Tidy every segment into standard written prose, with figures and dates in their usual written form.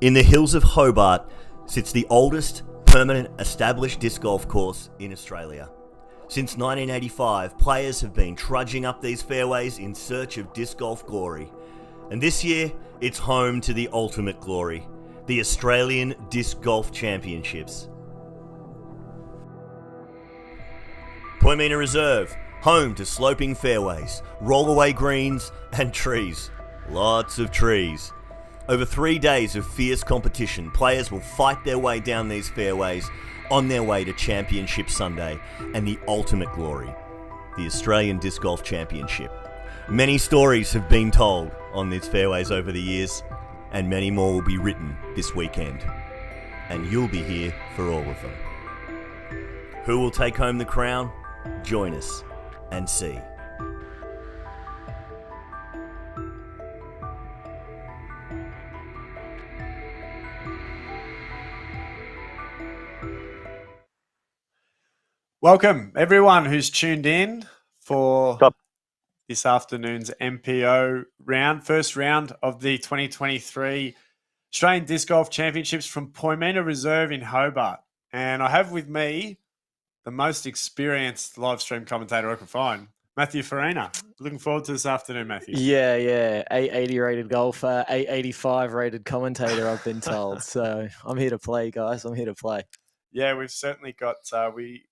In the hills of Hobart sits the oldest permanent established disc golf course in Australia. Since 1985, players have been trudging up these fairways in search of disc golf glory. And this year, it's home to the ultimate glory, the Australian Disc Golf Championships. Poimena Reserve, home to sloping fairways, rollaway greens and trees. Lots of trees. Over 3 days of fierce competition, players will fight their way down these fairways on their way to Championship Sunday and the ultimate glory, the Australian Disc Golf Championship. Many stories have been told on these fairways over the years, and many more will be written this weekend. And you'll be here for all of them. Who will take home the crown? Join us and see. Welcome, everyone who's tuned in for this afternoon's MPO round, first round of the 2023 Australian Disc Golf Championships from Poimena Reserve in Hobart. And I have with me the most experienced live stream commentator I could find, Matthew Farina. Looking forward to this afternoon, Matthew. Yeah. 880 rated golfer, 885 rated commentator, I've been told. So I'm here to play, guys. I'm here to play. Yeah, we've certainly got, we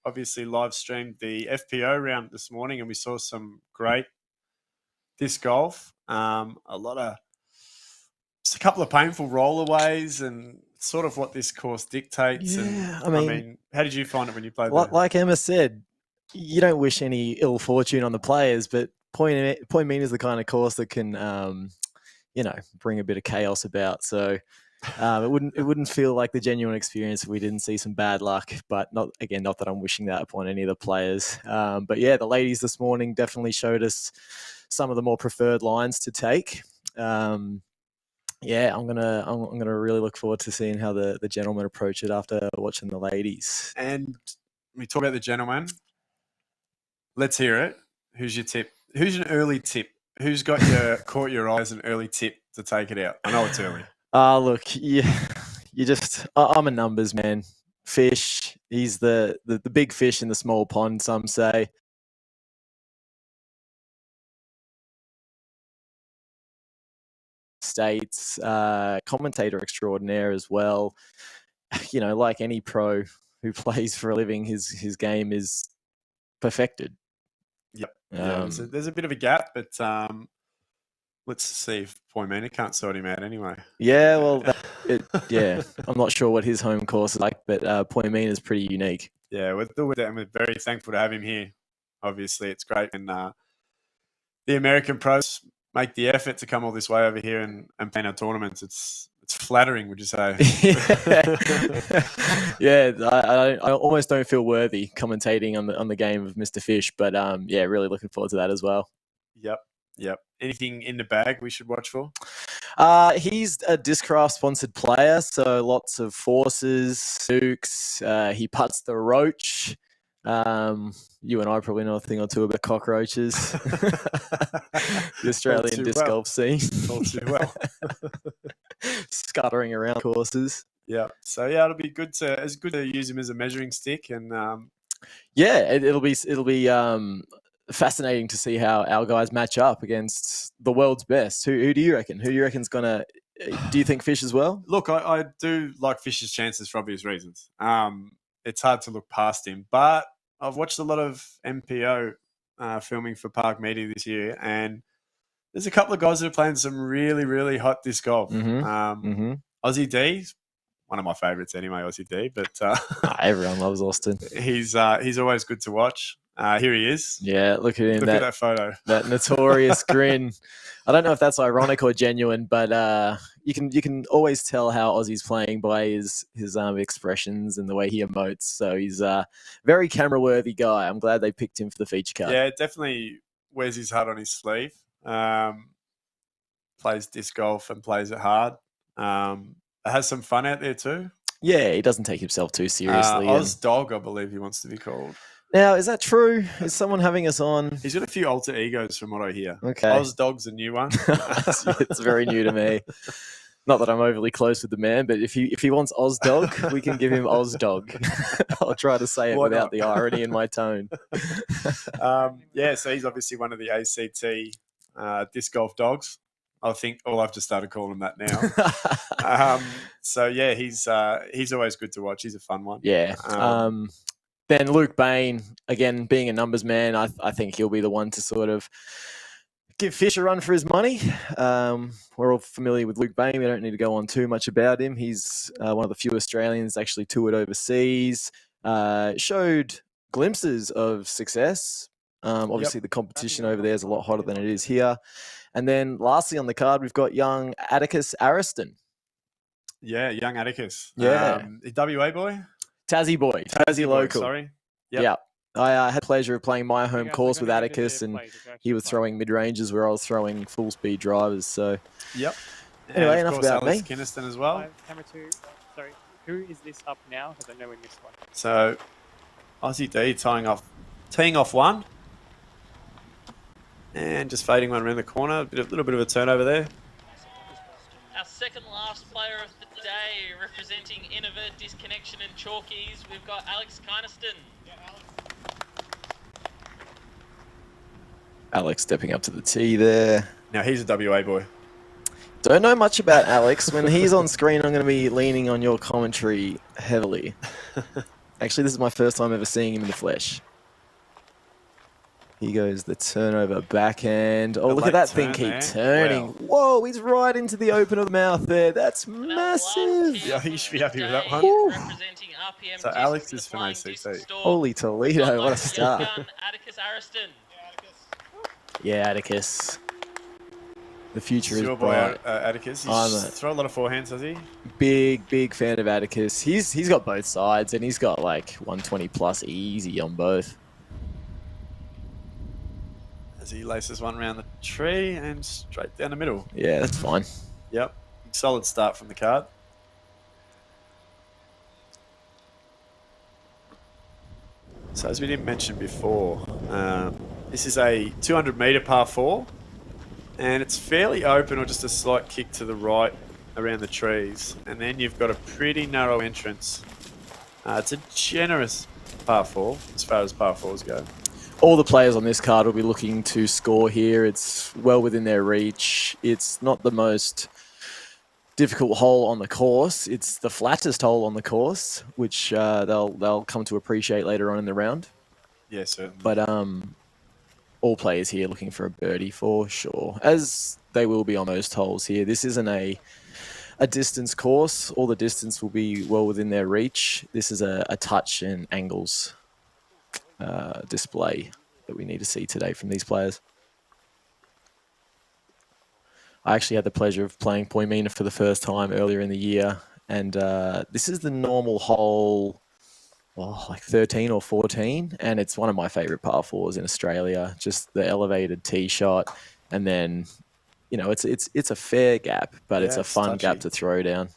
obviously live streamed the FPO round this morning and we saw some great disc golf. Just a couple of painful rollaways and sort of what this course dictates. Yeah, and, I mean, how did you find it when you played there? Like Emma said, you don't wish any ill fortune on the players, but Poimena is the kind of course that can, bring a bit of chaos about. So it wouldn't feel like the genuine experience if we didn't see some bad luck. But not that I'm wishing that upon any of the players. But yeah, the ladies this morning definitely showed us some of the more preferred lines to take. I'm gonna really look forward to seeing how the gentlemen approach it after watching the ladies. And we talk about the gentlemen. Let's hear it. Who's your tip? Who's an early tip? Who's got caught your eye as an early tip to take it out? I know it's early. Look, I'm a numbers man. Fish, he's the big fish in the small pond, some say. States, commentator extraordinaire as well. You know, like any pro who plays for a living, his game is perfected. Yep. There's a bit of a gap, but let's see if Poimena can't sort him out anyway. Yeah, well, I'm not sure what his home course is like, but Poimena is pretty unique. Yeah, we're very thankful to have him here. Obviously, it's great, and the American pros make the effort to come all this way over here and play in our tournaments. It's flattering, would you say? Yeah, I almost don't feel worthy commentating on the game of Mr. Fish, but really looking forward to that as well. Yep. Anything in the bag we should watch for? He's a Discraft sponsored player, so lots of forces, Sukes. He putts the roach. You and I probably know a thing or two about cockroaches. The Australian disc golf scene. All too well. Scuttering around courses. Yeah. So yeah, it'll be good to use him as a measuring stick, and it'll be fascinating to see how our guys match up against the world's best. Who do you reckon? Who do you reckon's gonna? Do you think Fish as well? Look, I do like Fish's chances for obvious reasons. It's hard to look past him, but I've watched a lot of MPO filming for PRKD Media this year, and there's a couple of guys that are playing some really, really hot disc golf. Aussie D, one of my favourites anyway, Aussie D. But everyone loves Austin. He's always good to watch. Here he is. Yeah, look at him. Look at that photo. That notorious grin. I don't know if that's ironic or genuine, but you can always tell how Aussie's playing by his expressions and the way he emotes. So he's a very camera-worthy guy. I'm glad they picked him for the feature card. Yeah, definitely wears his heart on his sleeve. Plays disc golf and plays it hard. Has some fun out there too. Yeah, he doesn't take himself too seriously. Oz Dog, I believe he wants to be called. Now, is that true? Is someone having us on? He's got a few alter egos from what I hear. Okay. Oz Dog's a new one. It's very new to me. Not that I'm overly close with the man, but if he wants Oz Dog, we can give him Oz Dog. I'll try to say it Why without not? the irony in my tone. So he's obviously one of the ACT disc golf dogs. I think I've just started calling him that now. He's always good to watch. He's a fun one. Yeah. Then Luke Bain, again, being a numbers man, I think he'll be the one to sort of give Fish a run for his money. We're all familiar with Luke Bain. We don't need to go on too much about him. He's one of the few Australians actually toured overseas, showed glimpses of success. Obviously, the competition over there is a lot hotter than it is here. And then lastly on the card, we've got young Atticus Ariston. Yeah, young Atticus. Yeah. WA boy? Tassie boy. Tassie local. Sorry. Yep. Yeah. I had the pleasure of playing my home course with Atticus, and he was throwing mid-ranges where I was throwing full-speed drivers. So, yep. Anyway, enough about Alex me. Kinniston as well. Camera 2. Sorry, who is this up now? Because I know we missed one. So, Aussie D teeing off one. And just fading one around the corner. A little bit of a turnover there. Our second last player of the day, representing Innovate, Disconnection and Chalkies, we've got Alex Kynaston. Alex stepping up to the tee there. Now, he's a WA boy. Don't know much about Alex. When he's on screen, I'm going to be leaning on your commentary heavily. Actually, this is my first time ever seeing him in the flesh. He goes the turnover backhand. Oh, look at that thing keep turning. Whoa, he's right into the open of the mouth there. That's massive. Yeah, you should be happy with that one. Representing RPM So Alex is from ACC. Holy Toledo, what a start. Atticus Ariston. Yeah, Atticus. The future is Your boy, bright. Atticus. He's throw a lot of forehands, does he? Big fan of Atticus. He's got both sides, and he's got like 120 plus easy on both. As he laces one around the tree and straight down the middle. Yeah, that's fine. Yep. Solid start from the card. So as we didn't mention before, this is a 200-metre par 4. And it's fairly open or just a slight kick to the right around the trees. And then you've got a pretty narrow entrance. It's a generous par 4 as far as par 4s go. All the players on this card will be looking to score here. It's well within their reach. It's not the most difficult hole on the course. It's the flattest hole on the course, which they'll come to appreciate later on in the round. Yeah, certainly. But all players here looking for a birdie for sure, as they will be on most holes here. This isn't a distance course. All the distance will be well within their reach. This is a touch and angles display that we need to see today from these players. I actually had the pleasure of playing Poimina for the first time earlier in the year, and this is the normal hole, like 13 or 14, and it's one of my favourite par 4s in Australia. Just the elevated tee shot, and then it's a fair gap, but it's a fun gap to throw down.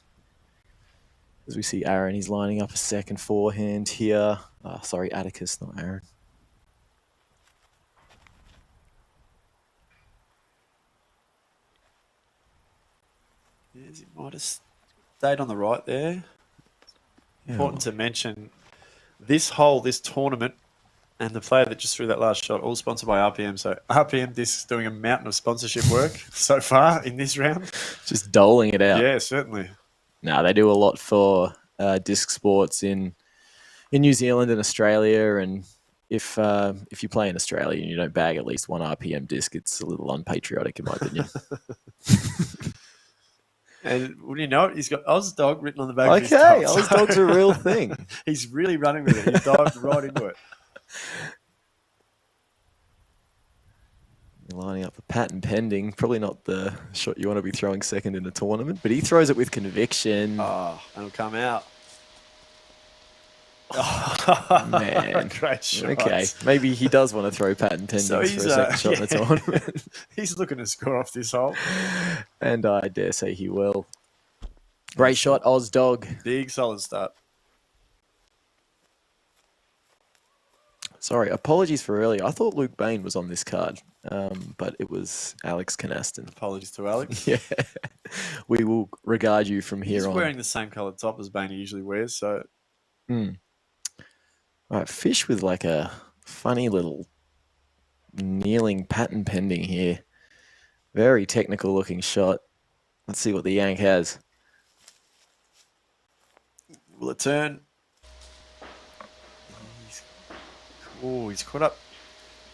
As we see Aaron, he's lining up a second forehand here. Sorry, Atticus, not Aaron. Yes, he might have stayed on the right there. Important to mention, this hole, this tournament, and the player that just threw that last shot, all sponsored by RPM. So RPM Disc is doing a mountain of sponsorship work so far in this round. Just doling it out. Yeah, certainly. No, they do a lot for disc sports in New Zealand and Australia, and if you play in Australia and you don't bag at least one RPM disc, it's a little unpatriotic in my opinion. And wouldn't you know it, he's got Oz Dog written on the back of his Okay, top. Oz Dog's a real thing. He's really running with it. He's dived right into it. Lining up a patent pending. Probably not the shot you want to be throwing second in a tournament, but he throws it with conviction. Oh, and it'll come out. Oh, man. Great shot. Okay, maybe he does want to throw patent pendings So for a he's, second shot in a tournament. He's looking to score off this hole. And I dare say he will. Great shot, Oz Dog. Big solid start. Sorry, apologies for earlier. I thought Luke Bain was on this card, but it was Alex Canaston. Apologies to Alex. Yeah, we will regard you from here He's on. wearing the same coloured top as Bain usually wears, so All right, Fish with like a funny little kneeling pattern pending here. Very technical looking shot. Let's see what the Yank has. will it turn? He's caught up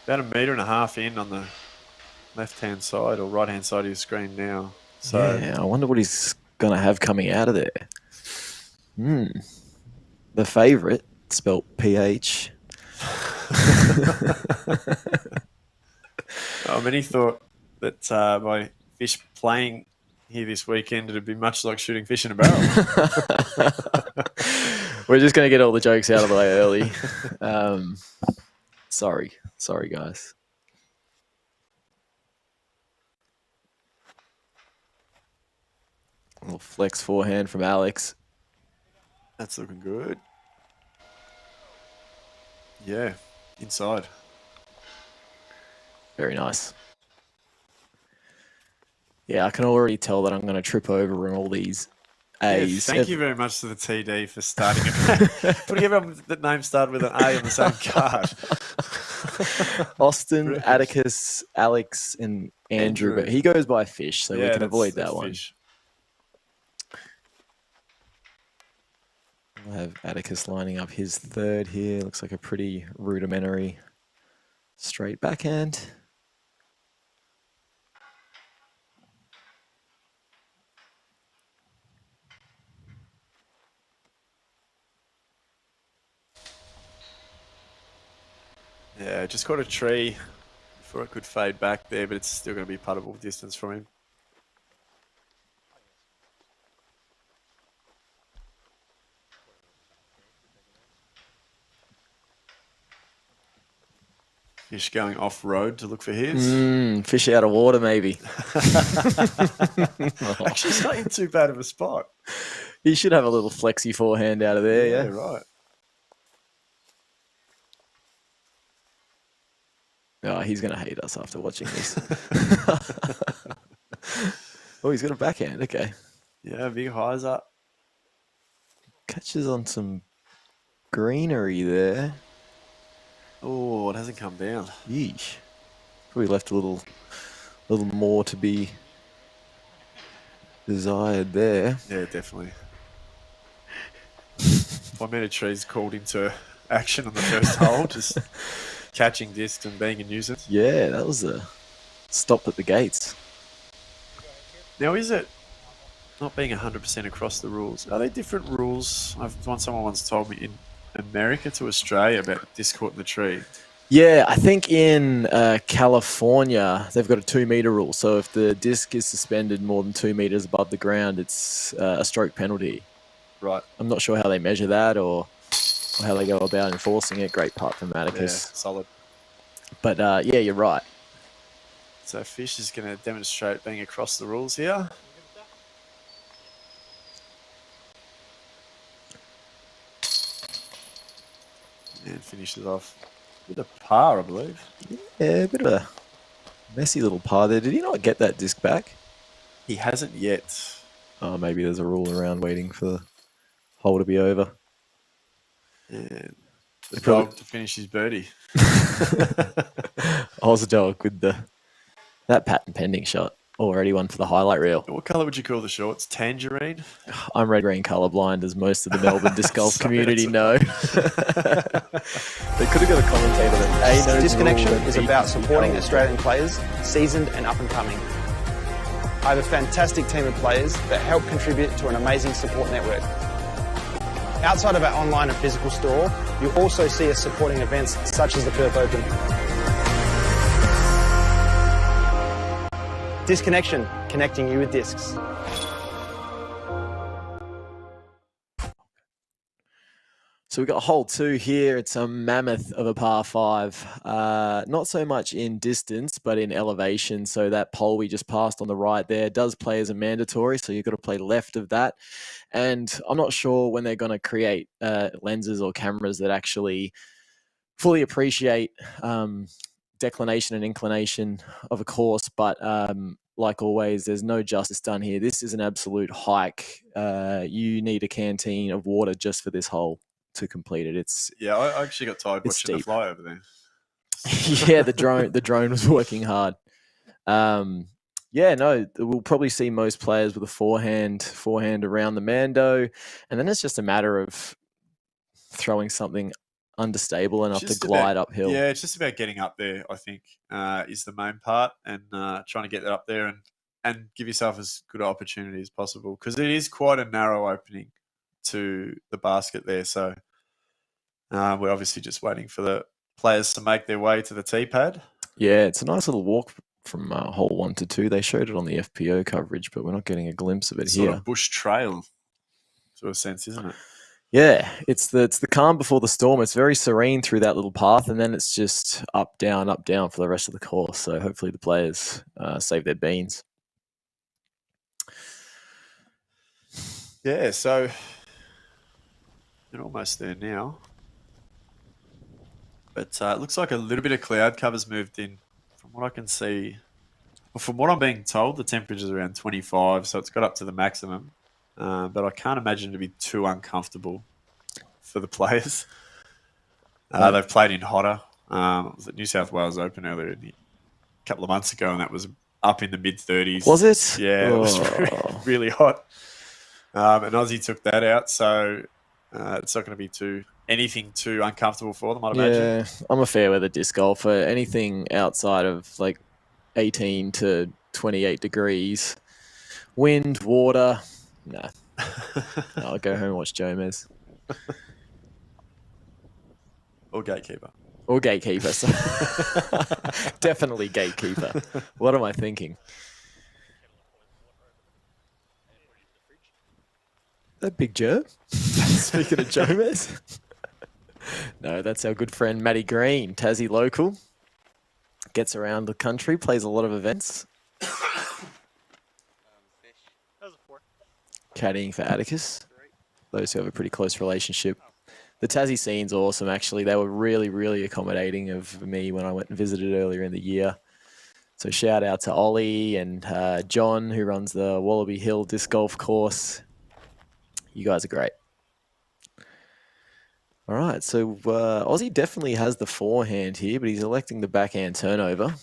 about 1.5 meters in on the left-hand side or right-hand side of your screen now. So Yeah, I wonder what he's going to have coming out of there. The favourite, spelt PH. Many thought that by Fish playing here this weekend, it'd be much like shooting fish in a barrel. We're just going to get all the jokes out of the way early. Sorry, guys. A little flex forehand from Alex. That's looking good. Yeah, inside. Very nice. Yeah, I can already tell that I'm going to trip over on all these A's. Thank you very much to the TD for starting it. Putting everyone that name started with an A on the same card. Austin, Brilliant. Atticus, Alex, and Andrew, but he goes by Fish, so we can avoid that one. Fish. We'll have Atticus lining up his third here. Looks like a pretty rudimentary straight backhand. Yeah, just caught a tree before it could fade back there, but it's still going to be puttable distance from him. Fish going off-road to look for his. Fish out of water, maybe. Actually, it's not in too bad of a spot. He should have a little flexy forehand out of there, yeah. Right. Oh, he's going to hate us after watching this. Oh, he's got a backhand. Okay. Yeah, big highs up. Catches on some greenery there. Oh, it hasn't come down. Yeesh. Probably left a little more to be desired there. Yeah, definitely. 1 meter trees called into action on the first hole, just catching disc and being a nuisance. Yeah, that was a stop at the gates. Now, is it not being 100% across the rules? Are there different rules? Someone once told me in America to Australia about disc caught in the tree. Yeah, I think in California, they've got a 2 meter rule. So if the disc is suspended more than 2 meters above the ground, it's a stroke penalty. Right. I'm not sure how they measure that or how they go about enforcing it. Great putt from Yeah, Atticus. solid. But yeah, you're right. So Fish is going to demonstrate being across the rules here. And finishes off with a par, I believe. Yeah, a bit of a messy little par there. Did he not get that disc back? He hasn't yet. Oh, maybe there's a rule around waiting for the hole to be over. And the probably- dog to finish his birdie. Ozdog with that patent pending shot. Already one for the highlight reel. What colour would you call the shorts? Tangerine? I'm red-green colourblind, as most of the Melbourne disc golf Sorry, community know. They could have got a commentator that knows Disconnection rule and is B about knows supporting colour. Australian players, seasoned and up and coming. I have a fantastic team of players that help contribute to an amazing support network. Outside of our online and physical store, you'll also see us supporting events such as the Perth Open. Disconnection, connecting you with discs. So we've got hole 2 here. It's a mammoth of a par 5. Not so much in distance, but in elevation. So that pole we just passed on the right there does play as a mandatory. So you've got to play left of that. And I'm not sure when they're going to create lenses or cameras that actually fully appreciate declination and inclination of a course, but like always, there's no justice done here. This is an absolute hike. You need a canteen of water just for this hole to complete it. Yeah, I actually got tired it's watching the steep. fly over there. Yeah, the drone was working hard. Yeah, no, we'll probably see most players with a forehand around the Mando, and then it's just a matter of throwing something understable enough to Just glide about- uphill. Yeah, it's just about getting up there, I think, is the main part, and trying to get that up there and give yourself as good an opportunity as possible, because it is quite a narrow opening to the basket there. So we're obviously just waiting for the players to make their way to the tee pad. Yeah, it's a nice little walk from hole 1 to 2. They showed it on the FPO coverage, but we're not getting a glimpse of it It's here. sort of bush trail, sort of sense, isn't it? Yeah, it's the calm before the storm. It's very serene through that little path, and then it's just up, down for the rest of the course. So hopefully the players save their beans. Yeah, so we're almost there now. But it looks like a little bit of cloud cover's moved in. From what I can see, well, from what I'm being told, the temperature's around 25, so it's got up to the maximum. But I can't imagine it to be too uncomfortable for the players. They've played in hotter. It was at New South Wales Open earlier a couple of months ago, and that was up in the mid-30s. Was it? Yeah, it was really, really hot. And Aussie took that out, so it's not going to be anything too uncomfortable for them, I'd imagine. Yeah, I'm a fair weather disc golfer. Anything outside of like 18 to 28 degrees, wind, water, nah. I'll go home and watch Jomez. Or gatekeeper. Or gatekeeper. So definitely gatekeeper. What am I thinking? That big jerk? Speaking of Jomez. No, that's our good friend Matty Green, Tassie local. Gets around the country, plays a lot of events. That was a 4. Caddying for Atticus. Those who have a pretty close relationship. The Tassie scene's awesome, actually. They were really, really accommodating of me when I went and visited earlier in the year. So shout out to Ollie and John, who runs the Wallaby Hill Disc Golf Course. You guys are great. All right, so Aussie definitely has the forehand here, but he's electing the backhand turnover.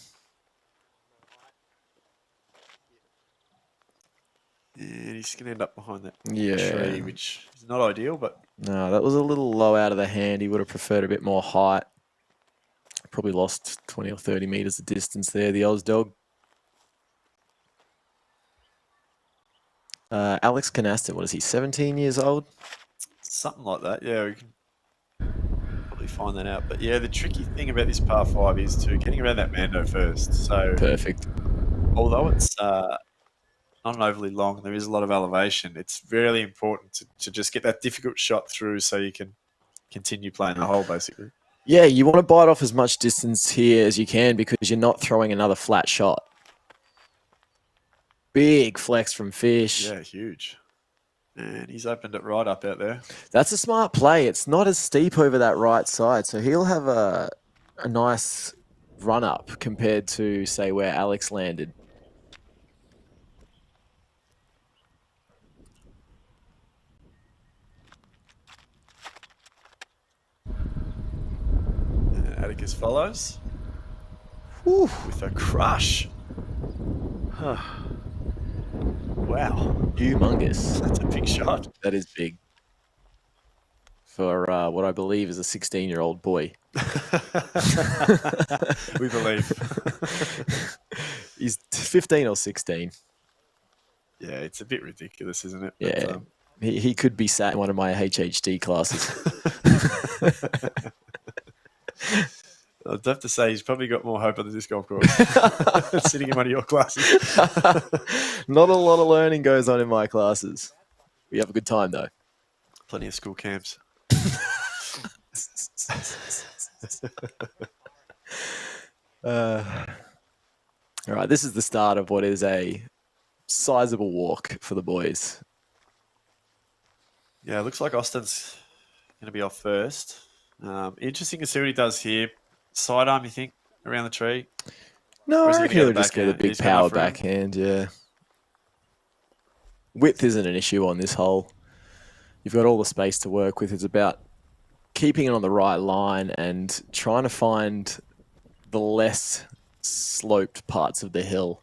And he's going to end up behind that Yeah. tree, which is not ideal, but... No, that was a little low out of the hand. He would have preferred a bit more height. Probably lost 20 or 30 metres of distance there, the Oz dog. Alex Canaston, what is he, 17 years old? Something like that, yeah. We can probably find that out. But yeah, the tricky thing about this par 5 is getting around that Mando first. So Perfect. although it's not an overly long, there is a lot of elevation. It's really important to just get that difficult shot through so you can continue playing the hole, basically. Yeah, you want to bite off as much distance here as you can because you're not throwing another flat shot. Big flex from Fish. Yeah, huge. And he's opened it right up out there. That's a smart play. It's not as steep over that right side, so he'll have a nice run up compared to, say, where Alex landed. And Atticus follows. Whew. With a crush. Wow. Humongous. That's a big shot. That is big. For what I believe is a 16-year-old boy. We believe. He's 15 or 16. Yeah, it's a bit ridiculous, isn't it? Yeah. But, He could be sat in one of my HHD classes. I'd have to say he's probably got more hope on the disc golf course sitting in one of your classes. Not a lot of learning goes on in my classes. We have a good time, though. Plenty of school camps. All right, this is the start of what is a sizable walk for the boys. Yeah, it looks like Austin's going to be off first. Interesting to see what he does here. Sidearm, you think, around the tree? No, Or is I he reckon gonna he'll go just go the backhand? big He's got power enough room? backhand, yeah. Width isn't an issue on this hole. You've got all the space to work with. It's about keeping it on the right line and trying to find the less sloped parts of the hill.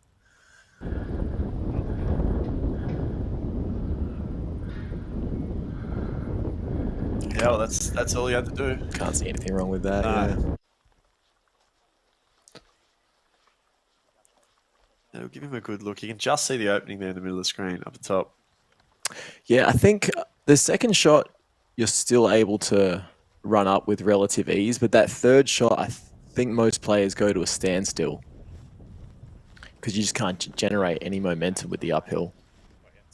Yeah, well, that's all you had to do. Can't see anything wrong with that, No. yeah. It'll give him a good look. You can just see the opening there in the middle of the screen up the top. Yeah, I think the second shot, you're still able to run up with relative ease, but that third shot, I think most players go to a standstill because you just can't generate any momentum with the uphill.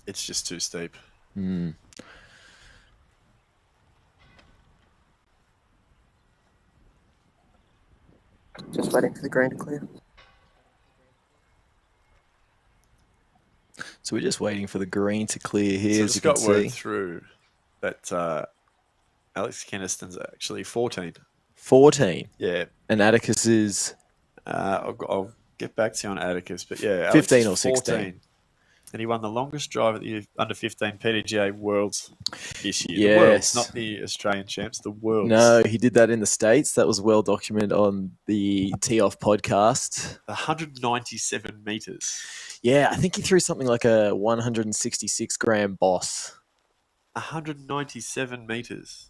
It's just too steep. Mm. Just waiting for the green to clear. So we're just waiting for the green to clear here, So as just you can got word see. through that Alex Keniston's actually 14. 14. Yeah. And Atticus is I'll get back to you on Atticus, but yeah, Alex 15 is or 16. 14. And he won the longest drive at the under 15 PDGA Worlds this year. Yes. The Worlds, not the Australian champs, the Worlds. No, he did that in the States. That was well documented on the Tee Off podcast. 197 meters. Yeah, I think he threw something like a 166 gram boss. 197 meters.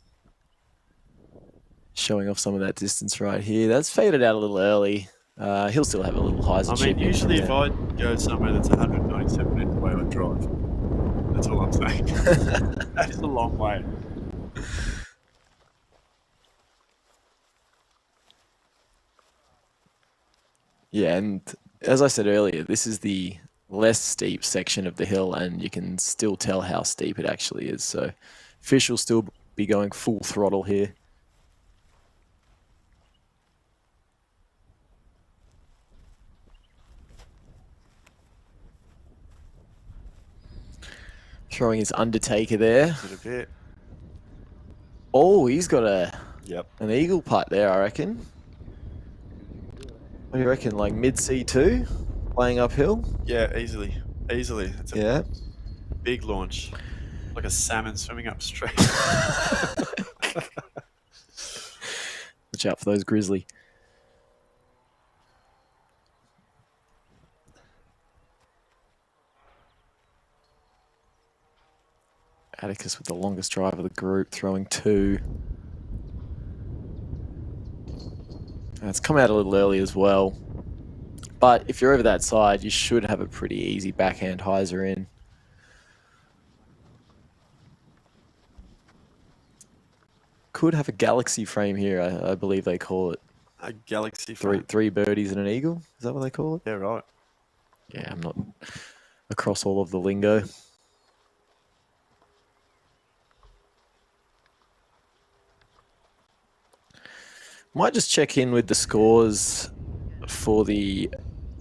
Showing off some of that distance right here. That's faded out a little early. He'll still have a little highs and I mean, chip in from usually if there. I go somewhere that's 197 meters away, I drive. That's all I'm saying. That is a long way. Yeah, and as I said earlier, this is the less steep section of the hill, and you can still tell how steep it actually is. So Fish will still be going full throttle here. Throwing his Undertaker there. A bit. Oh, he's got Yep. an eagle putt there, I reckon. What do you reckon, like mid C2, playing uphill? Yeah, easily. Easily. It's a Yeah. big launch. Like a salmon swimming upstream. Watch out for those grizzly. Atticus with the longest drive of the group, throwing 2. And it's come out a little early as well. But if you're over that side, you should have a pretty easy backhand hyzer in. Could have a galaxy frame here, I believe they call it. A galaxy frame. Three birdies and an eagle? Is that what they call it? Yeah, right. Yeah, I'm not across all of the lingo. Might just check in with the scores for the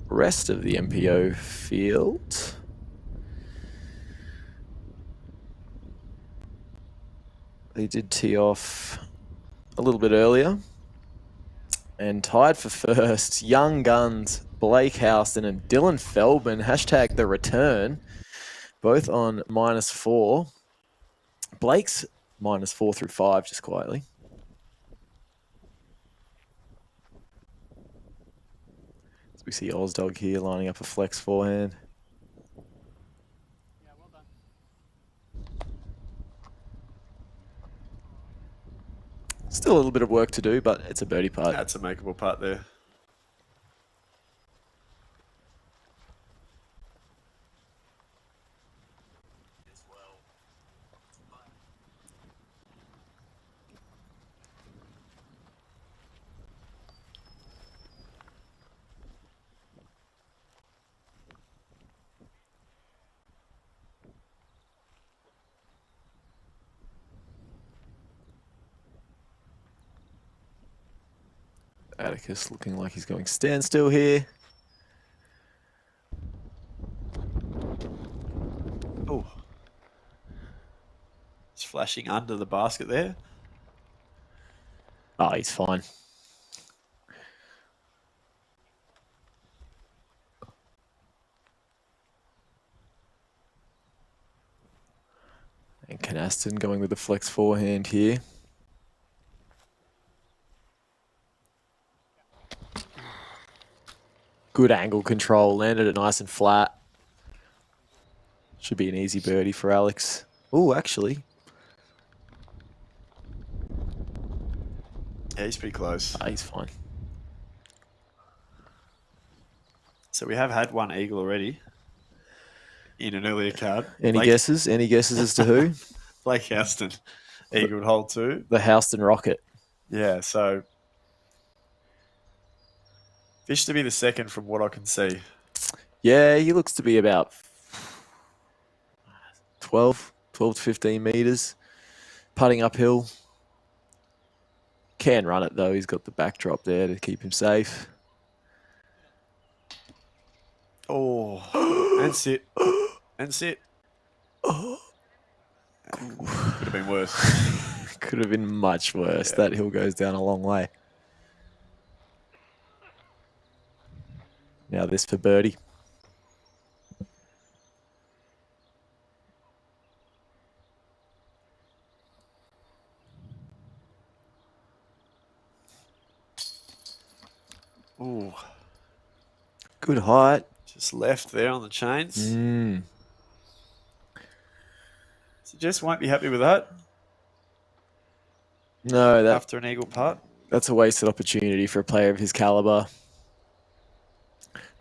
rest of the MPO field. They did tee off a little bit earlier. And tied for first, Young Guns, Blake Houston and Dylan Feldman, hashtag the return, both on -4. Blake's -4 through 5, just quietly. So we see Ozdog here lining up a flex forehand. Yeah, well done. Still a little bit of work to do, but it's a birdie putt. That's a makeable putt there. Atticus looking like he's going standstill here. Oh. It's flashing under the basket there. Oh, he's fine. And Canaston going with the flex forehand here. Good angle control, landed it nice and flat. Should be an easy birdie for Alex. Oh, actually. Yeah, he's pretty close. He's fine. So we have had one eagle already in an earlier card. Any guesses? Any guesses as to who? Blake Houston. Eagle would hold 2. The Houston Rocket. Yeah, so Fish to be the second from what I can see. Yeah, he looks to be about 12 to 15 metres. Putting uphill. Can run it though. He's got the backdrop there to keep him safe. Oh, and sit. And sit. Could have been worse. Could have been much worse. Yeah. That hill goes down a long way. Now this for birdie. Ooh, Good height. just left there on the chains. Mm. So Jess won't be happy with that No, after an eagle putt. that's a wasted opportunity for a player of his caliber.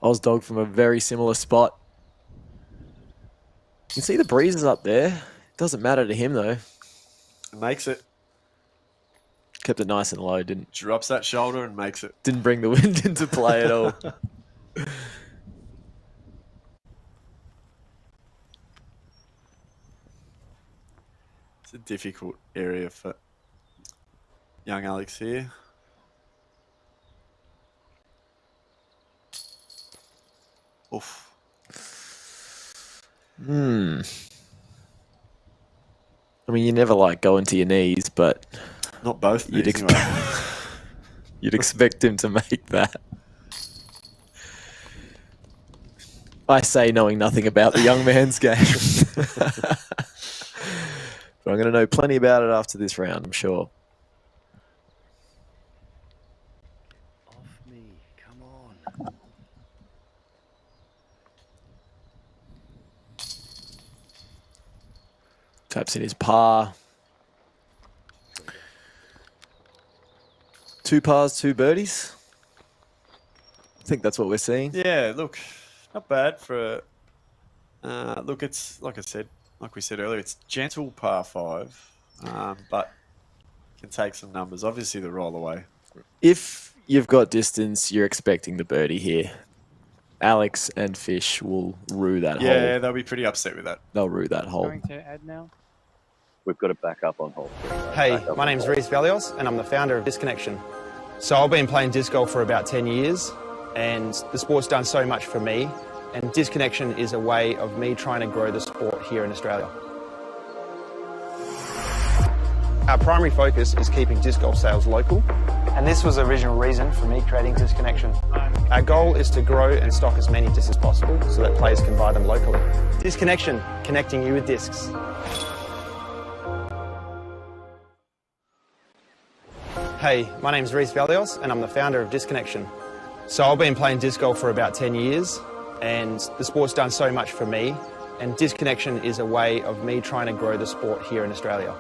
Oz Dog from a very similar spot. You can see the breezes up there. Doesn't matter to him though. It makes it. Kept it nice and low. Drops that shoulder and makes it. Didn't bring the wind into play at all. It's a difficult area for young Alex here. Oof. I mean, you never like going to your knees, but Not both you'd, knees, anyway. you'd expect him to make that. I say knowing nothing about the young man's game. But I'm going to know plenty about it after this round, I'm sure. Off me, come on. Taps in his par. 2 pars, 2 birdies. I think that's what we're seeing. Yeah, look, not bad for. Look, it's like I said, like we said earlier, it's gentle par 5, but can take some numbers. Obviously, the roll away. If you've got distance, you're expecting the birdie here. Alex and Fish will rue that hole. Yeah, they'll be pretty upset with that. They'll rue that hole. Going to add now. We've got it back up on hole 3. Hey, my name's Reece Valios and I'm the founder of Disconnection. So I've been playing disc golf for about 10 years and the sport's done so much for me, and Disconnection is a way of me trying to grow the sport here in Australia. Our primary focus is keeping disc golf sales local, and this was the original reason for me creating Disconnection. Our goal is to grow and stock as many discs as possible so that players can buy them locally. Disconnection, connecting you with discs. Hey, my name's Reece Valios and I'm the founder of Disconnection. So I've been playing disc golf for about 10 years and the sport's done so much for me, and Disconnection is a way of me trying to grow the sport here in Australia.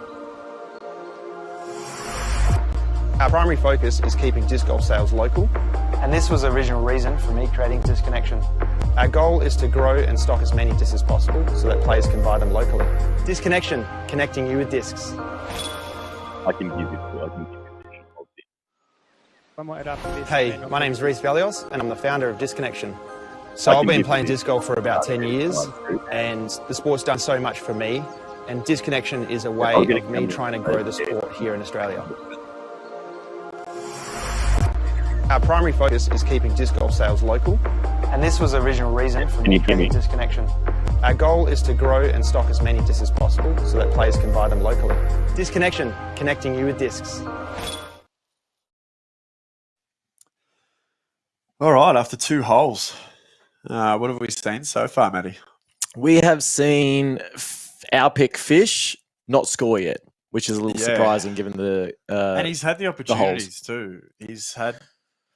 Our primary focus is keeping disc golf sales local, and this was the original reason for me creating Disconnection. Our goal is to grow and stock as many discs as possible so that players can buy them locally. Disconnection, connecting you with discs. I can give you One more after this. Hey, my name's Reece Valios and I'm the founder of Disconnection. So I've been playing disc golf for about 10 years and the sport's done so much for me, and Disconnection is a way of me trying to grow the sport here in Australia. Our primary focus is keeping disc golf sales local, and this was the original reason for me creating Disconnection. Our goal is to grow and stock as many discs as possible so that players can buy them locally. Disconnection, connecting you with discs. All right, after 2 holes, what have we seen so far, Matty? We have seen our pick Fish not score yet, which is a little surprising given the and he's had the holes. opportunities too. He's had,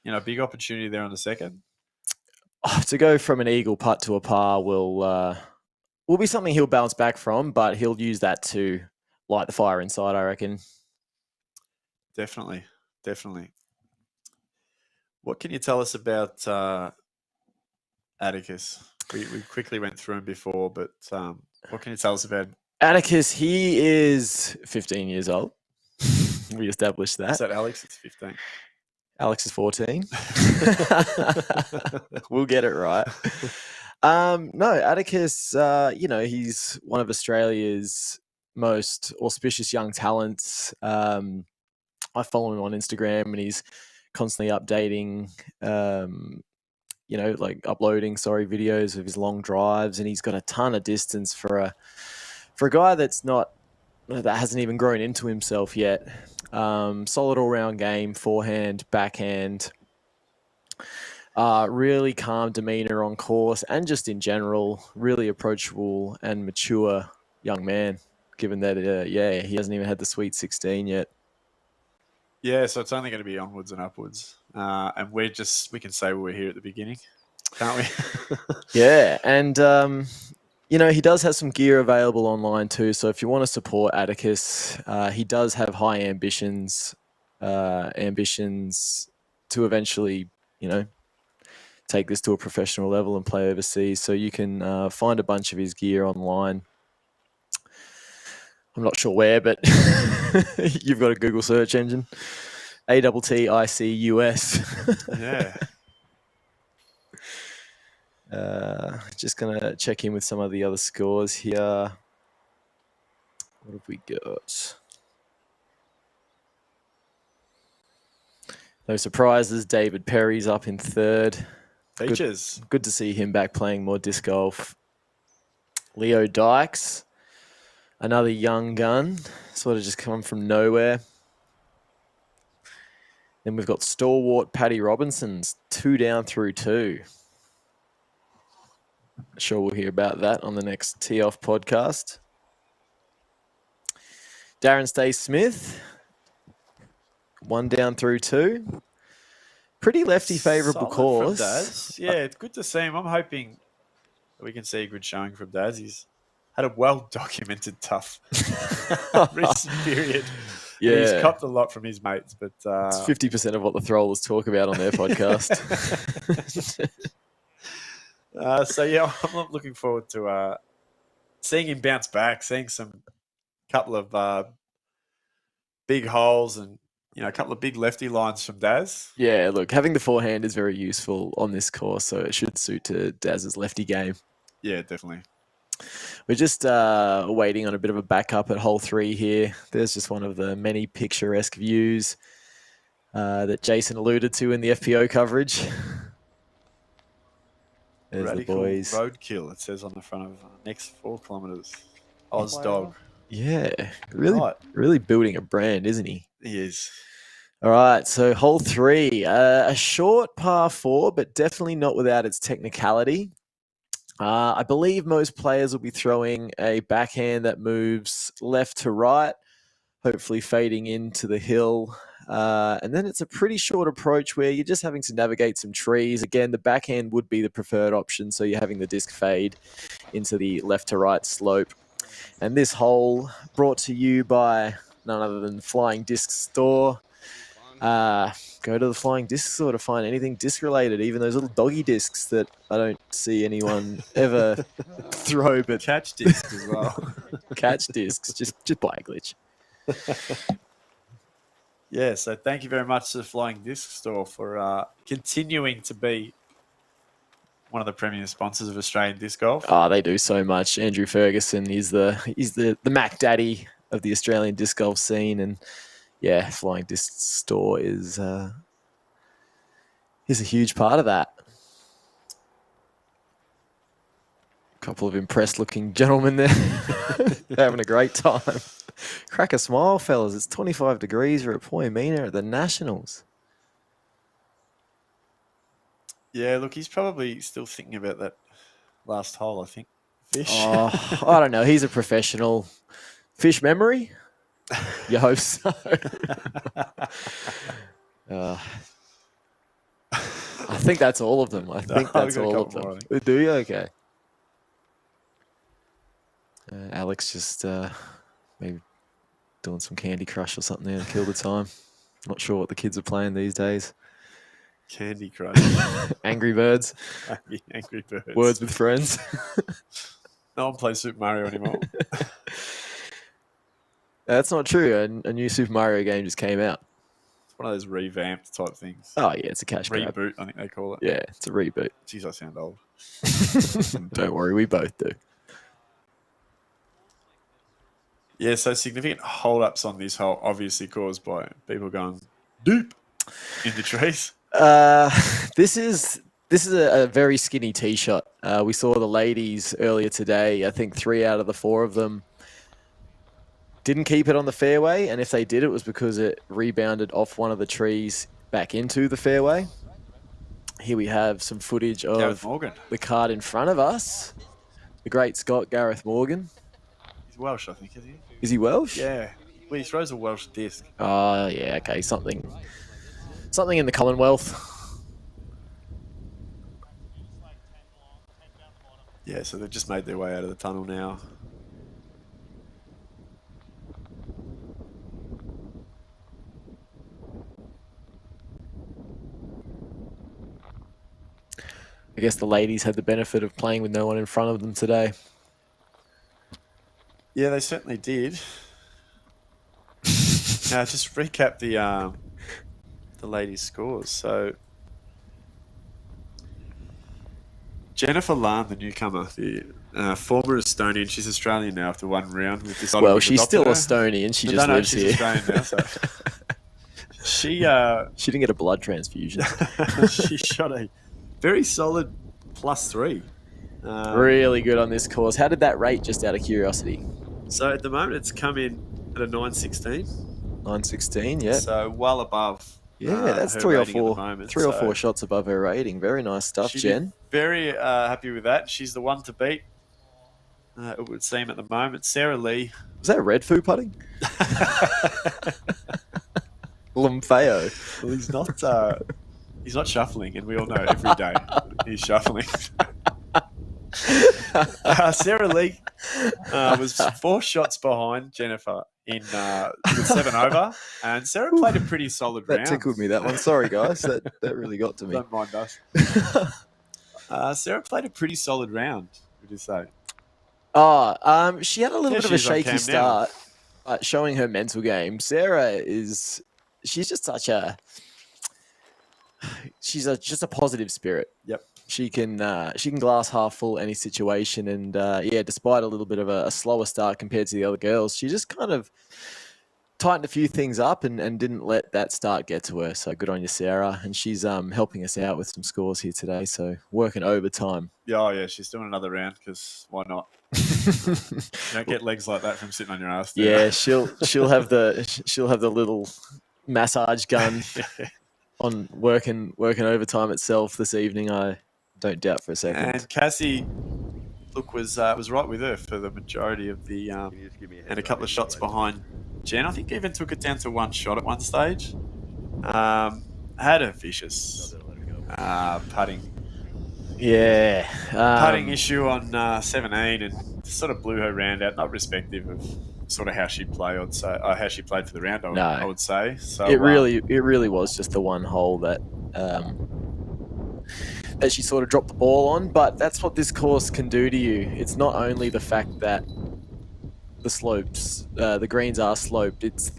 a big opportunity there on the second. To go from an eagle putt to a par will be something he'll bounce back from, but he'll use that to light the fire inside, I reckon. Definitely. What can you tell us about Atticus? We quickly went through him before, but what can you tell us about him? Atticus, he is 15 years old. We established that. Is that Alex? It's 15. Alex is 14. We'll get it right. No, Atticus, he's one of Australia's most auspicious young talents. I follow him on Instagram and he's constantly updating, uploading videos of his long drives, and he's got a ton of distance for a guy that hasn't even grown into himself yet. Solid all-round game, forehand, backhand, really calm demeanor on course, and just in general, really approachable and mature young man, given that, he hasn't even had the Sweet 16 yet. Yeah, so it's only going to be onwards and upwards. And we can say we're here at the beginning, can't we? Yeah, and he does have some gear available online too. So if you want to support Atticus, he does have high ambitions to eventually, take this to a professional level and play overseas. So you can find a bunch of his gear online. I'm not sure where, but you've got a Google search engine. ATTICUS. Yeah. Just going to check in with some of the other scores here. What have we got? No surprises. David Perry's up in third. Features. Good to see him back playing more disc golf. Leo Dykes, another young gun, sort of just come from nowhere. Then we've got stalwart Paddy Robinson's 2 down through 2. Sure we'll hear about that on the next Tee Off podcast. Darren Stay-Smith, 1 down through 2. Pretty lefty favourable course. From Daz. Yeah, it's good to see him. I'm hoping that we can see a good showing from Daz. He's had a well-documented tough recent period. Yeah. And he's copped a lot from his mates, but it's 50% of what the Throwers talk about on their podcast. I'm looking forward to seeing him bounce back, seeing some couple of big holes and a couple of big lefty lines from Daz. Yeah, look, having the forehand is very useful on this course, so it should suit to Daz's lefty game. Yeah, definitely. We're just waiting on a bit of a backup at hole 3 here. There's just one of the many picturesque views that Jason alluded to in the FPO coverage. There's Radical the boys. Roadkill, it says on the front of next 4 kilometres. Oz Dog. Yeah, really building a brand, isn't he? He is. All right, so hole 3, a short par 4, but definitely not without its technicality. I believe most players will be throwing a backhand that moves left to right, hopefully fading into the hill. And then it's a pretty short approach where you're just having to navigate some trees. Again, the backhand would be the preferred option, so you're having the disc fade into the left to right slope. And this hole brought to you by none other than Flying Disc Store. Go to the Flying Disc Store to find anything disc related, even those little doggy discs that I don't see anyone ever throw, but catch discs as well. Catch discs, just buy a glitch. Yeah, so thank you very much to the Flying Disc Store for continuing to be one of the premier sponsors of Australian disc golf. Oh, they do so much. Andrew Ferguson is the Mac Daddy of the Australian disc golf scene, and yeah, Flying Disc Store is a huge part of that. A couple of impressed-looking gentlemen there, having a great time. Crack a smile, fellas. It's 25 degrees. We're at Point Mina at the Nationals. Yeah, look, he's probably still thinking about that last hole, I think. Fish. Oh, I don't know. He's a professional. Fish memory? You hope so. I think that's all of them. I think No, that's we've got a all of couple them. more, I Do you? Okay. Alex just maybe doing some Candy Crush or something there to kill the time. Not sure what the kids are playing these days. Candy Crush. Angry Birds. Angry Birds. Words with Friends. No one plays Super Mario anymore. That's not true. A new Super Mario game just came out. It's one of those revamped type things. Oh, yeah, it's a cash grab. Reboot, I think they call it. Yeah, it's a reboot. Jeez, I sound old. Don't worry, we both do. Yeah, so significant hold-ups on this hole, obviously caused by people going deep in the trees. This is a very skinny tee shot. We saw the ladies earlier today. I think 3 out of the 4 of them didn't keep it on the fairway, and if they did, it was because it rebounded off one of the trees back into the fairway. Here we have some footage of Morgan. the card in front of us. The great Scott Gareth Morgan. He's Welsh, I think, is he? Is he Welsh? Yeah. Well, he throws a Welsh disc. Oh, yeah, okay. Something in the Commonwealth. Yeah, so they've just made their way out of the tunnel now. I guess the ladies had the benefit of playing with no one in front of them today. Yeah, they certainly did. Now, just recap the ladies' scores. So, Jennifer Lahn, the newcomer, the former Estonian, she's Australian now after one round. With this Well, she's still Estonian. She just lives she's here. Australian now, so. She didn't get a blood transfusion. she shot a very solid +3. Really good on this course. How did that rate, just out of curiosity? So at the moment, it's come in at a 916. 916, yeah. So well above. Yeah, that's her 3 or rating at the 4, moment. 3 or So 4 shots above her rating. Very nice stuff, she'd be Jen. very happy with that. She's the one to beat. It would seem at the moment. Sarah Lee. Was that red foo putting? Lumfeo. Well, he's not shuffling, and we all know every day he's shuffling. Sarah Lee was 4 shots behind Jennifer in with 7 over, and Sarah played a pretty solid round. That tickled me, that one. Sorry, guys. That really got to me. Don't mind us. Sarah played a pretty solid round, would you say? She had a little bit of a shaky start, showing her mental game. Sarah she's just such a just a positive spirit. Yep. She can glass half full any situation, and despite a little bit of a slower start compared to the other girls, she just kind of tightened a few things up and didn't let that start get to her. So good on you, Sarah. And she's helping us out with some scores here today. So working overtime. Yeah, she's doing another round because why not? You don't get legs like that from sitting on your ass. Yeah, she'll have the little massage gun on working overtime itself this evening. I don't doubt for a second. And Cassie, look, was right with her for the majority of the and a couple of shots behind Jen. I think even took it down to 1 shot at one stage. Had a vicious putting. Yeah. Putting issue on 17 and sort of blew her round out, not respective of sort of how she played. I'd say how she played for the round. I would say. So it really was just the one hole that that she sort of dropped the ball on. But that's what this course can do to you. It's not only the fact that the slopes, the greens are sloped. It's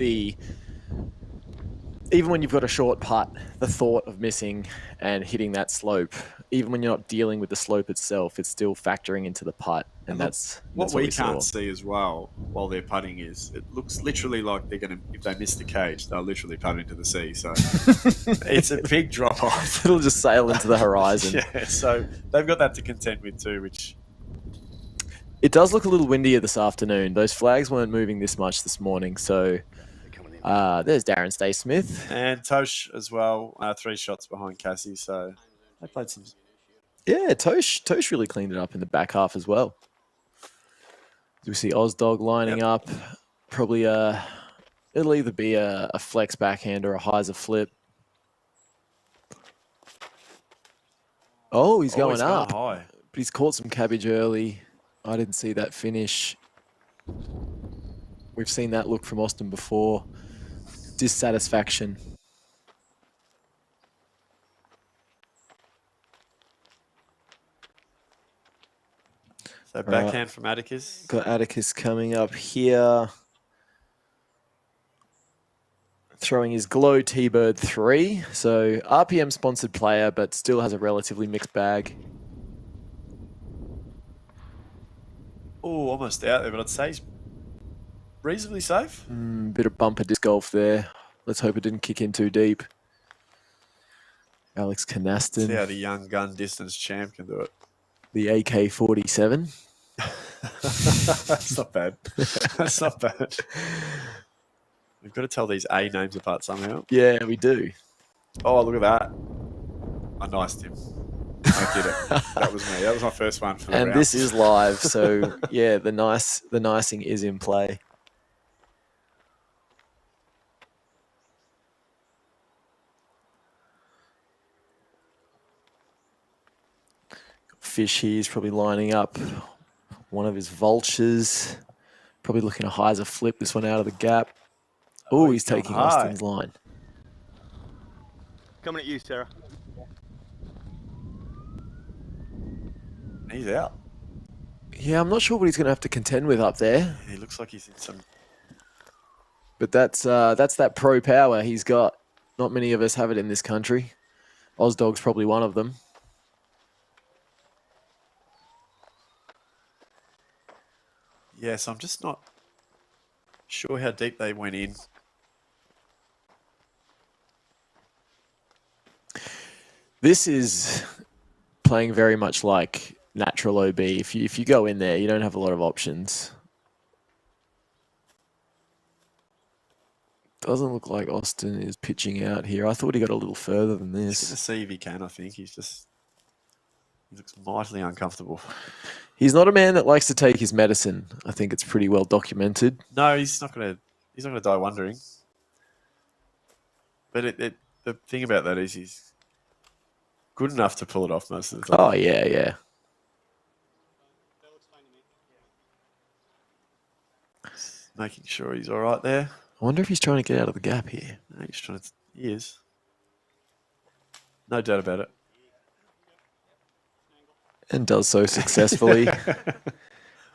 even when you've got a short putt, the thought of missing and hitting that slope, even when you're not dealing with the slope itself, it's still factoring into the putt. And that's what we can't see as well while they're putting is it looks literally like they're going to, if they miss the cage, they'll literally putt into the sea. So it's a big drop off. It'll just sail into the horizon. Yeah, so they've got that to contend with too, which... It does look a little windier this afternoon. Those flags weren't moving this much this morning. So there's Darren Stay-Smith. And Tosh as well, 3 shots behind Cassie. So They played some. Yeah, Tosh really cleaned it up in the back half as well. We see Ozdog lining up. Probably it'll either be a flex backhand or a hyzer flip. Oh, he's going up. High. But he's caught some cabbage early. I didn't see that finish. We've seen that look from Austin before. Dissatisfaction. So backhand from Atticus. Got Atticus coming up here. Throwing his Glow T-Bird 3. So RPM sponsored player, but still has a relatively mixed bag. Oh, almost out there, but I'd say he's reasonably safe. Bit of bumper disc golf there. Let's hope it didn't kick in too deep. Alex Canaston. See how the young gun distance champ can do it. The AK-47. That's not bad. That's not bad. We've got to tell these A names apart somehow. Yeah, we do. Oh, look at that. I niced him. I did it. That was me. That was my first one for the And round. this is live, so yeah, the nicing is in play. Fish here is probably lining up one of his vultures. Probably looking to hyzer flip this one out of the gap. Oh, he's taking high. Austin's line. Coming at you, Sarah. He's out. Yeah, I'm not sure what he's going to have to contend with up there. He looks like he's in some. But that's that pro power he's got. Not many of us have it in this country. Ozdog's probably one of them. Yeah, so I'm just not sure how deep they went in. This is playing very much like natural OB. If you go in there, you don't have a lot of options. Doesn't look like Austin is pitching out here. I thought he got a little further than He's going this. to see if he can, I think. He looks mightily uncomfortable. He's not a man that likes to take his medicine. I think it's pretty well documented. No, he's not going to die wondering. But the thing about that is he's good enough to pull it off most of the time. Oh, yeah, yeah. Making sure he's all right there. I wonder if he's trying to get out of the gap here. No, he's trying to. He is. No doubt about it. And does so successfully.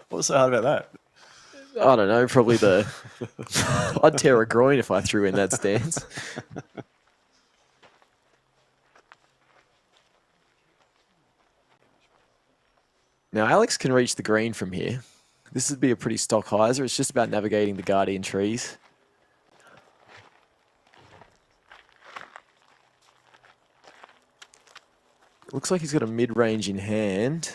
What's so hard about that? I don't know, probably I'd tear a groin if I threw in that stance. Now, Alex can reach the green from here. This would be a pretty stock hyzer. It's just about navigating the guardian trees. Looks like he's got a mid-range in hand.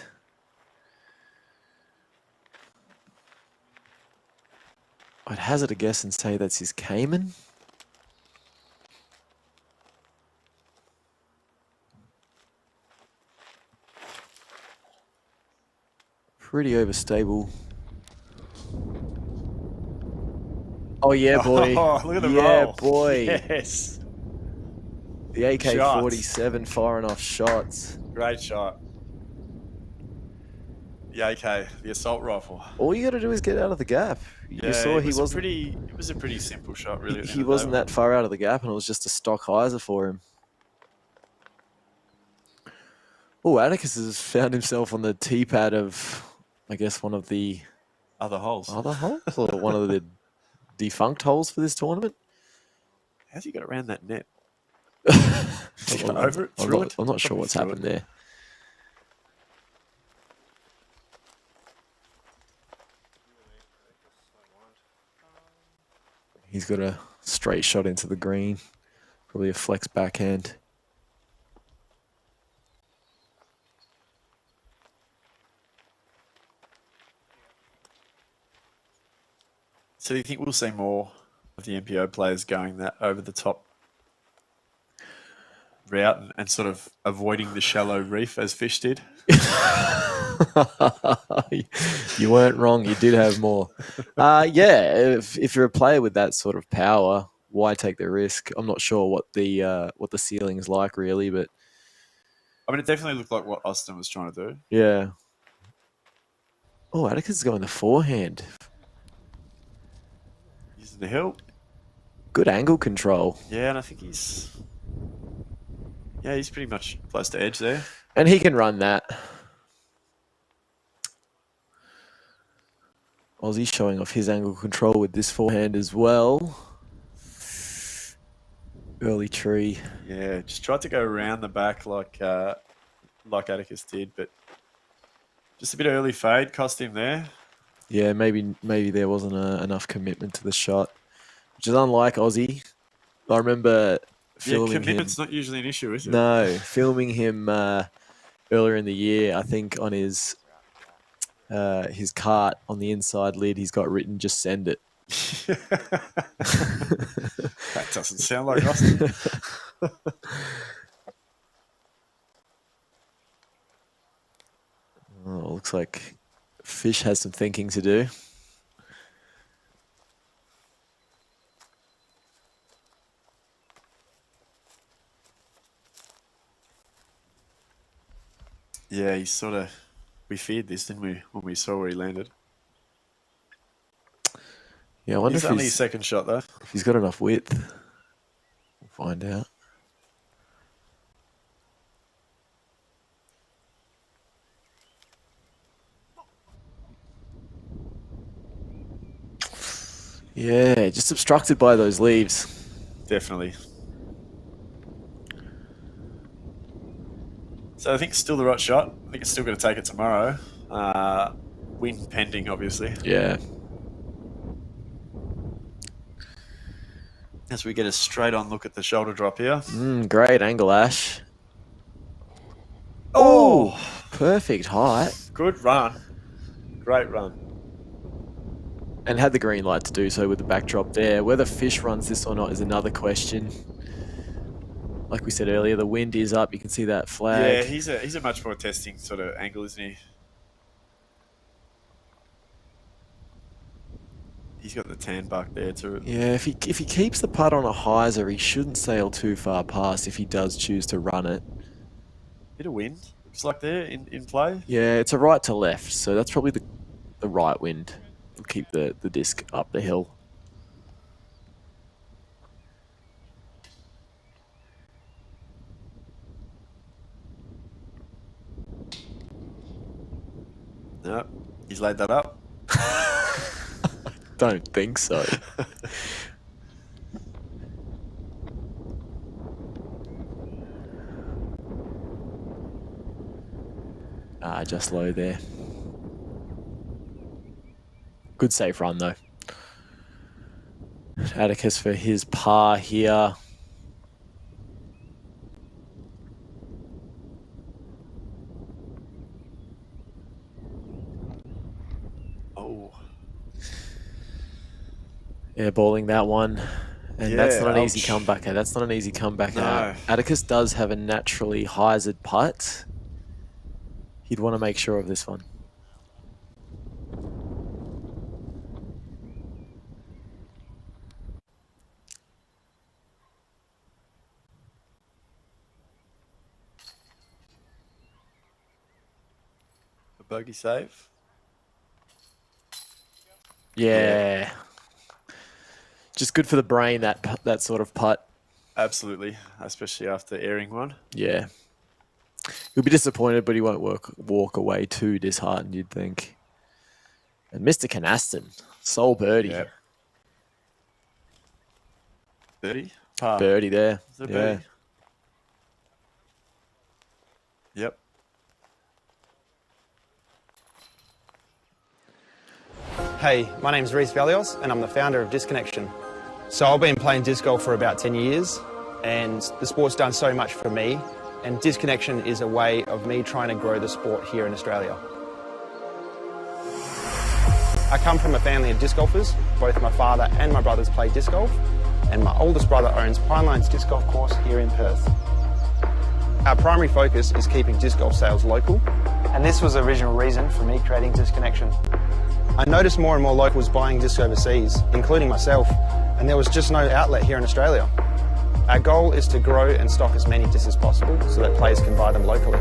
I'd hazard a guess and say that's his Cayman. Pretty overstable. Oh, yeah, boy. Oh, look at the yeah, roll. boy. Yes. The AK-47 firing off shots. Great shot. The AK, the assault rifle. All you got to do is get out of the gap. You saw he wasn't. It was a pretty simple shot, really. He wasn't that far out of the gap, and it was just a stock hyzer for him. Oh, Atticus has found himself on the tee pad of, I guess, one of the other holes. Other holes, or one of the defunct holes for this tournament. How's he got around that net? Over it, through it. I'm not sure what's happened there. He's got a straight shot into the green. Probably a flex backhand. So do you think we'll see more of the MPO players going that over the top? route and sort of avoiding the shallow reef as fish did. You weren't wrong. You did have more. Yeah, if you're a player with that sort of power, why take the risk? I'm not sure what the ceiling is like really, but I mean, it definitely looked like what Austin was trying to do. yeah. Oh, Atticus is going the forehand. Using the hill. Good angle control. Yeah, and I think he's pretty much close to edge there. And he can run that. Aussie showing off his angle control with this forehand as well. Early tree. Yeah, just tried to go around the back like Atticus did, but just a bit of early fade cost him there. Yeah, maybe there wasn't enough commitment to the shot, which is unlike Aussie. I remember filming commitment's him. not usually an issue, is it? No, filming him earlier in the year. I think on his cart on the inside lid, he's got written "Just send it." That doesn't sound like Austin. Oh, looks like Fish has some thinking to do. Yeah, we feared this, didn't we, when we saw where he landed? Yeah, I wonder He's if only his second shot, though. if he's got enough width. We'll find out. Yeah, just obstructed by those leaves. Definitely. So I think it's still the right shot. I think it's still going to take it tomorrow. Wind pending, obviously. Yeah. As we get a straight-on look at the shoulder drop here. Great angle, Ash. Oh! Perfect height. Good run. Great run. And had the green light to do so with the backdrop there. Whether Fish runs this or not is another question. Like we said earlier, the wind is up. You can see that flag. Yeah, he's a much more testing sort of angle, isn't he? He's got the tan buck there too. Yeah, if he keeps the putt on a hyzer, he shouldn't sail too far past if he does choose to run it. Bit of wind, looks like there in play. Yeah, it's a right to left, so that's probably the right wind. Will keep the disc up the hill. No, he's laid that up. Don't think so. Just low there. Good safe run though. Atticus for his par here. Oh. Airballing that one. And that's Yeah, not an easy ouch. comeback. That's not an easy comeback No. out. Atticus does have a naturally hyzered putt. He'd want to make sure of this one. A bogey save. Yeah. Just good for the brain, that sort of putt. Absolutely, especially after airing one. Yeah. He'll be disappointed, but he won't walk away too disheartened, you'd think. And Mr. Canaston, sole birdie. Yep. Birdie? Par. Birdie there. Is it a Yeah. birdie? Yep. Hey, my name's Reece Valios and I'm the founder of Disconnection. So I've been playing disc golf for about 10 years and the sport's done so much for me, and Disconnection is a way of me trying to grow the sport here in Australia. I come from a family of disc golfers. Both my father and my brothers play disc golf, and my oldest brother owns Pine Lines Disc Golf Course here in Perth. Our primary focus is keeping disc golf sales local, and this was the original reason for me creating Disconnection. I noticed more and more locals buying discs overseas, including myself, and there was just no outlet here in Australia. Our goal is to grow and stock as many discs as possible so that players can buy them locally.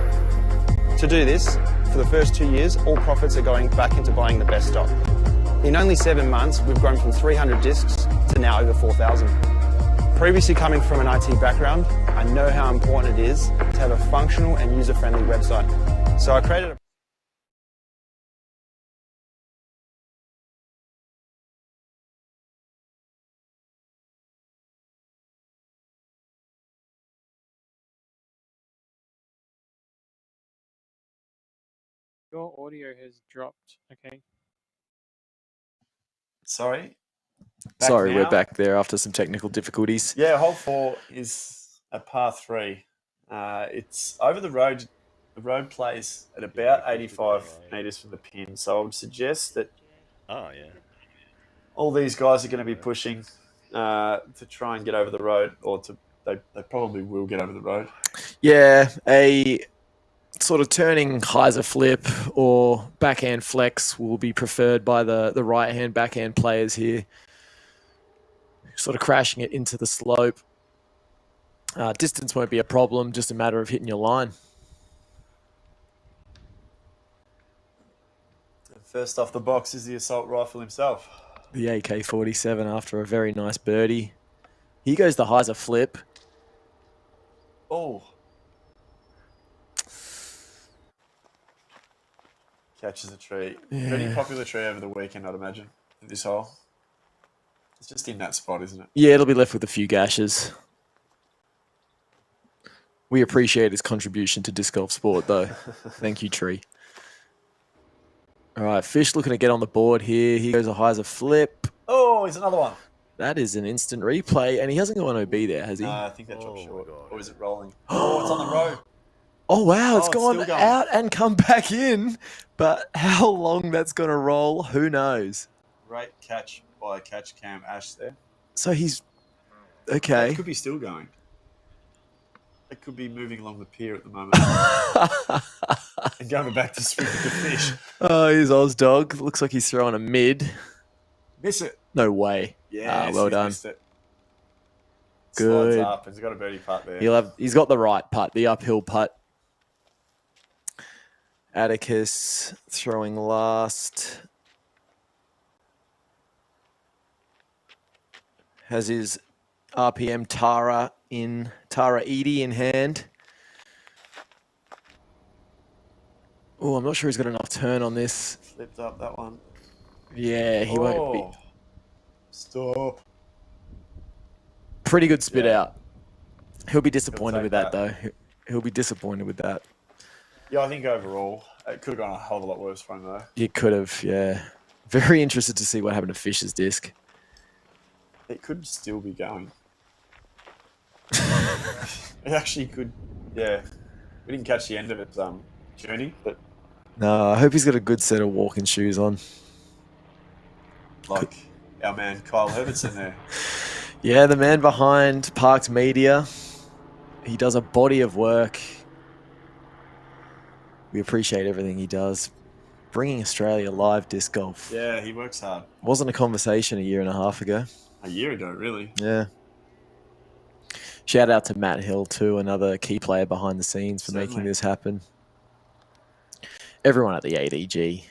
To do this, for the first 2 years, all profits are going back into buying the best stock. In only 7 months, we've grown from 300 discs to now over 4,000. Previously coming from an IT background, I know how important it is to have a functional and user-friendly website. So I created a Your audio has dropped. Okay. Sorry. Sorry, we're now? back there after some technical difficulties. Yeah, hole 4 is a par 3. It's over the road. The road plays at about 85 metres from the pin. So I would suggest that Oh, yeah. all these guys are going to be pushing to try and get over the road, or they probably will get over the road. Yeah, a sort of turning hyzer flip or backhand flex will be preferred by the right-hand backhand players here. Sort of crashing it into the slope. Distance won't be a problem, just a matter of hitting your line. First off the box is the assault rifle himself. The AK-47 after a very nice birdie. Here goes the hyzer flip. Oh. Catches a tree. Yeah. Pretty popular tree over the weekend, I'd imagine, in this hole. It's just in that spot, isn't it? Yeah, it'll be left with a few gashes. We appreciate his contribution to disc golf sport, though. Thank you, Tree. All right, Fish looking to get on the board here. Here goes a hyzer flip. Oh, here's another one. That is an instant replay, and he hasn't got an OB there, has he? No, I think that dropped short. Or is it rolling? Oh, it's on the road. Oh, wow, it's Oh, it's gone still going. out and come back in. But how long that's going to roll, who knows? Great catch by Catch Cam Ash there. So he's... Okay. It could be still going. It could be moving along the pier at the moment. And going back to swing with the fish. Oh, here's Ozdog. Looks like he's throwing a mid. Miss it. No way. Yeah, well done. Missed it. Good. Slides up. He's got a birdie putt there. He's got the right putt, the uphill putt. Atticus throwing last. Has his RPM Tara Edie in hand. Oh, I'm not sure he's got enough turn on this. Slipped up that one. Yeah, he won't be. Stop. Pretty good spit Yeah. out. He'll be disappointed take with that, that. though. He'll be disappointed with that. Yeah, I think overall, it could have gone a hell of a lot worse for him, though. It could have, yeah. Very interested to see what happened to Fish's disc. It could still be going. It actually could, yeah. We didn't catch the end of its journey, but No, I hope he's got a good set of walking shoes on. like our man Kyle Herbertson there. Yeah, the man behind PRKD Media. He does a body of work. We appreciate everything he does. Bringing Australia live disc golf. Yeah, he works hard. Wasn't a conversation a year and a half ago. A year ago, really. Yeah. Shout out to Matt Hill, too, another key player behind the scenes for making Certainly. this happen. Everyone at the ADG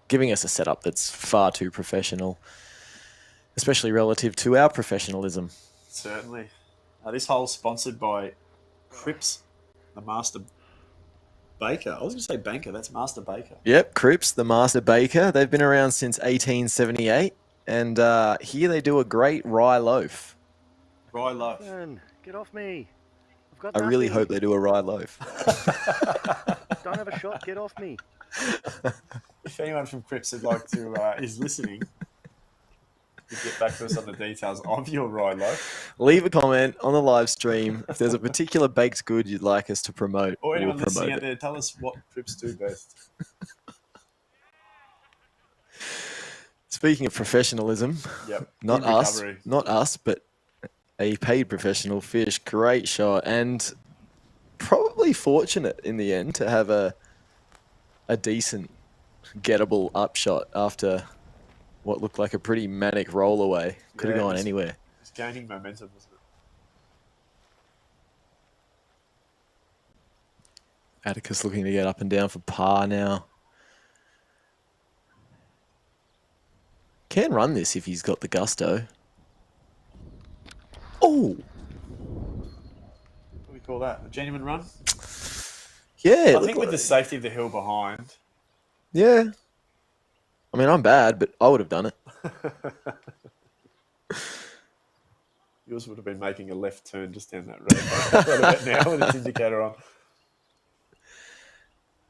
giving us a setup that's far too professional, especially relative to our professionalism. Certainly. This hole's sponsored by Crips, the Master Baker. I was going to say banker. That's Master Baker. Yep, Crips, the Master Baker. They've been around since 1878, and here they do a great rye loaf. Rye loaf. Man, get off me. I've got I really nothing. hope they do a rye loaf. Don't have a shot. Get off me. If anyone from Crips would like to is listening, you get back to us on the details of your rye loaf. Leave a comment on the live stream if there's a particular baked good you'd like us to promote. Or anyone we'll listening promote out it. there, tell us what Crips do best. Speaking of professionalism, Yep. not Good us, recovery. not us, but A paid professional fish. Great shot. And probably fortunate in the end to have a decent gettable upshot after what looked like a pretty manic roll away. Could have Yeah, gone it's- anywhere. It's gaining momentum, isn't it? Atticus looking to get up and down for par now. Can run this if he's got the gusto. Oh, What do we call that? A genuine run? yeah. I think with the safety of the hill behind. Yeah. I mean, I'm bad, but I would have done it. Yours would have been making a left turn just down that road. Right about now with its indicator on.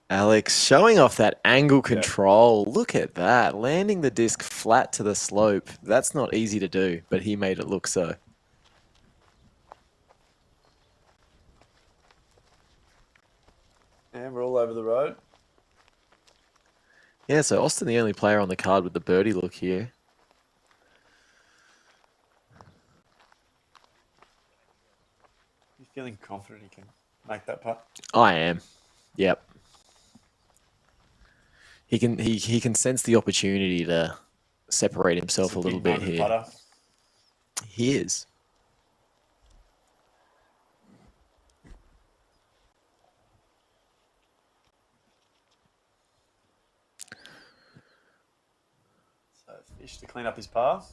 Alex showing off that angle control. Look at that. Landing the disc flat to the slope. That's not easy to do, but he made it look so. And we're all over the road. Yeah, so Austin the only player on the card with the birdie look here. You feeling confident he can make that putt? I am. Yep. He can sense the opportunity to separate himself a little bit here. Putter. He is. So fish to clean up his par.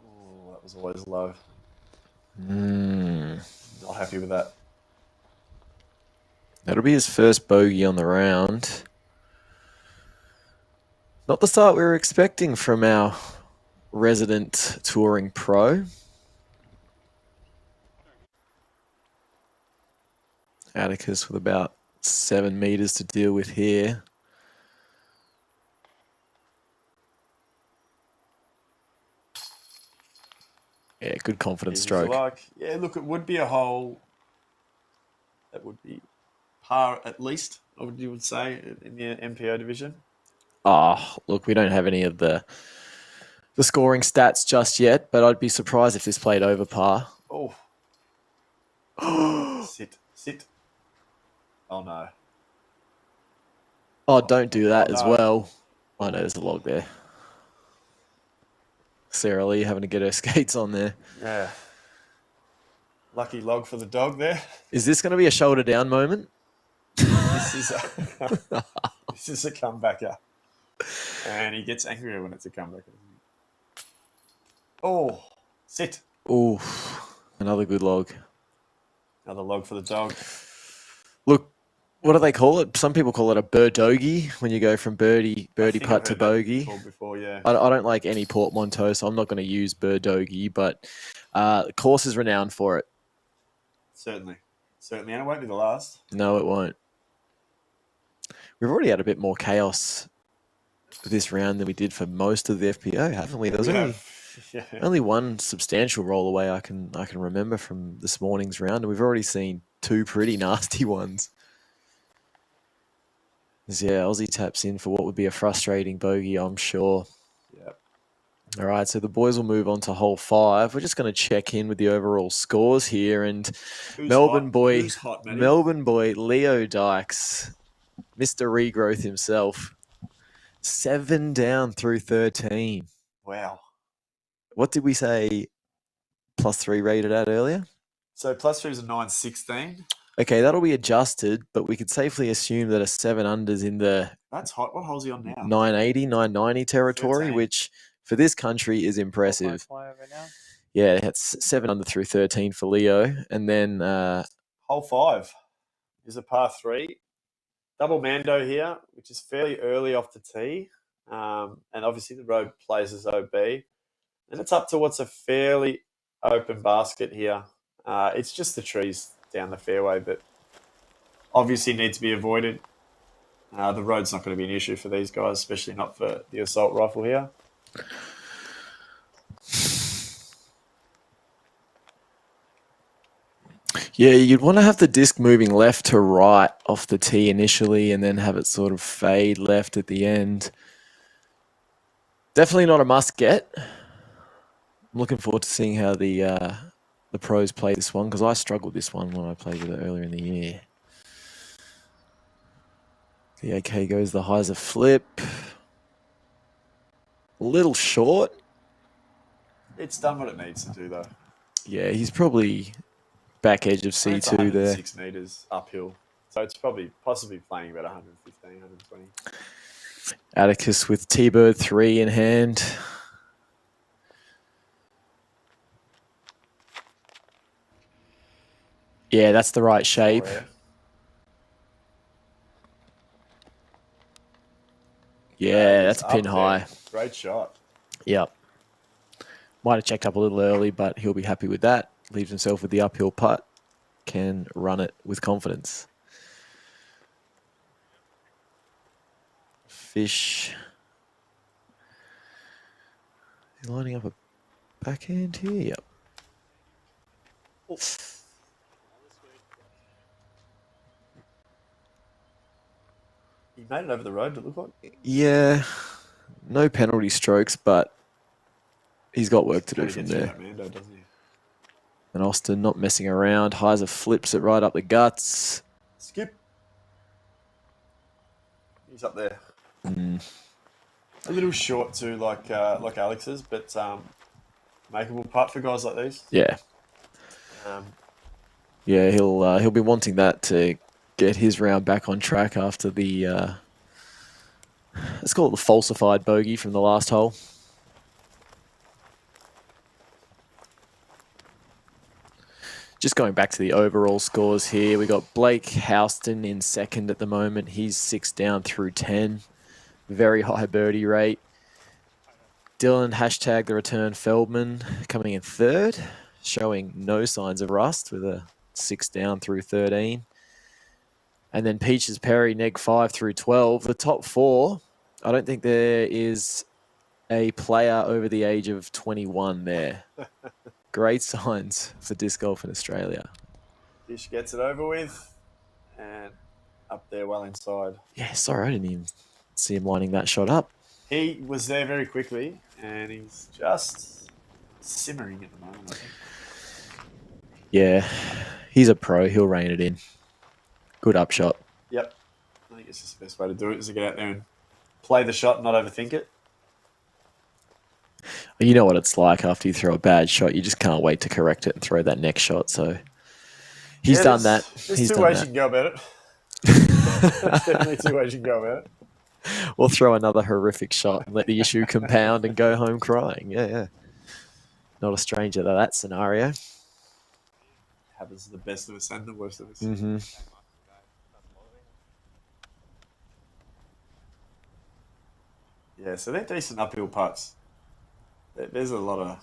Oh, that was always low. Not happy with that. That'll be his first bogey on the round. Not the start we were expecting from our resident touring pro. Atticus with about 7 meters to deal with here. Yeah, good confident Easy stroke. Like, yeah, look, it would be a hole that would be par at least, you would say, in the MPO division. Ah, look, we don't have any of the scoring stats just yet, but I'd be surprised if this played over par. Oh. Sit. Oh, no. Oh, don't do that Oh, as no. well. I know there's a log there. Sarah Lee having to get her skates on there. Yeah. Lucky log for the dog there. Is this going to be a shoulder down moment? This is a comebacker. And he gets angrier when it's a comebacker. Oh, sit. Ooh, another good log. Another log for the dog. Look, what do they call it? Some people call it a birdogey when you go from birdie putt to bogey. Before, yeah. I don't like any portmanteau, so I'm not going to use birdogey, but the course is renowned for it. Certainly. And it won't be the last. No, it won't. We've already had a bit more chaos this round than we did for most of the FPO, haven't we? There was only one substantial roll away I can remember from this morning's round, and we've already seen 2 pretty nasty ones. Yeah, Aussie taps in for what would be a frustrating bogey, I'm sure. Yep. All right, so the boys will move on to hole 5. We're just going to check in with the overall scores here, and Melbourne boy Leo Dykes, Mr. Regrowth himself, 7 down through 13. Wow. What did we say +3 rated at earlier? So +3 is a 916. Okay, that'll be adjusted, but we could safely assume that a 7 under's in the That's hot. What hole's he on now? 980, 990 territory, 13. which for this country is impressive. Yeah, that's 7 under through 13 for Leo. And then Hole 5 is a par 3. Double Mando here, which is fairly early off the tee. And obviously the road plays as OB. And it's up to what's a fairly open basket here. It's just the trees down the fairway, but obviously need to be avoided. The road's not going to be an issue for these guys, especially not for the assault rifle here. Yeah, you'd want to have the disc moving left to right off the tee initially and then have it sort of fade left at the end. Definitely not a must get. I'm looking forward to seeing how the pros play this one because I struggled this one when I played with it earlier in the year. The AK goes the hyzer flip. A little short. It's done what it needs to do, though. Yeah, he's probably back edge of It's C2 there. 6 meters uphill. So it's possibly playing about 115, 120. Atticus with T-Bird 3 in hand. Yeah, that's the right shape. Oh, Yeah, that's a up pin there. high. Great shot. Yep. Might have checked up a little early, but he'll be happy with that. Leaves himself with the uphill putt. Can run it with confidence. Fish. He's lining up a backhand here. Yep. He made it over the road, it looked like. Yeah. No penalty strokes, but he's got work to do from there. That Mando, doesn't he? And Austin not messing around. Heiser flips it right up the guts. Skip. He's up there. Mm. A little short too, like Alex's, but makeable putt for guys like these. Yeah. Yeah, he'll be wanting that to get his round back on track after the let's call it the falsified bogey from the last hole. Just going back to the overall scores here, we got Blake Houston in second at the moment. He's 6 down through 10. Very high birdie rate. Dylan, hashtag the return Feldman, coming in third, showing no signs of rust with a 6 down through 13. And then Peaches Perry, neg 5 through 12. The top four, I don't think there is a player over the age of 21 there. Great signs for disc golf in Australia. Fish gets it over with, and up there well inside. Yeah, sorry, I didn't even see him lining that shot up. He was there very quickly, and he's just simmering at the moment, I think. Yeah, he's a pro. He'll rein it in. Good upshot. Yep. I think it's just the best way to do it is to get out there and play the shot and not overthink it. You know what it's like after you throw a bad shot. You just can't wait to correct it and throw that next shot. So he's done that. There's two ways you can go about it. There's definitely two ways you can go about it. Or throw another horrific shot and let the issue compound and go home crying. Yeah. Not a stranger to that scenario. Happens to the best of us and the worst of us. Mm-hmm. Yeah, so they're decent uphill putts. There's a lot of...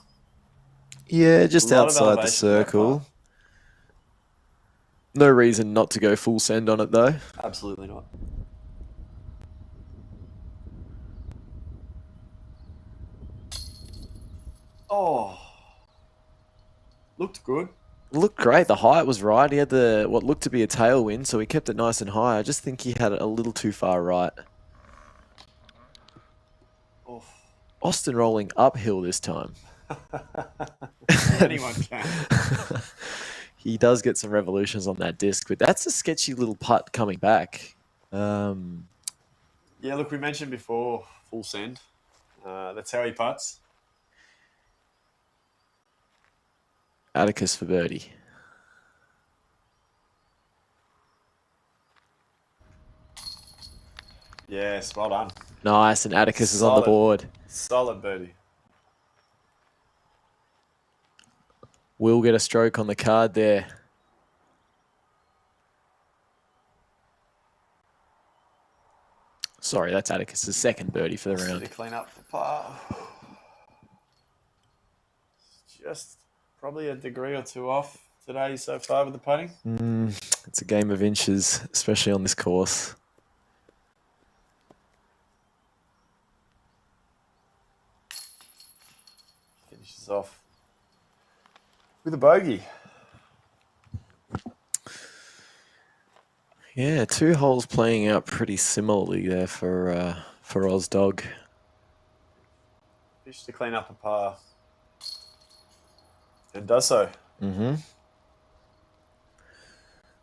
Yeah, just lot of outside the elevation in that circle. putt. No reason not to go full send on it, though. Absolutely not. Oh. Looked good. Looked great. The height was right. He had what looked to be a tailwind, so he kept it nice and high. I just think he had it a little too far right. Oh. Austin rolling uphill this time. Anyone can. He does get some revolutions on that disc, but that's a sketchy little putt coming back. Yeah, look, we mentioned before, full send. That's how he putts. Atticus for birdie. Yes, well done. Nice, and Atticus is on the board. Solid birdie. Will get a stroke on the card there. Sorry, that's Atticus' second birdie for the round. To clean up the par. Just probably a degree or two off today so far with the putting. It's a game of inches, especially on this course. Finishes off with a bogey. Yeah, 2 holes playing out pretty similarly there for Ozdog. Fish to clean up a par. And does so. Mm-hmm.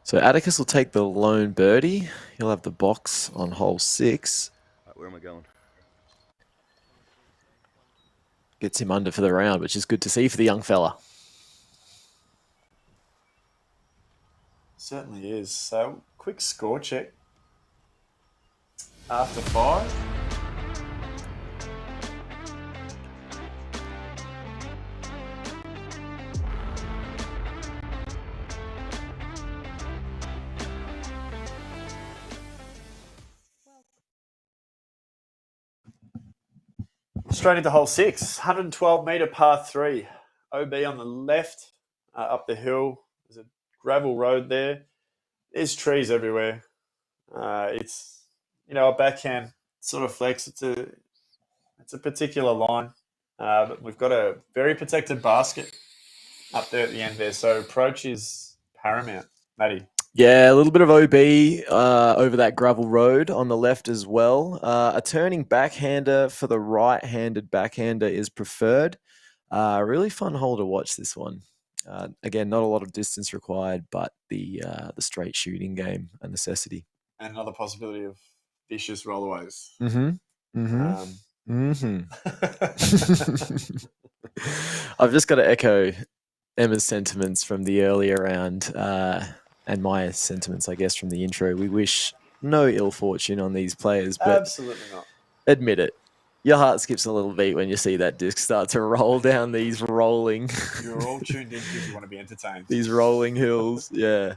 So Atticus will take the lone birdie. He'll have the box on hole 6. Right, where am I going? Gets him under for the round, which is good to see for the young fella. Certainly is. So, quick score check. After 5. Straight into hole 6, 112 metre par 3. OB on the left, up the hill. There's a gravel road there. There's trees everywhere. It's, a backhand sort of flex. It's a particular line, but we've got a very protected basket up there at the end there. So approach is paramount, Matty. Yeah, a little bit of OB over that gravel road on the left as well. A turning backhander for the right-handed backhander is preferred. Really fun hole to watch this one. Again, not a lot of distance required, but the straight shooting game a necessity. And another possibility of vicious rollaways. Mm-hmm. Mm-hmm. I've just got to echo Emma's sentiments from the earlier round. And my sentiments, I guess, from the intro. We wish no ill fortune on these players, but Absolutely not. Admit it. Your heart skips a little beat when you see that disc start to roll down these rolling... You're all tuned in because you want to be entertained. these rolling hills, yeah.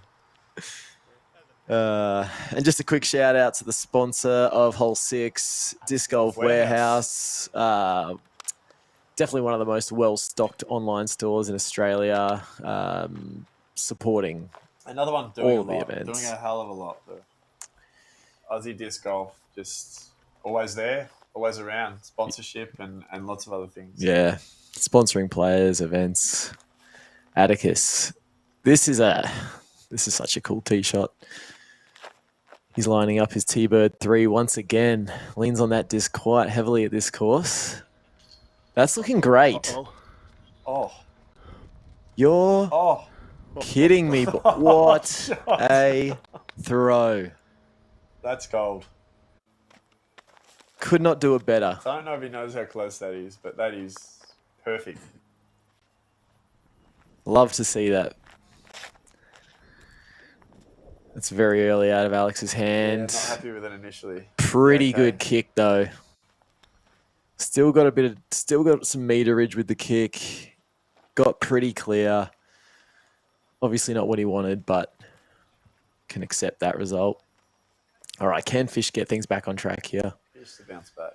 And just a quick shout out to the sponsor of Hole 6, Disc Golf Warehouse. Definitely one of the most well-stocked online stores in Australia, supporting another one doing all a lot, the events. doing a hell of a lot. The Aussie disc golf, just always there, always around. Sponsorship and lots of other things. Yeah, sponsoring players, events. Atticus, this is such a cool tee shot. He's lining up his T-Bird 3 once again. Leans on that disc quite heavily at this course. That's looking great. Oh. You're kidding me. But what a throw. That's gold. Could not do it better. I don't know if he knows how close that is, but that is perfect. Love to see that. That's very early out of Alex's hand. Yeah, not happy with it initially. Pretty good kick though. Still got some meterage with the kick. Got pretty clear. Obviously not what he wanted, but can accept that result. All right, can Fish get things back on track here? Fish to bounce back.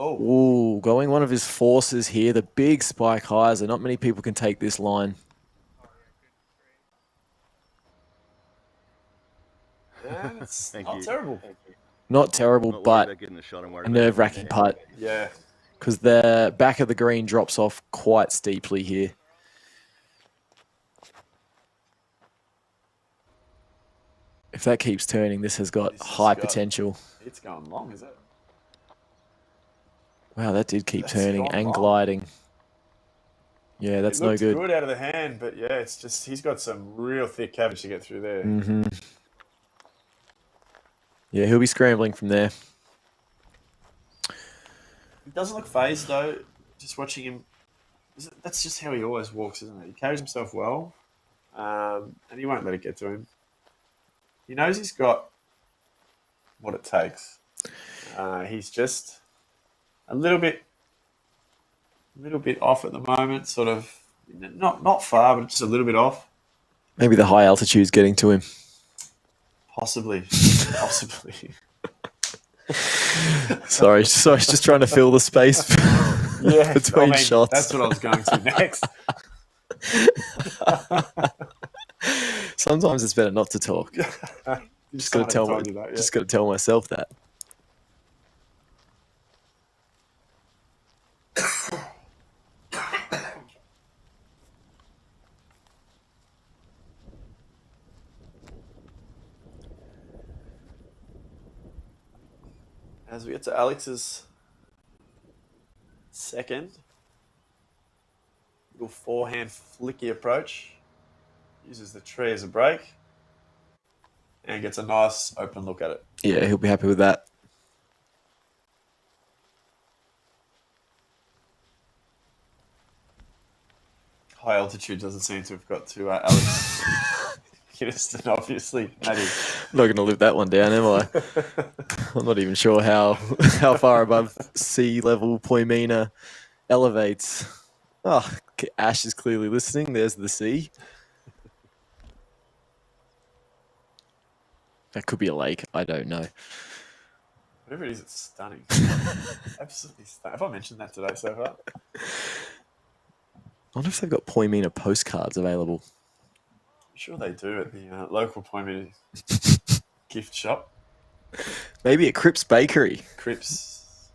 Ooh, going one of his forces here. The big spike hyzer. Not many people can take this line. Yeah, it's not terrible. Not terrible, but a nerve-wracking putt. Yeah. Because the back of the green drops off quite steeply here. If that keeps turning, this has got high potential. It's going long, is it? Wow, that did keep turning and gliding. Yeah, that's no good. Good out of the hand, but yeah, it's just he's got some real thick cabbage to get through there. Mm-hmm. Yeah, he'll be scrambling from there. He doesn't look phased though. Just watching him, that's just how he always walks, isn't it? He carries himself well, and he won't let it get to him. He knows he's got what it takes. He's just a little bit off at the moment. Sort of not far, but just a little bit off. Maybe the high altitude's getting to him. Possibly. Sorry, just trying to fill the space between shots. That's what I was going to next. Sometimes it's better not to talk. Just got to tell myself that. As we get to Alex's second, little forehand flicky approach. Uses the tree as a break. And gets a nice open look at it. Yeah, he'll be happy with that. High altitude doesn't seem to have got to Alex Kiniston, obviously. Matty. I'm not going to live that one down, am I? I'm not even sure how far above sea level Poimina elevates. Oh, Ash is clearly listening. There's the sea. That could be a lake. I don't know. Whatever it is, it's stunning. Absolutely stunning. Have I mentioned that today so far? I wonder if they've got Poimina postcards available. I'm sure they do at the local Poimina gift shop. Maybe at Cripps Bakery. Cripps.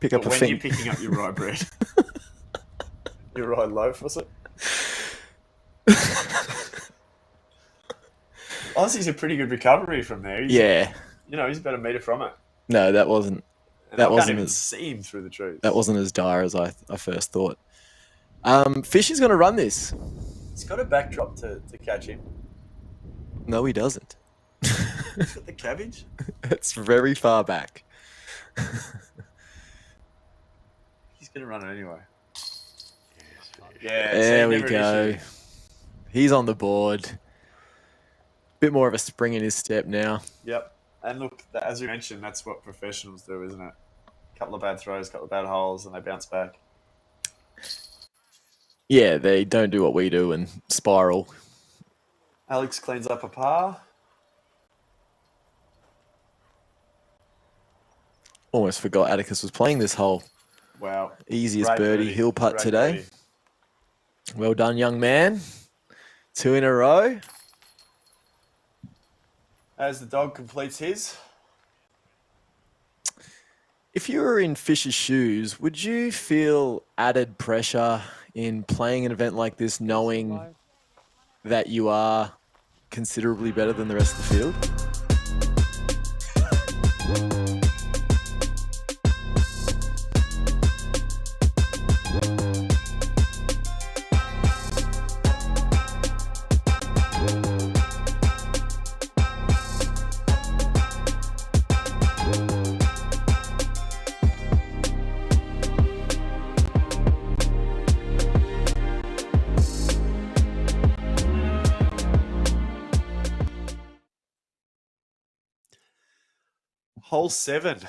Pick up But a when thing. you're picking up your rye bread. Your rye loaf, was it? Aussie's a pretty good recovery from there. Yeah. He's about a metre from it. No, that wasn't. And That I wasn't can't even as- see him through the trees. That wasn't as dire as I first thought. Fish is going to run this. He's got a backdrop to catch him. No, he doesn't. He's got the cabbage. It's very far back. He's going to run it anyway. Yeah, There see, we never an go. issue. He's on the board. Bit more of a spring in his step now. Yep. And look, as you mentioned, that's what professionals do, isn't it? Couple of bad throws, couple of bad holes, and they bounce back. Yeah, they don't do what we do and spiral. Alex cleans up a par. Almost forgot Atticus was playing this hole. Wow. Easiest Great birdie hill putt Great today. birdie. Well done, young man. 2 in a row. As the dog completes his. If you were in Fish's shoes, would you feel added pressure in playing an event like this, knowing that you are considerably better than the rest of the field? Hole 7,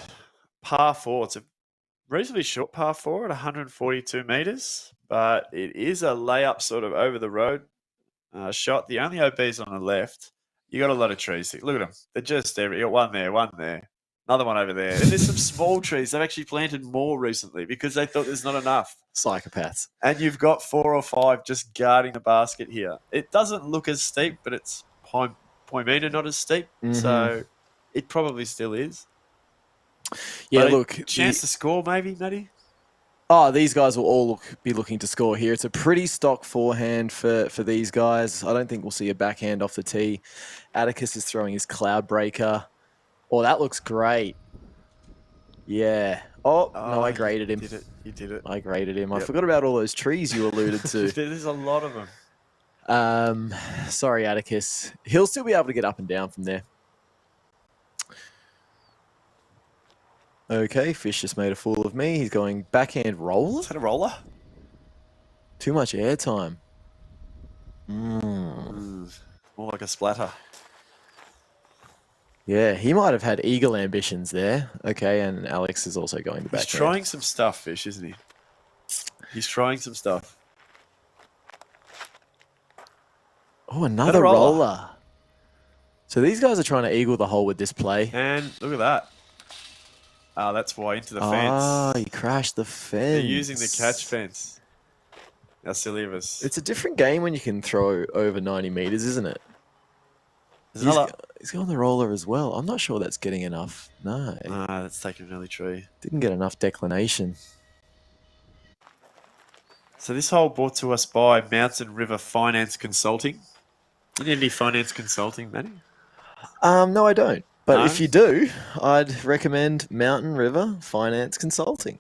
par 4. It's a reasonably short par 4 at 142 metres, but it is a layup sort of over the road shot. The only OBs on the left. You got a lot of trees. Look at them. They're just there. You got one there, another one over there. And there's some small trees. They've actually planted more recently because they thought there's not enough. Psychopaths. And you've got 4 or 5 just guarding the basket here. It doesn't look as steep, but it's Poimina not as steep. Mhm. So it probably still is. Yeah, But look. chance to score, maybe, Matty? Oh, these guys will all be looking to score here. It's a pretty stock forehand for these guys. I don't think we'll see a backhand off the tee. Atticus is throwing his cloud breaker. Oh, that looks great. Yeah. Oh, no, I graded him. You did it. I graded him. I Yep. forgot about all those trees you alluded to. There's a lot of them. Sorry, Atticus. He'll still be able to get up and down from there. Okay, Fish just made a fool of me. He's going backhand roller. Is that a roller? Too much airtime. More like a splatter. Yeah, he might have had eagle ambitions there. Okay, and Alex is also going the He's backhand. trying some stuff, Fish, isn't he? He's trying some stuff. Oh, another roller. roller. So these guys are trying to eagle the hole with this play. And look at that. That's why, into the fence. Ah, he crashed the fence. They're using the catch fence. How silly of us. It's a different game when you can throw over 90 meters, isn't it? There's another. He's got the roller as well. I'm not sure that's getting enough. No, That's taking an early tree. didn't get enough declination. So this hole brought to us by Mountain River Finance Consulting. You need any finance consulting, Matty? No, I don't. But No? if you do, I'd recommend Mountain River Finance Consulting.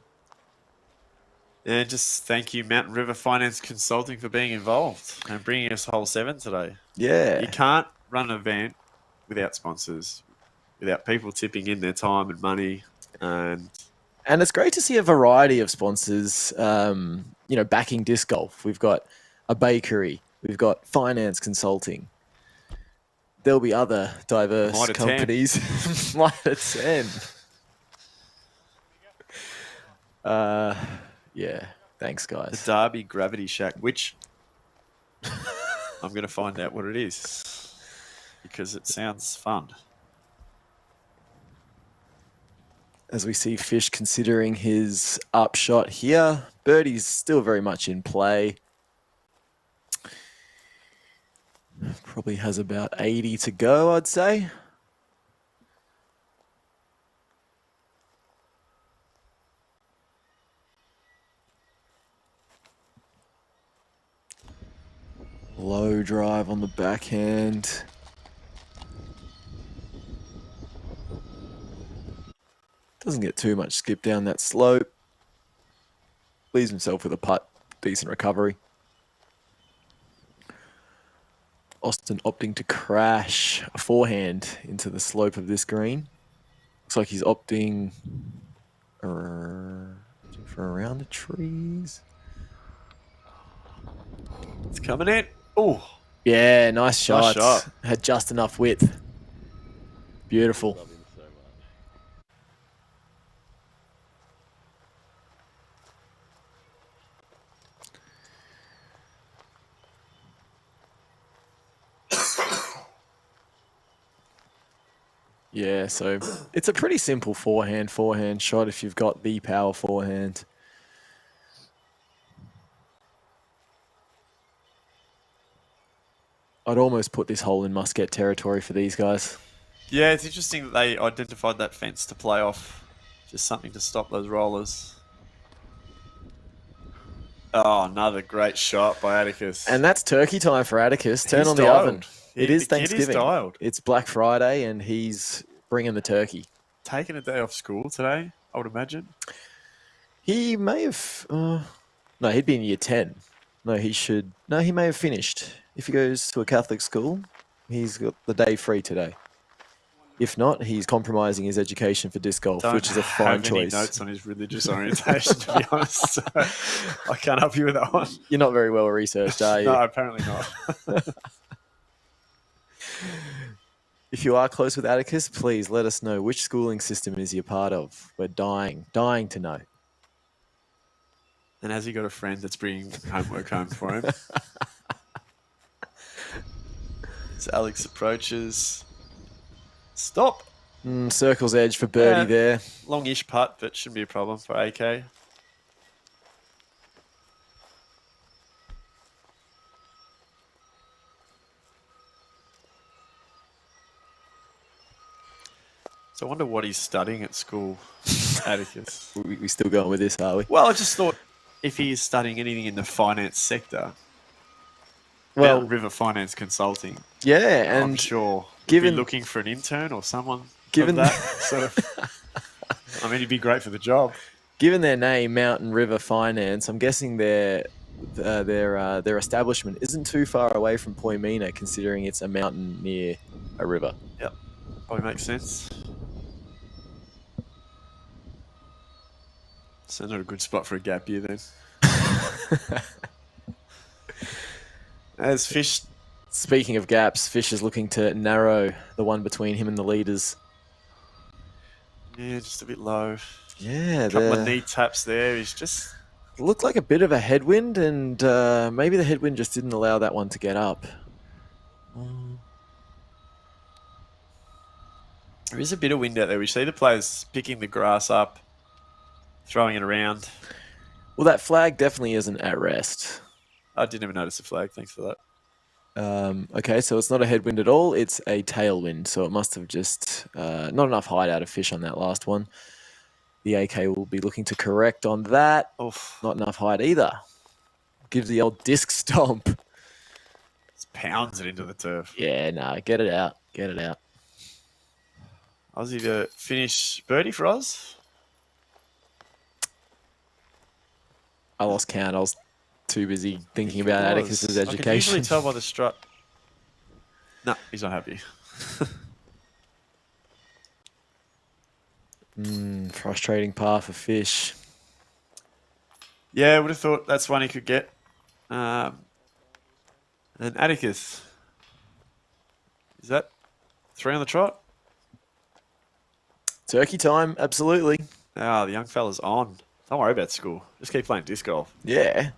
Yeah, just thank you, Mountain River Finance Consulting, for being involved and bringing us hole 7 today. Yeah. You can't run an event without sponsors, without people tipping in their time and money. And it's great to see a variety of sponsors, backing disc golf. We've got a bakery. We've got finance consulting. There'll be other diverse Mitre 10. companies. Mitre 10. Yeah. Thanks, the guys. Derby Gravity Shack, which I'm going to find out what it is because it sounds fun. As we see Fish considering his upshot here, birdie's still very much in play. Probably has about 80 to go, I'd say. Low drive on the backhand. Doesn't get too much skip down that slope. Leaves himself with a putt. Decent recovery. Austin opting to crash a forehand into the slope of this green. Looks like he's opting for around the trees. It's coming in. Oh, Yeah, nice shots. shot. Had just enough width. Beautiful. Yeah, so it's a pretty simple forehand shot if you've got the power forehand. I'd almost put this hole in must-get territory for these guys. Yeah, it's interesting that they identified that fence to play off. Just something to stop those rollers. Oh, another great shot by Atticus. And that's turkey time for Atticus. Turn He's on the dialed. oven. It is The kid is Thanksgiving. dialed. It's Black Friday, and he's bringing the turkey. Taking a day off school today, I would imagine. He may have... no, he'd be in year 10. No, he should... No, he may have finished. If he goes to a Catholic school, he's got the day free today. If not, he's compromising his education for disc golf, which is a fine Don't have any choice. notes on his religious orientation, to be honest. So I can't help you with that one. You're not very well researched, are you? No, apparently not. If you are close with Atticus, please let us know which schooling system is he a part of. We're dying to know. And has he got a friend that's bringing homework home for him? As Alex approaches. Stop! Circle's edge for birdie there. Longish putt, but shouldn't be a problem for AK. So I wonder what he's studying at school, Atticus. We still going with this, are we? Well, I just thought if he is studying anything in the finance sector, Well, Mountain River Finance Consulting, yeah, I'm and sure given- he'd be looking for an intern or someone Given- of that sort of. I mean, he'd be great for the job. given their name, Mountain River Finance, I'm guessing their establishment isn't too far away from Poimina, considering it's a mountain near a river. Yep, probably makes sense. So not a good spot for a gap year then. As Fish, Speaking of gaps, Fish is looking to narrow the one between him and the leaders. yeah, just a bit low. Yeah, Couple of knee taps there. He's just looked like a bit of a headwind, and maybe the headwind just didn't allow that one to get up. there is a bit of wind out there. We see the players picking the grass up, throwing it around. Well, that flag definitely isn't at rest. I didn't even notice the flag. Thanks for that. Okay, so it's not a headwind at all. It's a tailwind, so it must have just not enough height out of Fish on that last one. The AK will be looking to correct on that. Oof. Not enough height either. Gives the old disc stomp. Just pounds it into the turf. Yeah, no, get it out. Get it out. Aussie to finish birdie for Oz. I lost count. I was too busy thinking I think about it Atticus's was. I can usually education. tell by the strut. No, he's not happy. Frustrating par for Fish. Yeah, I would have thought that's one he could get. And Atticus. Is that 3 on the trot? Turkey time, absolutely. Ah, the young fella's on. Don't worry about school. Just keep playing disc golf. Yeah.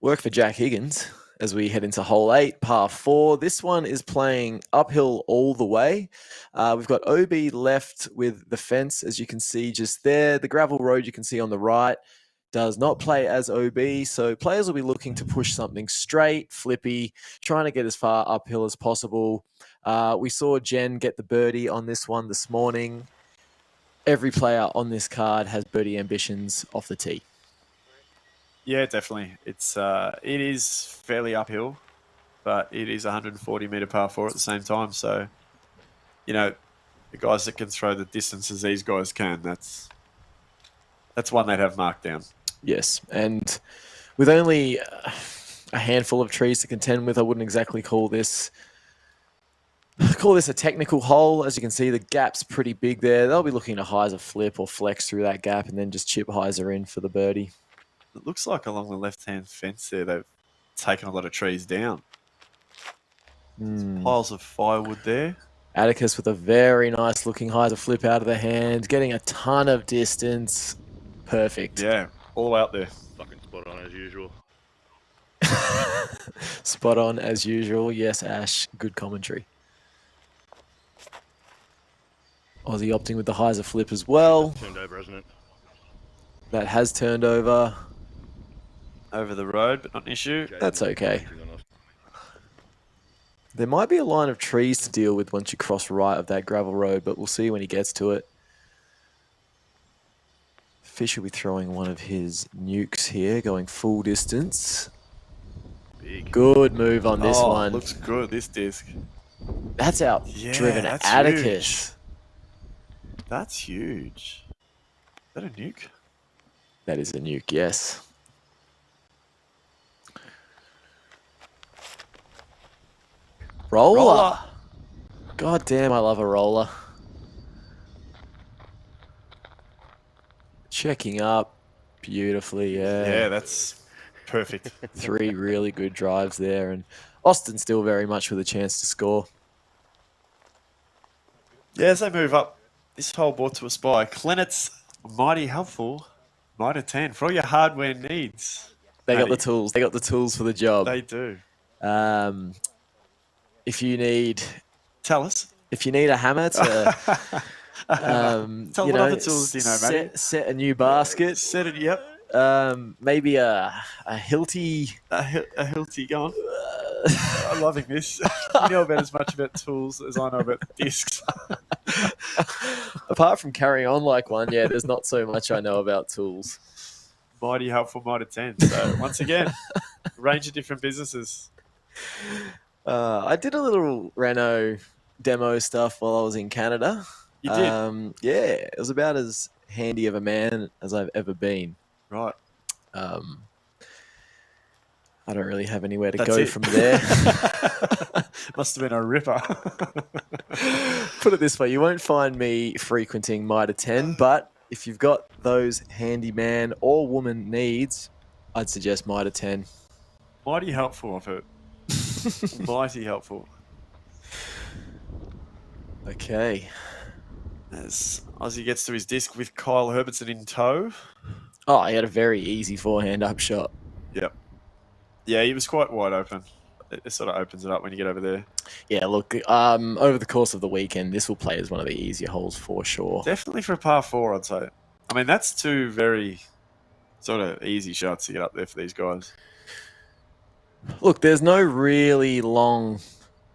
Work for Jack Higgins as we head into hole 8, par 4. This one is playing uphill all the way. We've got OB left with the fence, as you can see just there. The gravel road you can see on the right does not play as OB, so players will be looking to push something straight, flippy, trying to get as far uphill as possible. We saw Jen get the birdie on this one this morning. Every player on this card has birdie ambitions off the tee. Yeah, definitely. It is fairly uphill, but it is 140-meter par 4 at the same time. So, you know, the guys that can throw the distances these guys can, that's one they'd have marked down. Yes, and with only a handful of trees to contend with, I wouldn't exactly call this a technical hole. As you can see, the gap's pretty big there. They'll be looking to hyzer flip or flex through that gap and then just chip hyzer in for the birdie. It looks like along the left-hand fence there, they've taken a lot of trees down. Piles of firewood there. Atticus with a very nice looking hyzer flip out of the hand, getting a ton of distance. Perfect. Yeah, all the way up there. Fucking spot on as usual. Spot on as usual. Yes, Ash, good commentary. Aussie opting with the hyzer flip as well. Turned over, hasn't it? That has turned over. Over the road, but not an issue. That's okay. There might be a line of trees to deal with once you cross right of that gravel road, but we'll see when he gets to it. Fish will be throwing one of his nukes here, going full distance. Big. Good move on this one. Looks good, this disc. That's out driven that's Atticus. huge. That's huge. Is that a nuke? That is a nuke, yes. Roller. God damn, I love a roller. Checking up beautifully, yeah. Yeah, that's perfect. 3 really good drives there, and Austin still very much with a chance to score. Yeah, as they move up, this hole brought to us by Clennett's Mighty Helpful Mitre 10 for all your hardware needs. They got the tools. They got the tools for the job. They do. If you need, Tell us. if you need a hammer to, Tell you what know, other tools do you know, Matty? set a new basket. Set it, yep. Maybe a Hilti. A Hilti, go on. I'm loving this. You know about as much about tools as I know about discs. Apart from carrying on like one, yeah, there's not so much I know about tools. Mighty Helpful Mitre 10. So, once again, a range of different businesses. I did a little Renault demo stuff while I was in Canada. You did? Yeah, it was about as handy of a man as I've ever been. Right. I don't really have anywhere to That's go it. from there. Must have been a ripper. Put it this way, you won't find me frequenting Mitre 10, but if you've got those handyman or woman needs, I'd suggest Mitre 10. Mighty helpful, I've heard. Mighty helpful. Okay. As Ozzy gets to his disc with Kyle Herbertson in tow. Oh, he had a very easy forehand up shot. Yep. Yeah, he was quite wide open. It sort of opens it up when you get over there. Yeah, look, over the course of the weekend, this will play as one of the easier holes for sure. Definitely for a par 4, I'd say. I mean, that's 2 very sort of easy shots to get up there for these guys. Look, there's no really long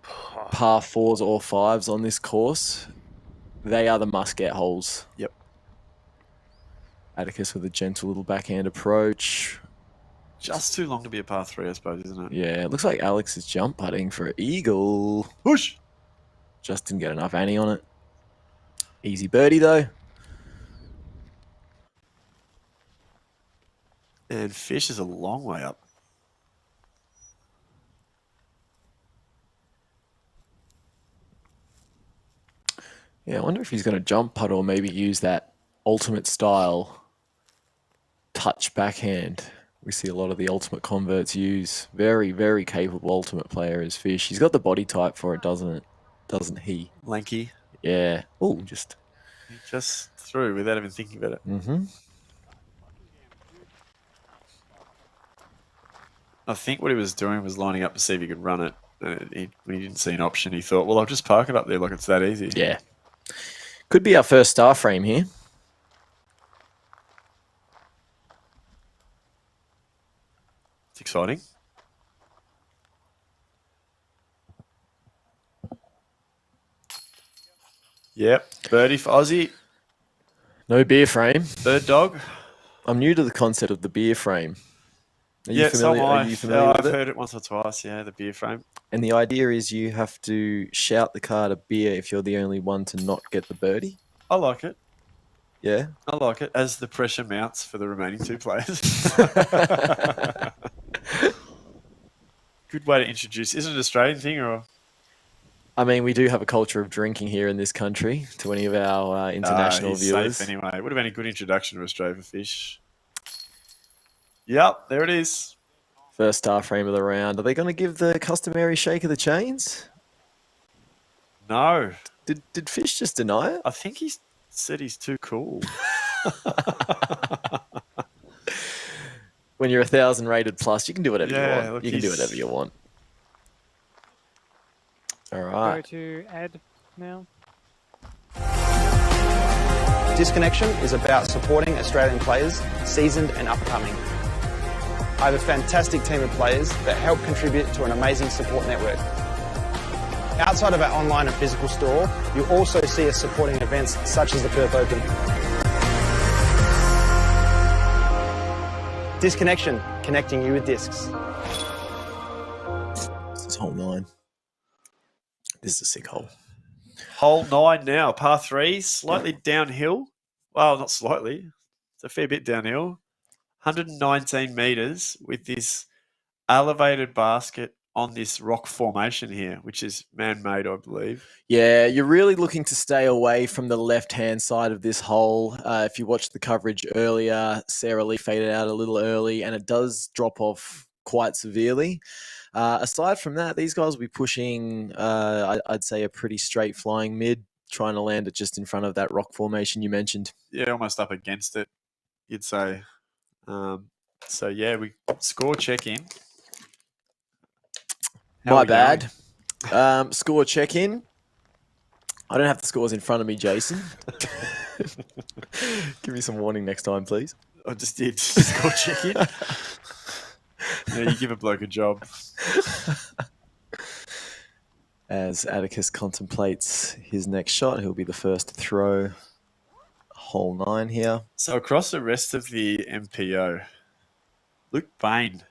par 4s or 5s on this course. They are the must-get holes. Yep. Atticus with a gentle little backhand approach. Just too long to be a par 3, I suppose, isn't it? Yeah, it looks like Alex is jump putting for eagle. Push! Just didn't get enough ante on it. Easy birdie, though. And Fish is a long way up. Yeah, I wonder if he's going to jump putt or maybe use that ultimate style touch backhand. We see a lot of the ultimate converts use. Very, very capable ultimate player is Fish. He's got the body type for it, doesn't it? Doesn't he? Lanky. Yeah. Oh, He just threw without even thinking about it. Mm-hmm. I think what he was doing was lining up to see if he could run it. When he didn't see an option, he thought, well, I'll just park it up there like it's that easy. Yeah. Could be our first star frame here. It's exciting. Yep. Birdie for Aussie. No beer frame. Third dog. I'm new to the concept of the beer frame. Are you Yeah, familiar, so am I. are you familiar I've with it? heard it once or twice, yeah, the beer frame. And the idea is you have to shout the card a beer if you're the only one to not get the birdie. I like it. Yeah. I like it as the pressure mounts for the remaining two players. Good way to introduce. Is it an Australian thing or? I mean, we do have a culture of drinking here in this country to any of our international he's viewers. Safe anyway. Would have been a good introduction to Australia for Fish. Yep, there it is. First star frame of the round. Are they going to give the customary shake of the chains? No. Did Fish just deny it? I think he said he's too cool. When you're 1,000 rated plus, you can do whatever you Yeah, want. look, You can do he's- whatever you want. All Go right. to Ed now. Disconnection is about supporting Australian players, seasoned and up-and-coming. I have a fantastic team of players that help contribute to an amazing support network. Outside of our online and physical store, you'll also see us supporting events such as the Perth Open. Disconnection, connecting you with discs. This is hole 9. This is a sick hole. Hole 9 now, par 3, slightly downhill. Well, not slightly. It's a fair bit downhill. 119 metres with this elevated basket on this rock formation here, which is man-made, I believe. Yeah, you're really looking to stay away from the left-hand side of this hole. If you watched the coverage earlier, Sarah Lee faded out a little early, and it does drop off quite severely. Aside from that, these guys will be pushing, I'd say, a pretty straight flying mid, trying to land it just in front of that rock formation you mentioned. Yeah, almost up against it, you'd say. So, yeah, we score check-in. How My we going? bad. Score check-in. I don't have the scores in front of me, Jason. Give me some warning next time, please. I just did. Score check-in. Yeah, you give a bloke a job. As Atticus contemplates his next shot, he'll be the first to throw hole 9 here. So across the rest of the MPO, Luke Bain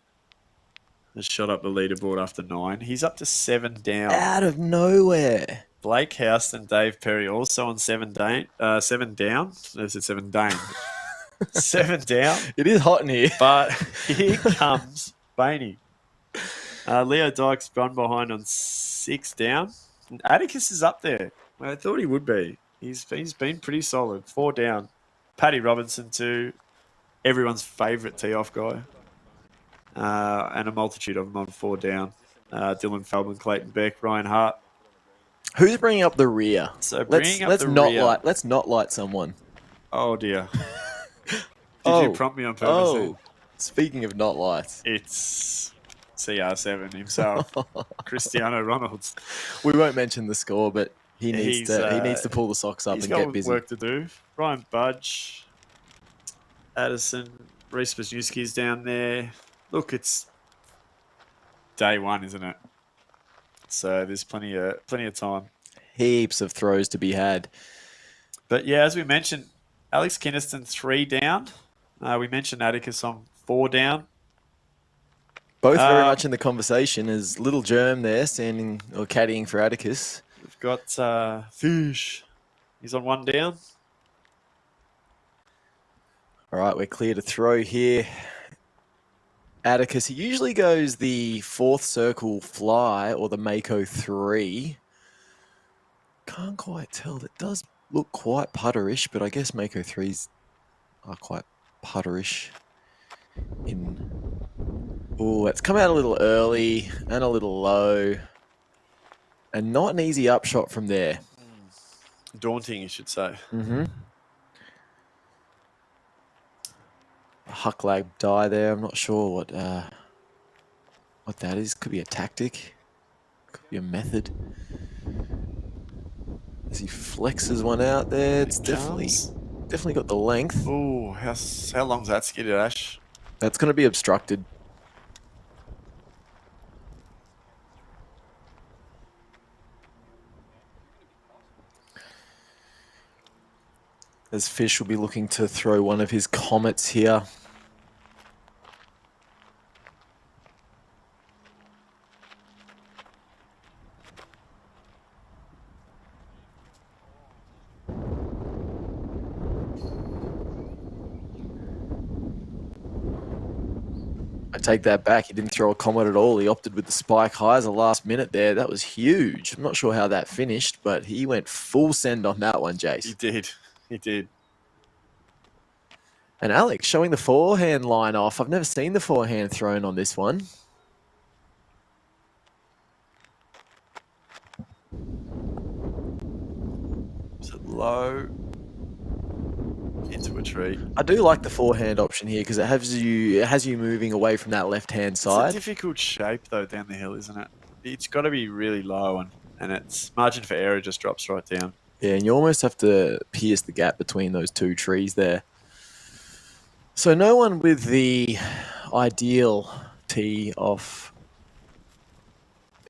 has shot up the leaderboard after 9. He's up to 7 down. Out of nowhere. Blake Houston and Dave Perry also on 7 down. 7 down. I said 7 down. 7 down. It is hot in here. But here comes Bainey. Leo Dyke's run behind on 6 down. And Atticus is up there. Well, I thought he would be. He's been pretty solid. 4 down. Paddy Robinson too. Everyone's favourite tee-off guy. And a multitude of them on 4 down. Dylan Feldman, Clayton Beck, Ryan Hart. Who's bringing up the rear? So bringing up let's the not rear. let's not light someone. Oh dear. Did you prompt me on purpose? then? Speaking of not lights, It's CR7 himself, Cristiano Ronalds. we won't mention the score, but he needs He's, to pull the socks up He's and got get busy. work to do. Ryan Budge, Addison, Reese Wisniewski's down there. Look, it's day 1, isn't it? So there's plenty of time. Heaps of throws to be had. But yeah, as we mentioned, Alex Kinniston 3 down. We mentioned Atticus on 4 down. Both very much in the conversation as Little Germ there standing or caddying for Atticus. We've got Fish. He's on one down. All right, we're clear to throw here. Atticus, he usually goes the fourth circle fly or the Mako 3. Can't quite tell. It does look quite putterish, but I guess Mako 3s are quite putterish. Oh, it's come out a little early and a little low. And not an easy upshot from there. Daunting, you should say. Mm-hmm. Huck lag die there. I'm not sure what that is. Could be a tactic. Could be a method. As he flexes one out there, it's definitely got the length. Oh, how long's that skidded, Ash? That's going to be obstructed. As Fish will be looking to throw one of his comets here. I take that back. He didn't throw a comet at all. He opted with the spike high as a last minute there. That was huge. I'm not sure how that finished, but he went full send on that one, Jace. He did. He did. And Alex showing the forehand line off. I've never seen the forehand thrown on this one. Is it low? Into a tree. I do like the forehand option here because it has you moving away from that left-hand side. It's a difficult shape, though, down the hill, isn't it? It's got to be really low, and its margin for error just drops right down. Yeah, and you almost have to pierce the gap between those two trees there. So no one with the ideal tee off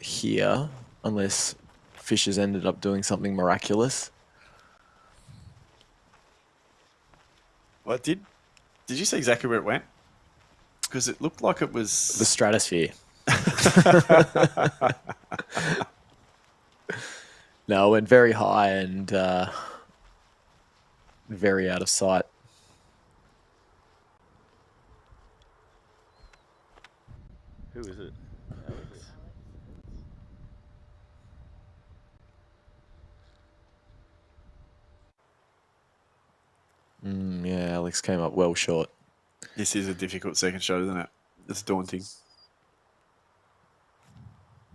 here, unless Fish has ended up doing something miraculous. What did you see exactly where it went? Because it looked like it was The stratosphere. No, it went very high and very out of sight. Who is it? Alex. Yeah, Alex came up well short. This is a difficult second shot, isn't it? It's daunting.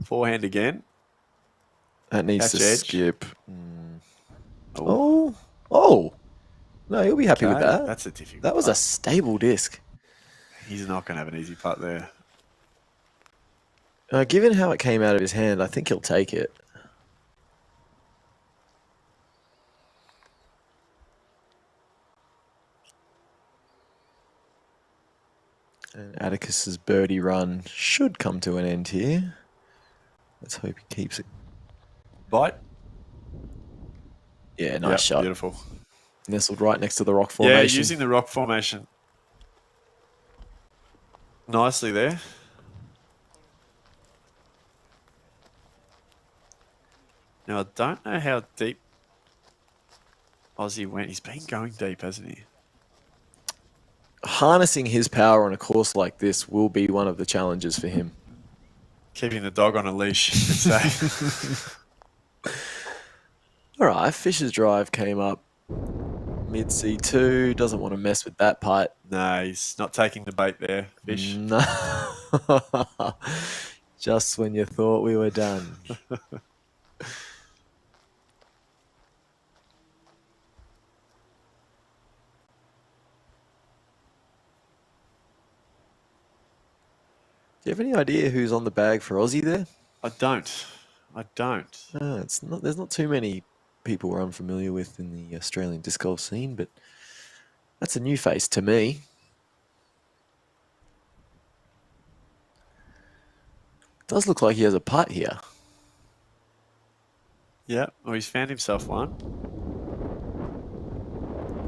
Forehand again. That needs Catch to edge. skip. Oh. No, you'll be happy with Okay, that. That's a difficult That was a putt. stable disc. He's not going to have an easy putt there. Given how it came out of his hand, I think he'll take it. And Atticus's birdie run should come to an end here. Let's hope he keeps it. Bite. Yeah, nice Yep, shot. Beautiful. Nestled right next to the rock formation. Yeah, using the rock formation. Nicely there. Now, I don't know how deep Aussie went. He's been going deep, hasn't he? Harnessing his power on a course like this will be one of the challenges for him. Keeping the dog on a leash, you could say. All right, Fisher's drive came up mid C2. Doesn't want to mess with that putt. No, he's not taking the bait there, Fish. No. Just when you thought we were done. Do you have any idea who's on the bag for Aussie there? I don't. No, it's not. There's not too many people we're unfamiliar with in the Australian disc golf scene, but that's a new face to me. Does look like he has a putt here. Yeah, well, he's found himself one.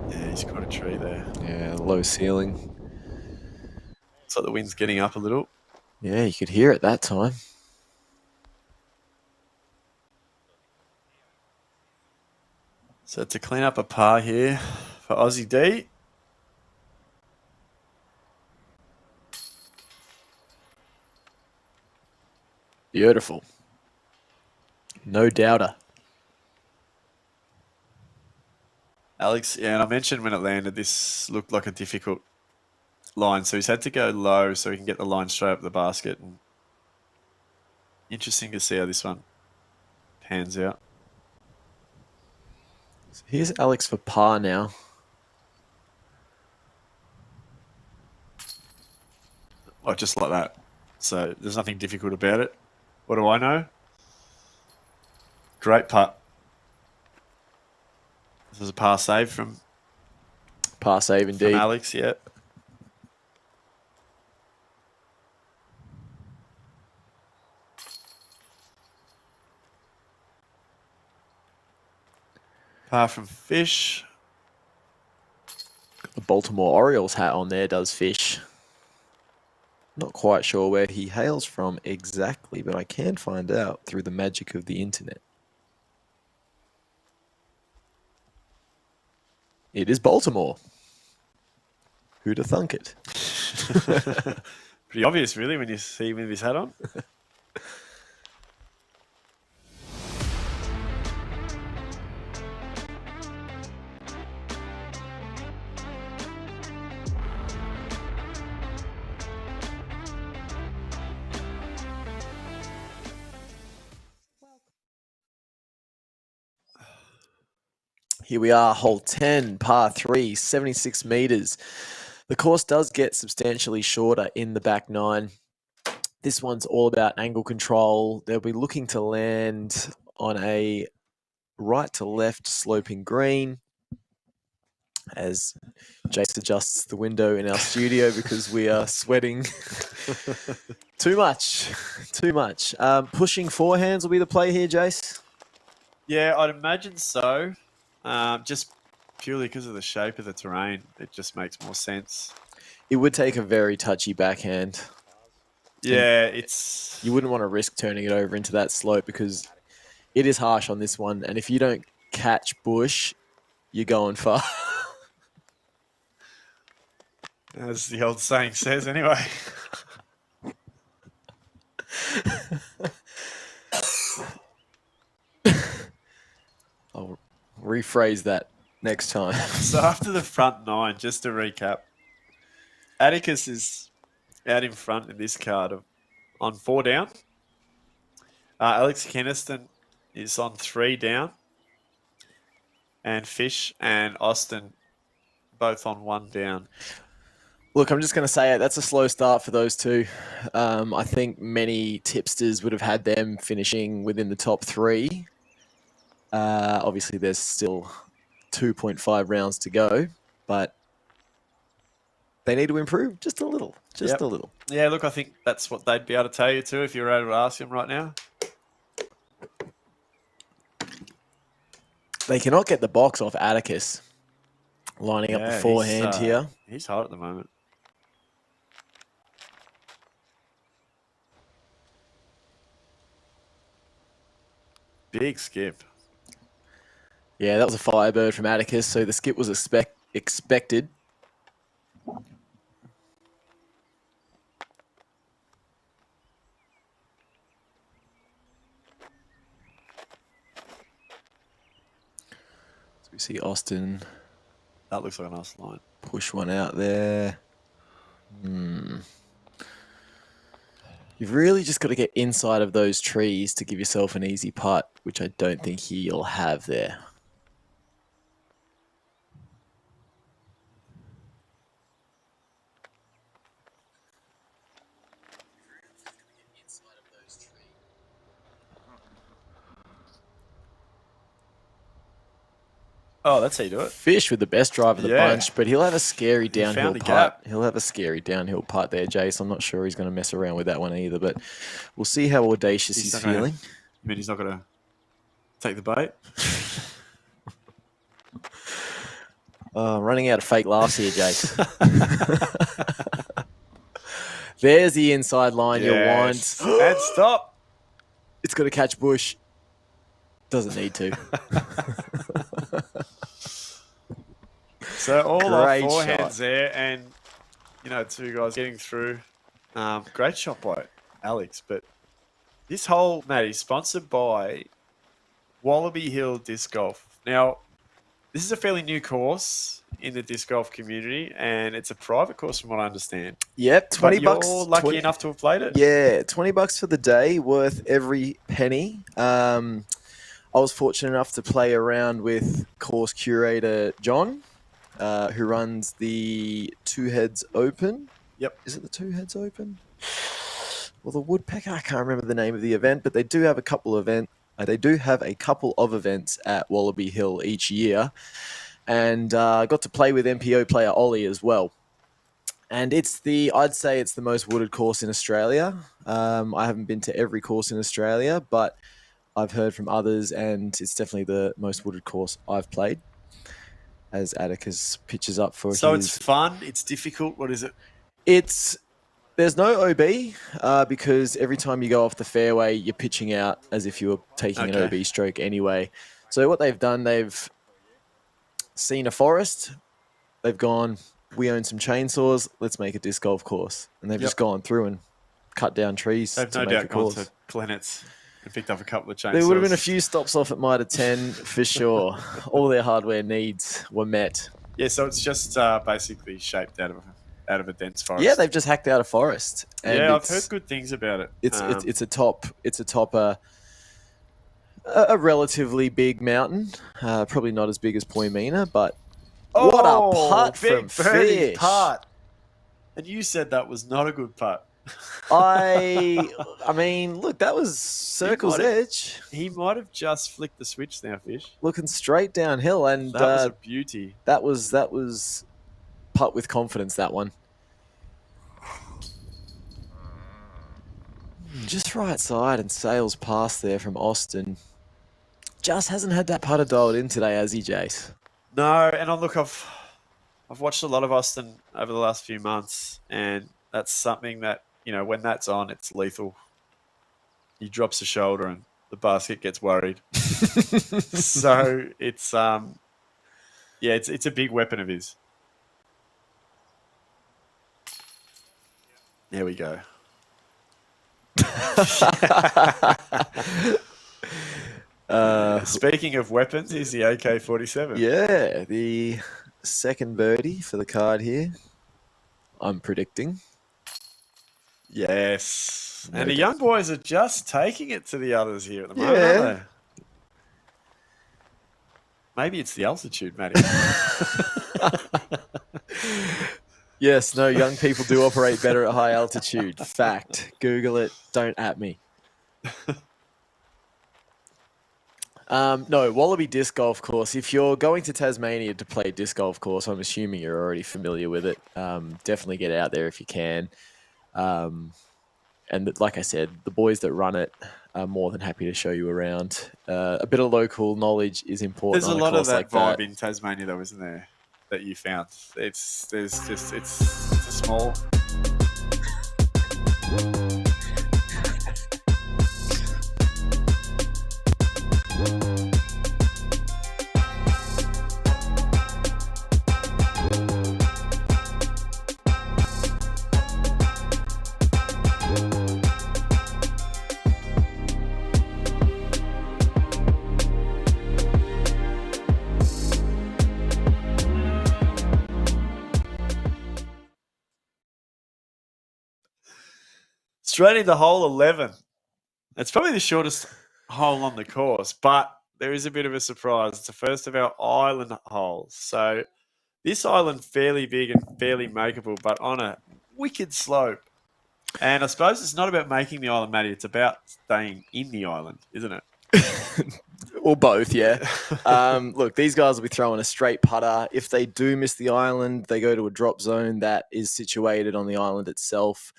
Yeah, he's got a tree there. Yeah, low ceiling. Looks like the wind's getting up a little. Yeah, you could hear it that time. So to clean up a par here for Aussie D. Beautiful. No doubter. Alex, yeah, and I mentioned when it landed, this looked like a difficult line. So he's had to go low so he can get the line straight up the basket. And interesting to see how this one pans out. So here's Alex for par now. Oh, just like that. So there's nothing difficult about it. What do I know? Great putt. This is a par save from Par save indeed. Alex, yeah. Par from Fish. The Baltimore Orioles hat on there does Fish. Not quite sure where he hails from exactly, but I can find out through the magic of the internet. It is Baltimore. Who'd have thunk it? Pretty obvious, really, when you see him with his hat on. Here we are, hole 10, par 3, 76 meters. The course does get substantially shorter in the back nine. This one's all about angle control. They'll be looking to land on a right to left sloping green as Jace adjusts the window in our studio because we are sweating too much. Pushing forehands will be the play here, Jace. Yeah, I'd imagine so. Just purely because of the shape of the terrain, it just makes more sense. It would take a very touchy backhand. Yeah, it's... You wouldn't want to risk turning it over into that slope because it is harsh on this one. And if you don't catch bush, you're going far. As the old saying says, anyway. I'll rephrase that next time. So after the front nine, just to recap, Atticus is out in front in this card on 4 down. Alex Keniston is on 3 down. And Fish and Austin both on 1 down. Look, I'm just going to say it. That's a slow start for those two. I think many tipsters would have had them finishing within the top 3. Obviously, there's still 2.5 rounds to go, but they need to improve just a little. A little. Yeah, look, I think that's what they'd be able to tell you too if you were able to ask them right now. They cannot get the box off Atticus lining up the forehand here. He's hot at the moment. Big skip. Yeah, that was a firebird from Atticus, so the skip was expected. So we see Austin. That looks like a nice line. Push one out there. You've really just got to get inside of those trees to give yourself an easy putt, which I don't think he'll have there. Oh, that's how you do it. Fish with the best drive of the bunch, but he'll have a scary downhill putt. Gap. He'll have a scary downhill putt there, Jace. I'm not sure he's going to mess around with that one either, but we'll see how audacious he's feeling. You mean he's not going to take the bait? Running out of fake laughs here, Jace. There's the inside line you'll want. And stop. It's got to catch bush. Doesn't need to. So all off Great forehands shot. there, and two guys getting through. Great shot by Alex, but this hole, Matty, sponsored by Wallaby Hill Disc Golf. Now, this is a fairly new course in the disc golf community, and it's a private course from what I understand. Yep, 20 But bucks. You're lucky 20 enough to have played it? Yeah, 20 bucks for the day, worth every penny. I was fortunate enough to play around with course curator John, who runs the Two Heads Open. Yep. Is it the Two Heads Open? Well, the Woodpecker, I can't remember the name of the event, but they do have a couple of events at Wallaby Hill each year. And I got to play with MPO player Ollie as well. And I'd say it's the most wooded course in Australia. I haven't been to every course in Australia, but I've heard from others, and it's definitely the most wooded course I've played. As Atticus pitches up for So his... it's fun, it's difficult, what is it? There's no OB because every time you go off the fairway, you're pitching out as if you were taking an OB stroke anyway. So what they've done, they've seen a forest, they've gone, we own some chainsaws, let's make a disc golf course. And they've just gone through and cut down trees They've to no make doubt a gone course. to Planets and picked up a couple of chainsaws. There would have been a few stops off at Mitre 10 for sure. All their hardware needs were met. Yeah, so it's just basically shaped out of a dense forest. Yeah, they've just hacked out a forest. And yeah, I've heard good things about it. It's atop a relatively big mountain. Probably not as big as Poimina, but what a putt from Fish. Putt. And you said that was not a good putt. I mean, look, that was circle's edge. He might have just flicked the switch now, Fish. Looking straight downhill, and that was a beauty. That was putt with confidence, that one. Just right side and sails past there from Austin. Just hasn't had that putter dialed in today, has he, Jace? No, and I've watched a lot of Austin over the last few months, and that's something that, when that's on, it's lethal. He drops the shoulder and the basket gets worried. So it's it's a big weapon of his. There we go. Speaking of weapons, here's the AK-47. Yeah, the second birdie for the card here. I'm predicting. Yes. And the young boys are just taking it to the others here at the moment, aren't they? Maybe it's the altitude, Matty. Yes, no, young people do operate better at high altitude. Fact. Google it. Don't at me. No, Wallaby Disc Golf Course. If you're going to Tasmania to play disc golf course, I'm assuming you're already familiar with it. Definitely get out there if you can. And like I said, the boys that run it are more than happy to show you around. A bit of local knowledge is important. There's a on lot of course that like vibe that. in Tasmania, though, isn't there? That you found. It's a small. Straight into hole 11. It's probably the shortest hole on the course, but there is a bit of a surprise. It's the first of our island holes. So this island fairly big and fairly makeable, but on a wicked slope. And I suppose it's not about making the island, Matty. It's about staying in the island, isn't it? Or both, yeah. Look, these guys will be throwing a straight putter. If they do miss the island, they go to a drop zone that is situated on the island itself.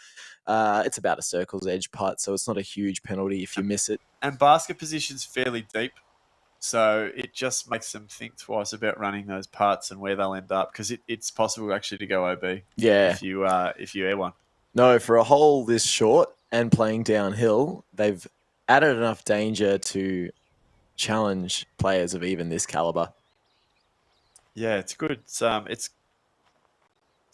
It's about a circle's edge putt, so it's not a huge penalty if you miss it. And basket position's fairly deep, so it just makes them think twice about running those putts and where they'll end up, because it's possible actually to go OB. Yeah. If you air one. No, for a hole this short and playing downhill, they've added enough danger to challenge players of even this caliber. Yeah, it's good. It's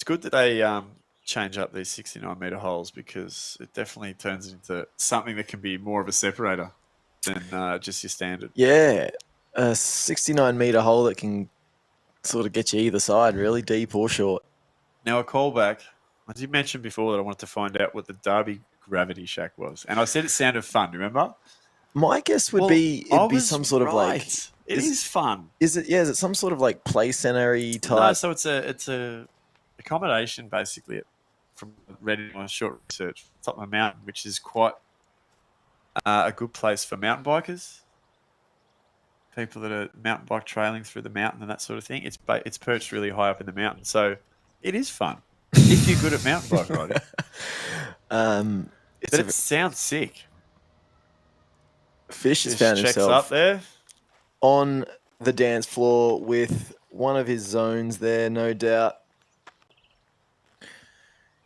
good that they change up these 69-meter holes because it definitely turns into something that can be more of a separator than just your standard. Yeah, a 69-meter hole that can sort of get you either side, really, deep or short. Now, a callback. I did mention before that I wanted to find out what the Derby Gravity Shack was. And I said it sounded fun, remember? My guess would be I it'd be was some sort of like. right. It is fun. Is it? Yeah, is it some sort of like play center-y No, type? so it's a accommodation basically from reading my short research, top of a mountain, which is quite a good place for mountain bikers, people that are mountain bike trailing through the mountain and that sort of thing. It's perched really high up in the mountain, so it is fun if you're good at mountain bike riding. But it sounds sick. Fish has Fish found checks himself up there. on the dance floor with one of his zones there, no doubt.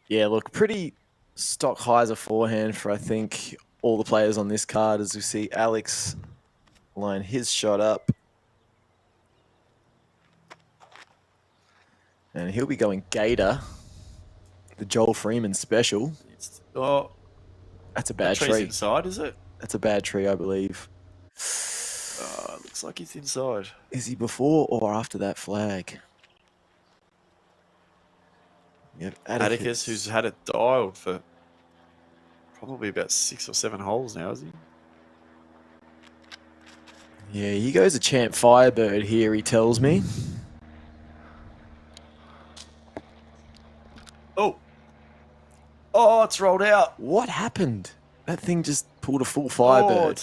Yeah, look, pretty stock highs a forehand for, I think, all the players on this card as we see Alex line his shot up. And he'll be going Gator, the Joel Freeman special. That's a bad tree's tree. Inside, is it? That's a bad tree, I believe. Looks like he's inside. Is he before or after that flag? We have Atticus, who's had it dialed for probably about 6 or 7 holes now, is he? Yeah, he goes a champ Firebird here, he tells me. Oh, it's rolled out. What happened? That thing just pulled a full Firebird.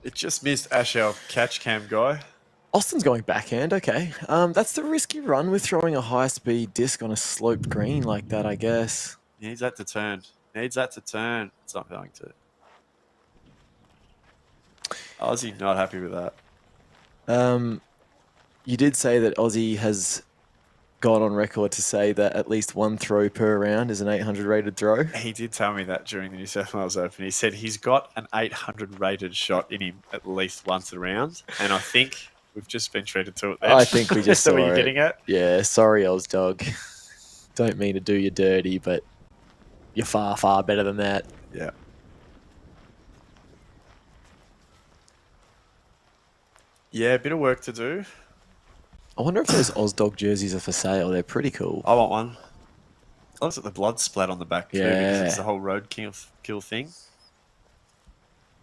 It just missed Ashel catch cam guy. Austin's going backhand, okay. That's the risky run with throwing a high-speed disc on a sloped green like that, I guess. Needs that to turn. It's not going to. Aussie not happy with that. You did say that Aussie has gone on record to say that at least one throw per round is an 800 rated throw. He did tell me that during the New South Wales Open. He said he's got an 800 rated shot in him at least once a round, and I think we've just been treated to it then. I think we just saw saw what you're it. getting at. Yeah, sorry, Oz dog. Don't mean to do you dirty, but you're far, far better than that. Yeah. Yeah, a bit of work to do. I wonder if those Oz dog jerseys are for sale. They're pretty cool. I want one. I looked at the blood splat on the back too, because Yeah. it's the whole roadkill thing.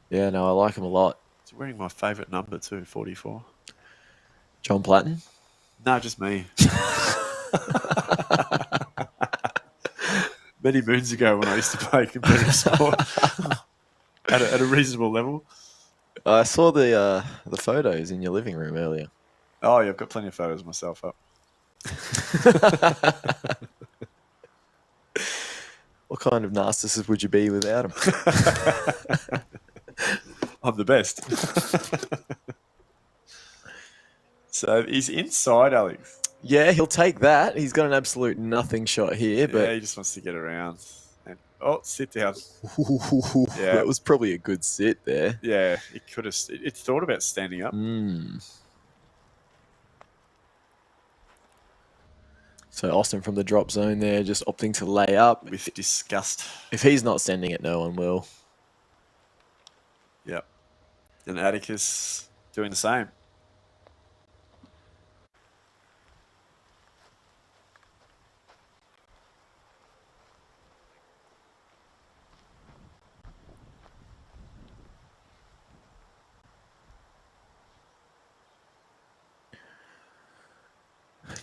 Yeah, no, I like them a lot. It's wearing my favourite number too, 44. John Platten? No, just me. Many moons ago when I used to play competitive sport at a reasonable level. I saw the photos in your living room earlier. Oh, yeah, I've got plenty of photos of myself up. What kind of narcissist would you be without him? I'm the best. So he's inside, Alex. Yeah, he'll take that. He's got an absolute nothing shot here, but Yeah, he just wants to get around. And, sit down. yeah, that was probably a good sit there. Yeah, it could have. It thought about standing up. So Austin from the drop zone there, just opting to lay up. With disgust. If he's not sending it, no one will. Yep. And Atticus doing the same.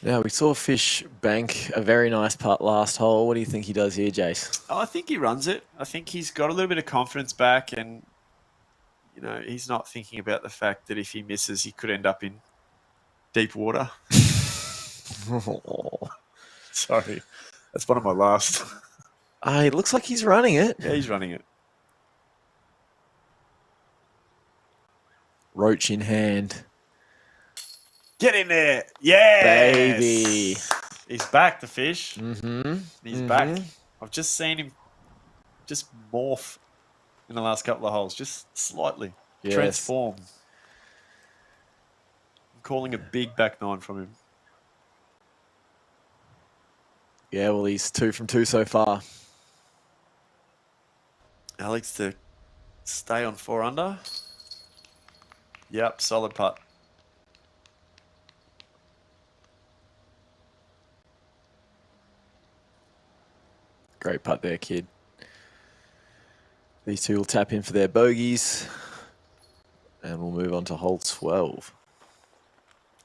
Now, we saw Fish bank a very nice putt last hole. What do you think he does here, Jace? Oh, I think he runs it. I think he's got a little bit of confidence back, and he's not thinking about the fact that if he misses, he could end up in deep water. Sorry, that's one of my last. It looks like he's running it. Yeah, he's running it. Roach in hand. Get in there. Yeah. Baby. He's back, the Fish. Mm-hmm. He's back. I've just seen him just morph in the last couple of holes, just slightly. Yes. Transform. calling a big back nine from him. Yeah, well, he's 2 from 2 so far. Alex to stay on 4 under. Yep, solid putt. Great putt there, kid. These two will tap in for their bogeys. And we'll move on to hole 12.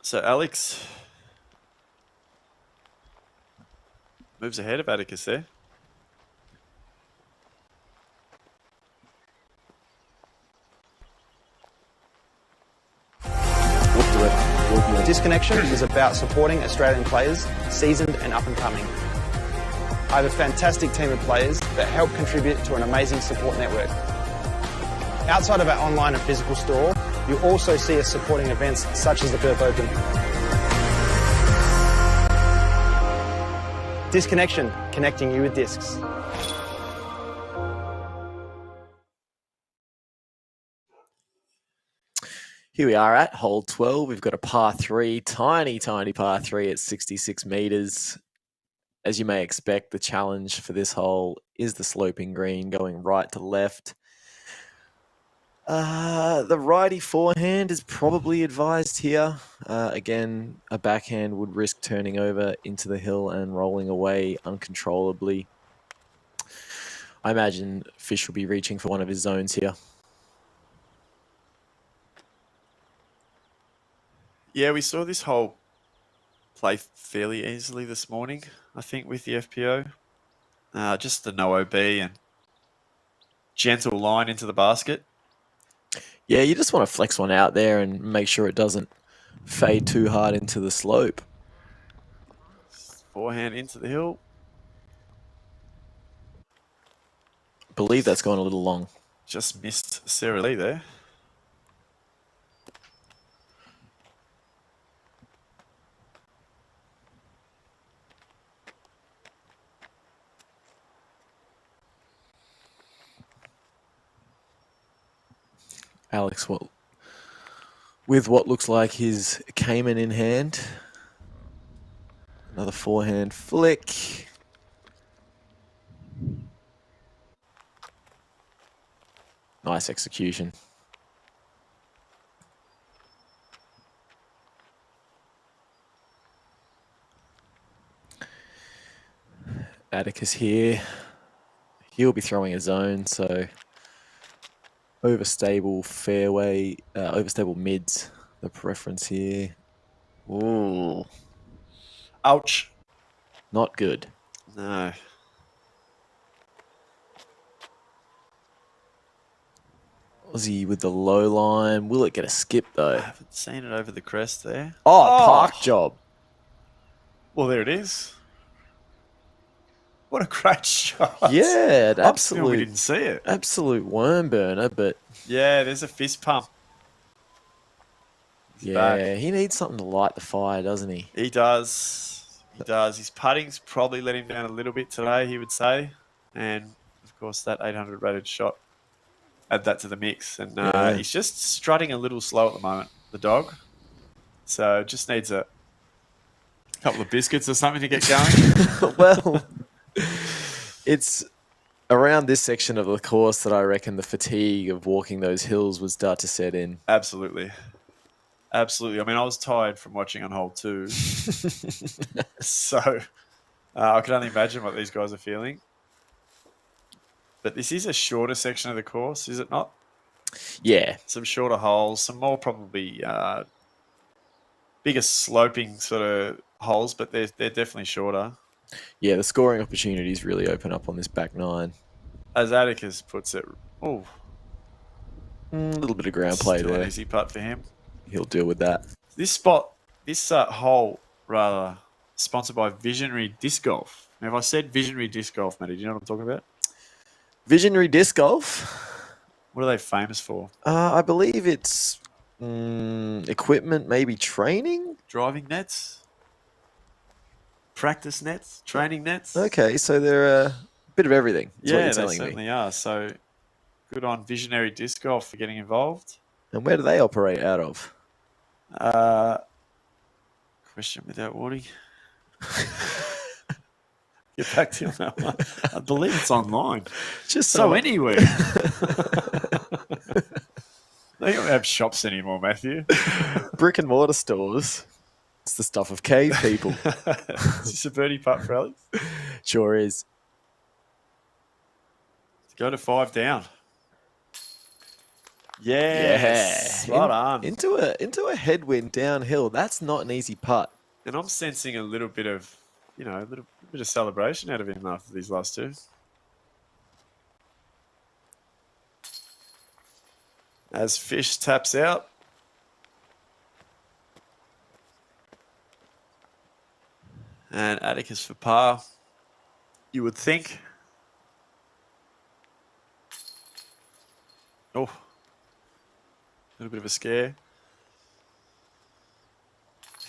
So Alex moves ahead of Atticus there. Disconnection is about supporting Australian players, seasoned and up and coming. I have a fantastic team of players that help contribute to an amazing support network. Outside of our online and physical store, you'll also see us supporting events such as the Perth Open. Disconnection, connecting you with discs. Here we are at hole 12. We've got a par 3, tiny par 3 at 66 metres. As you may expect, the challenge for this hole is the sloping green going right to left. The righty forehand is probably advised here. Again, a backhand would risk turning over into the hill and rolling away uncontrollably. I imagine Fish will be reaching for one of his zones here. Yeah, we saw this hole play fairly easily this morning, I think, with the FPO. Just the no OB and gentle line into the basket. Yeah, you just want to flex one out there and make sure it doesn't fade too hard into the slope. Forehand into the hill. Believe that's gone a little long. Just missed Sarah Lee there. Alex, with what looks like his Cayman in hand. Another forehand flick. Nice execution. Atticus here. He'll be throwing a zone, so overstable fairway, overstable mids, the preference here. Ooh. Ouch. Not good. No. Aussie with the low line. Will it get a skip, though? I haven't seen it over the crest there. Oh, park job. Well, there it is. What a great shot. Yeah, I'm still we didn't see it. Absolute worm burner, but yeah, there's a fist pump. He's yeah, back. he needs something to light the fire, doesn't he? He does. He does. His putting's probably let him down a little bit today, he would say. And, of course, that 800 rated shot, add that to the mix. And he's just strutting a little slow at the moment, the dog. So just needs a couple of biscuits or something to get going. Well, it's around this section of the course that I reckon the fatigue of walking those hills would start to set in. Absolutely. Absolutely. I mean, I was tired from watching on hole 2. So I can only imagine what these guys are feeling. But this is a shorter section of the course, is it not? Yeah. Some shorter holes, some more probably bigger sloping sort of holes, but they're definitely shorter. Yeah, the scoring opportunities really open up on this back nine. As Atticus puts it, a little bit of ground play still there. An easy putt for him. He'll deal with that. This spot, this hole, rather, sponsored by Visionary Disc Golf. Now, if I said Visionary Disc Golf, Matty, do you know what I'm talking about? Visionary Disc Golf? What are they famous for? I believe it's equipment, maybe training? Driving nets? Practice nets? Training nets? Okay, so they're a bit of everything. Yeah, they certainly are. So good on Visionary Disc Golf for getting involved. And where do they operate out of? Question without warning. Get back to you on that one. I believe it's online. Just So anyway. They don't have shops anymore, Matthew. brick and mortar stores. It's the stuff of cave people. Is this a birdie putt for Alex? Sure is. Go to 5 down. Yes. Yeah. Spot on. Into a headwind downhill. That's not an easy putt. And I'm sensing a little bit of, a little bit of celebration out of him after these last two. As Fish taps out. And Atticus for par. You would think. Oh. A little bit of a scare.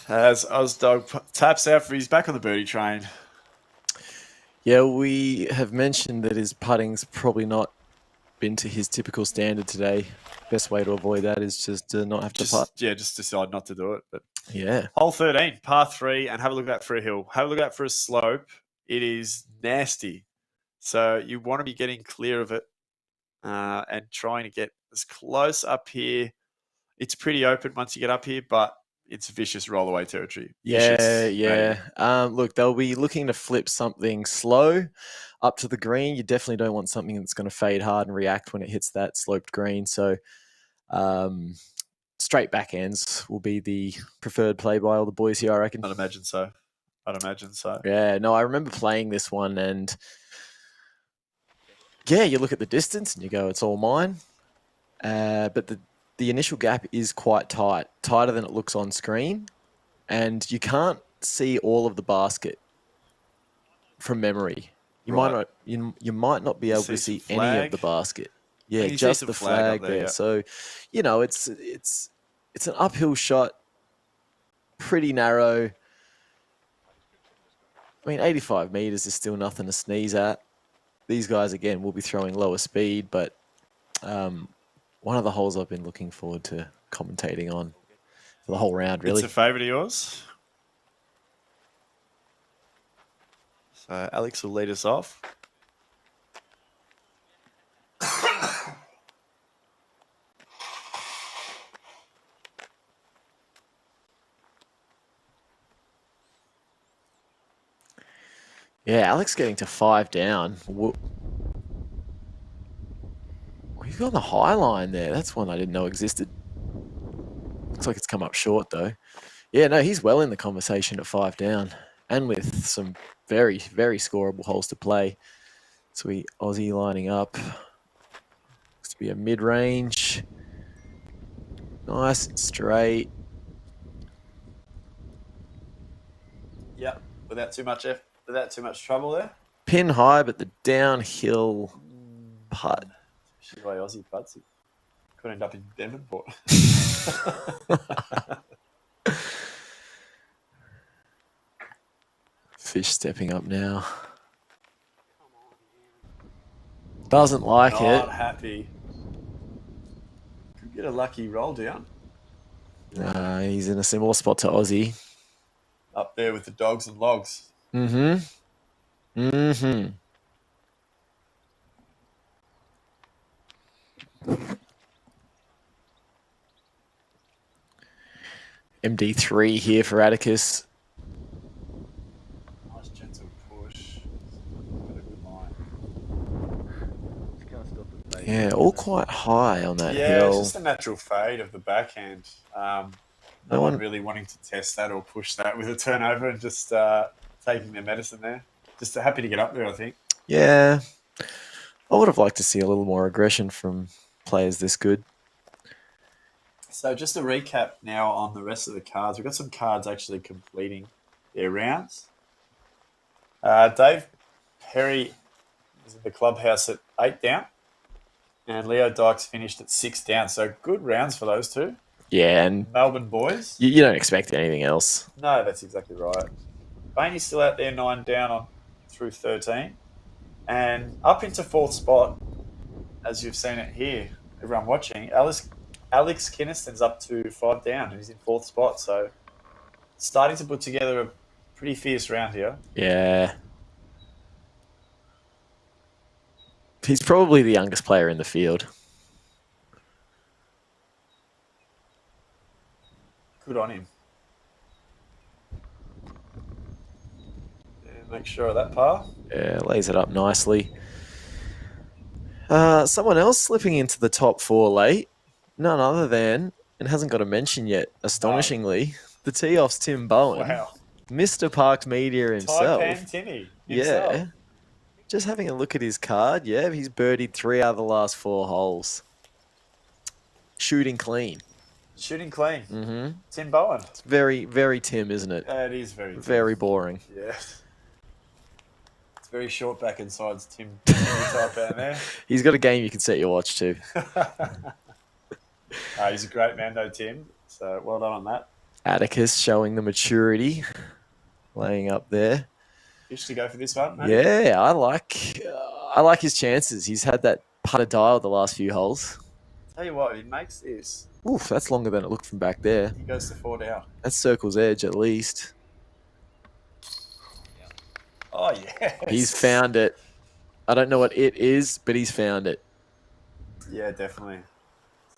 As Ozdog taps out for he's back on the birdie train. Yeah, we have mentioned that his putting's probably not been to his typical standard today. Best way to avoid that is just to not have to putt. Yeah, just decide not to do it. But Yeah. hole 13, par 3, and have a look at that for a hill. Have a look at that for a slope. It is nasty. So you want to be getting clear of it and trying to get as close up here. It's pretty open once you get up here, but it's vicious roll-away territory. Look, they'll be looking to flip something slow up to the green. You definitely don't want something that's going to fade hard and react when it hits that sloped green. So straight backhands will be the preferred play by all the boys here, I reckon. I'd imagine so. Yeah, no, I remember playing this one and yeah, you look at the distance and you go, it's all mine. But the initial gap is quite tight, tighter than it looks on screen. And you can't see all of the basket from memory. You might not be able to see any of the basket. Yeah, just the flag there. Yeah. So, it's an uphill shot, pretty narrow. I mean, 85 meters is still nothing to sneeze at. These guys, again, will be throwing lower speed, but one of the holes I've been looking forward to commentating on for the whole round, really. It's a favourite of yours. So Alex will lead us off. Yeah, Alex getting to 5 down. He's got the high line there. That's one I didn't know existed. Looks like it's come up short, though. Yeah, no, he's well in the conversation at 5 down. And with some very, very scoreable holes to play. So Aussie lining up. Looks to be a mid-range. Nice and straight. Yep, without too much trouble there. Pin high, but the downhill putt. Especially the way Aussie putts, it could end up in Devonport. Fish stepping up now. Doesn't like it. Not happy. Could get a lucky roll down. He's in a similar spot to Aussie. Up there with the dogs and logs. MD3 here for Atticus. Nice gentle push. Got a good line. Yeah, all quite high on that Yeah, hill. it's just a natural fade of the backhand. No one really wanting to test that or push that with a turnover and just taking their medicine there. Just happy to get up there, I think. Yeah. I would have liked to see a little more aggression from players this good. So just a recap now on the rest of the cards. We've got some cards actually completing their rounds. Dave Perry is in the clubhouse at 8 down. And Leo Dykes finished at 6 down. So good rounds for those two. Yeah, and Melbourne boys. you don't expect anything else. No, that's exactly right. Bainey's still out there 9 down through 13. And up into 4th spot, as you've seen it here, everyone watching, Alex Kinniston's up to 5 down and he's in 4th spot. So starting to put together a pretty fierce round here. Yeah. He's probably the youngest player in the field. Good on him. Yeah, make sure of that par. Yeah, lays it up nicely. Someone else slipping into the top 4 late. None other than, and hasn't got a mention yet, astonishingly, the tee-off's Tim Bowen. Wow. Mr. Parks Media himself. Taipan Timmy himself. Yeah. Just having a look at his card. Yeah, he's birdied 3 out of the last 4 holes. Shooting clean. Shooting clean. Mm-hmm. Tim Bowen. It's very, very Tim, isn't it? It is very Tim. Very boring. Yeah. It's very short back and sides, Tim Taipan there. He's got a game you can set your watch to. He's a great man, though, Tim. So well done on that. Atticus showing the maturity, laying up there. Fish to go for this one, mate? Yeah, I like his chances. He's had that putter dial the last few holes. Tell you what, if he makes this, Oof, that's longer than it looked from back there. he goes to 4 down. That's circle's edge at least. Oh, yes. He's found it. I don't know what it is, but he's found it. Yeah, definitely.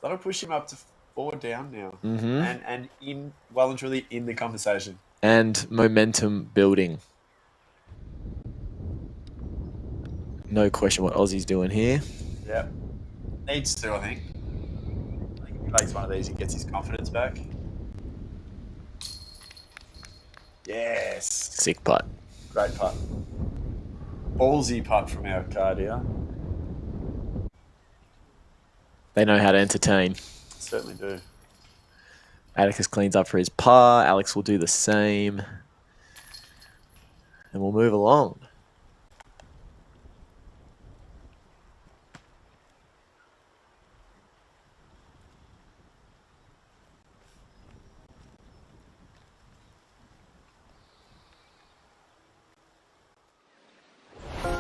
That'll push him up to 4 down now. Mm-hmm. And in well and truly in the conversation. And momentum building. No question what Aussie's doing here. Yeah. Needs to, I think. I think if he makes one of these, he gets his confidence back. Yes. Sick putt. Great putt. Ballsy putt from our card here. They know how to entertain. Certainly do. Atticus cleans up for his par. Alex will do the same. And we'll move along.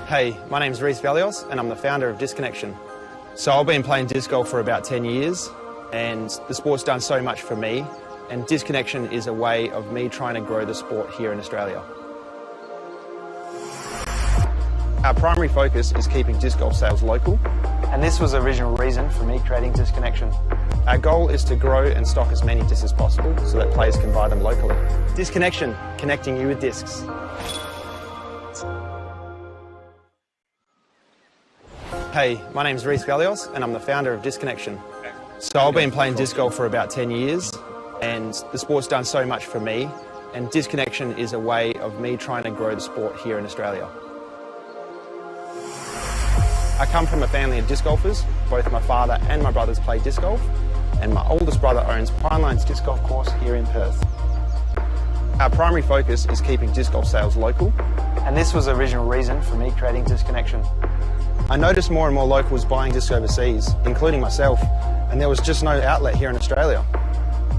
Hey, my name's Reece Valios and I'm the founder of Disconnection. So I've been playing disc golf for about 10 years and the sport's done so much for me, and Disconnection is a way of me trying to grow the sport here in Australia. Our primary focus is keeping disc golf sales local, and this was the original reason for me creating Disconnection. Our goal is to grow and stock as many discs as possible so that players can buy them locally. Disconnection, connecting you with discs. Hey, my name's Reece Valios and I'm the founder of Disconnection. So I've been playing disc golf for about 10 years and the sport's done so much for me, and Disconnection is a way of me trying to grow the sport here in Australia. I come from a family of disc golfers. Both my father and my brothers play disc golf, and my oldest brother owns Pinelines Disc Golf Course here in Perth. Our primary focus is keeping disc golf sales local, and this was the original reason for me creating Disconnection. I noticed more and more locals buying discs overseas, including myself, and there was just no outlet here in Australia.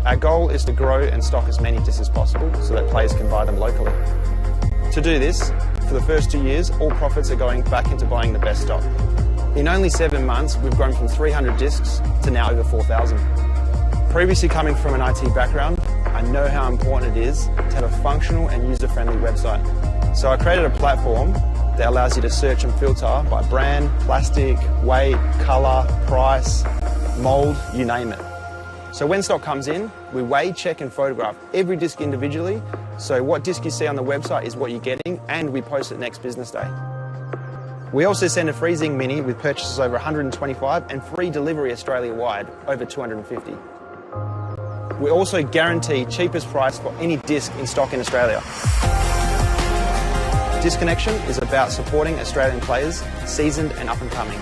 Our goal is to grow and stock as many discs as possible so that players can buy them locally. To do this, for the first 2 years, all profits are going back into buying the best stock. In only 7 months, we've grown from 300 discs to now over 4,000. Previously coming from an IT background, I know how important it is to have a functional and user-friendly website. So I created a platform that allows you to search and filter by brand, plastic, weight, colour, price, mould, you name it. So when stock comes in, we weigh, check and photograph every disc individually, so what disc you see on the website is what you're getting, and we post it next business day. We also send a free Zing Mini with purchases over 125 and free delivery Australia-wide, over 250. We also guarantee cheapest price for any disc in stock in Australia. Disconnection is about supporting Australian players, seasoned and up and coming.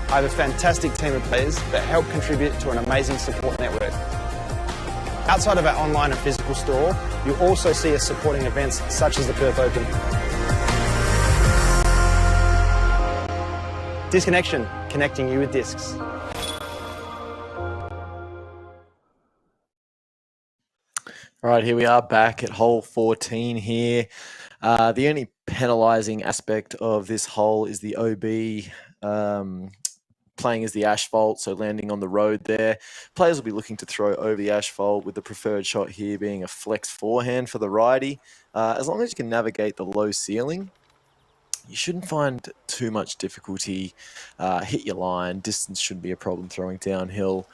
I have a fantastic team of players that help contribute to an amazing support network. Outside of our online and physical store, you'll also see us supporting events such as the Perth Open. Disconnection, connecting you with discs. All right, here we are back at hole 14 here. The only penalising aspect of this hole is the OB playing as the asphalt, so landing on the road there. Players will be looking to throw over the asphalt, with the preferred shot here being a flex forehand for the righty. As long as you can navigate the low ceiling, you shouldn't find too much difficulty. Hit your line. Distance shouldn't be a problem throwing downhill.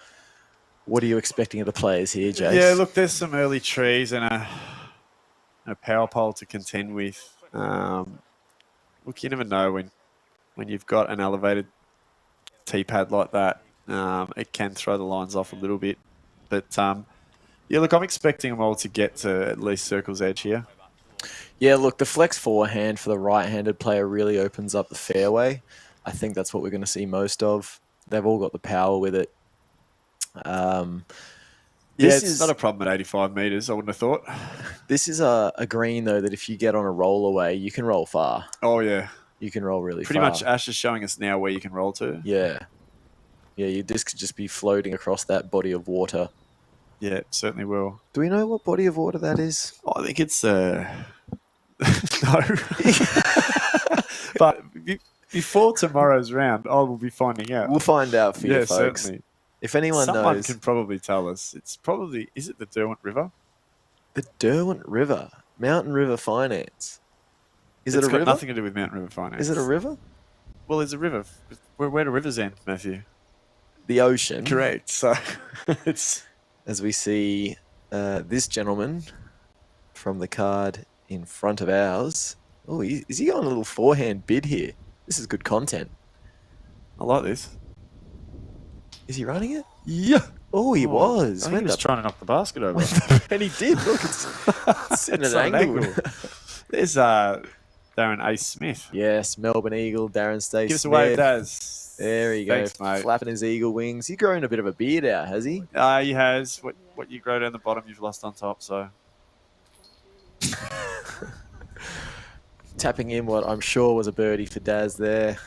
What are you expecting of the players here, Jace? Yeah, look, there's some early trees and a power pole to contend with. Look, you never know when you've got an elevated tee pad like that. It can throw the lines off a little bit. But, yeah, look, I'm expecting them all to get to at least circle's edge here. Yeah, look, the flex forehand for the right-handed player really opens up the fairway. I think that's what we're going to see most of. They've all got the power with it. It's not a problem at 85 metres, I wouldn't have thought. This is a green, though, that if you get on a roll away, you can roll far. Oh, yeah. You can roll really Pretty far. much Ash is showing us now where you can roll to. Yeah. Yeah, your disc could just be floating across that body of water. Yeah, it certainly will. Do we know what body of water that is? Oh, I think it's... no. But before tomorrow's round, I will be finding out. We'll find out for you, folks. Certainly. If anyone Someone knows... can probably tell us. It's probably... Is it the Derwent River? The Derwent River. Mountain River Finance. Is it a river? It's got nothing to do with Mountain River Finance. Is it a river? Well, there's a river. Where do rivers end, Matthew? The ocean. Correct. So it's... As we see this gentleman from the card in front of ours. Oh, is he on a little forehand bid here? This is good content. I like this. Is he running it? Yeah. Oh, he was. I think he was trying to knock the basket over. And he did. Look, it's sitting at an angle. There's Darren A. Smith. Yes, Melbourne Eagle, Darren Stay Give us a Smith. wave, Daz. There he goes, mate. flapping his eagle wings. He's growing a bit of a beard out, has he? He has. What you grow down the bottom, you've lost on top, so... Tapping in what I'm sure was a birdie for Daz there.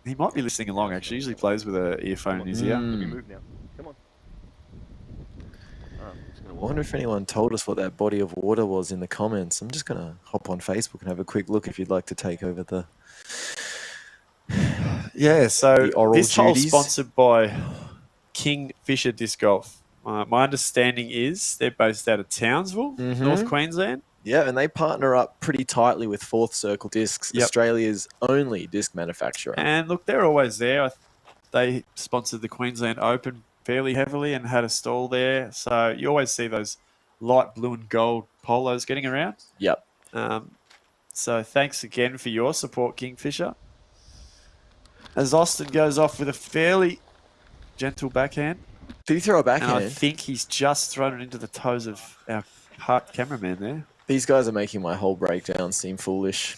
He might be listening along, actually. He usually plays with an earphone in his ear. Let me move now. Come on. I wonder if anyone told us what that body of water was in the comments. I'm just going to hop on Facebook and have a quick look if you'd like to take over the... Yeah, so this hole duties. sponsored by Kingfisher Disc Golf. My understanding is they're based out of Townsville, North Queensland. Yeah, and they partner up pretty tightly with Fourth Circle Discs, Australia's only disc manufacturer. And look, they're always there. They sponsored the Queensland Open fairly heavily and had a stall there. So you always see those light blue and gold polos getting around. Yep. So thanks again for your support, Kingfisher. As Austin goes off with a fairly gentle backhand. Did he throw a backhand? And I think he's just thrown it into the toes of our heart cameraman there. These guys are making my whole breakdown seem foolish.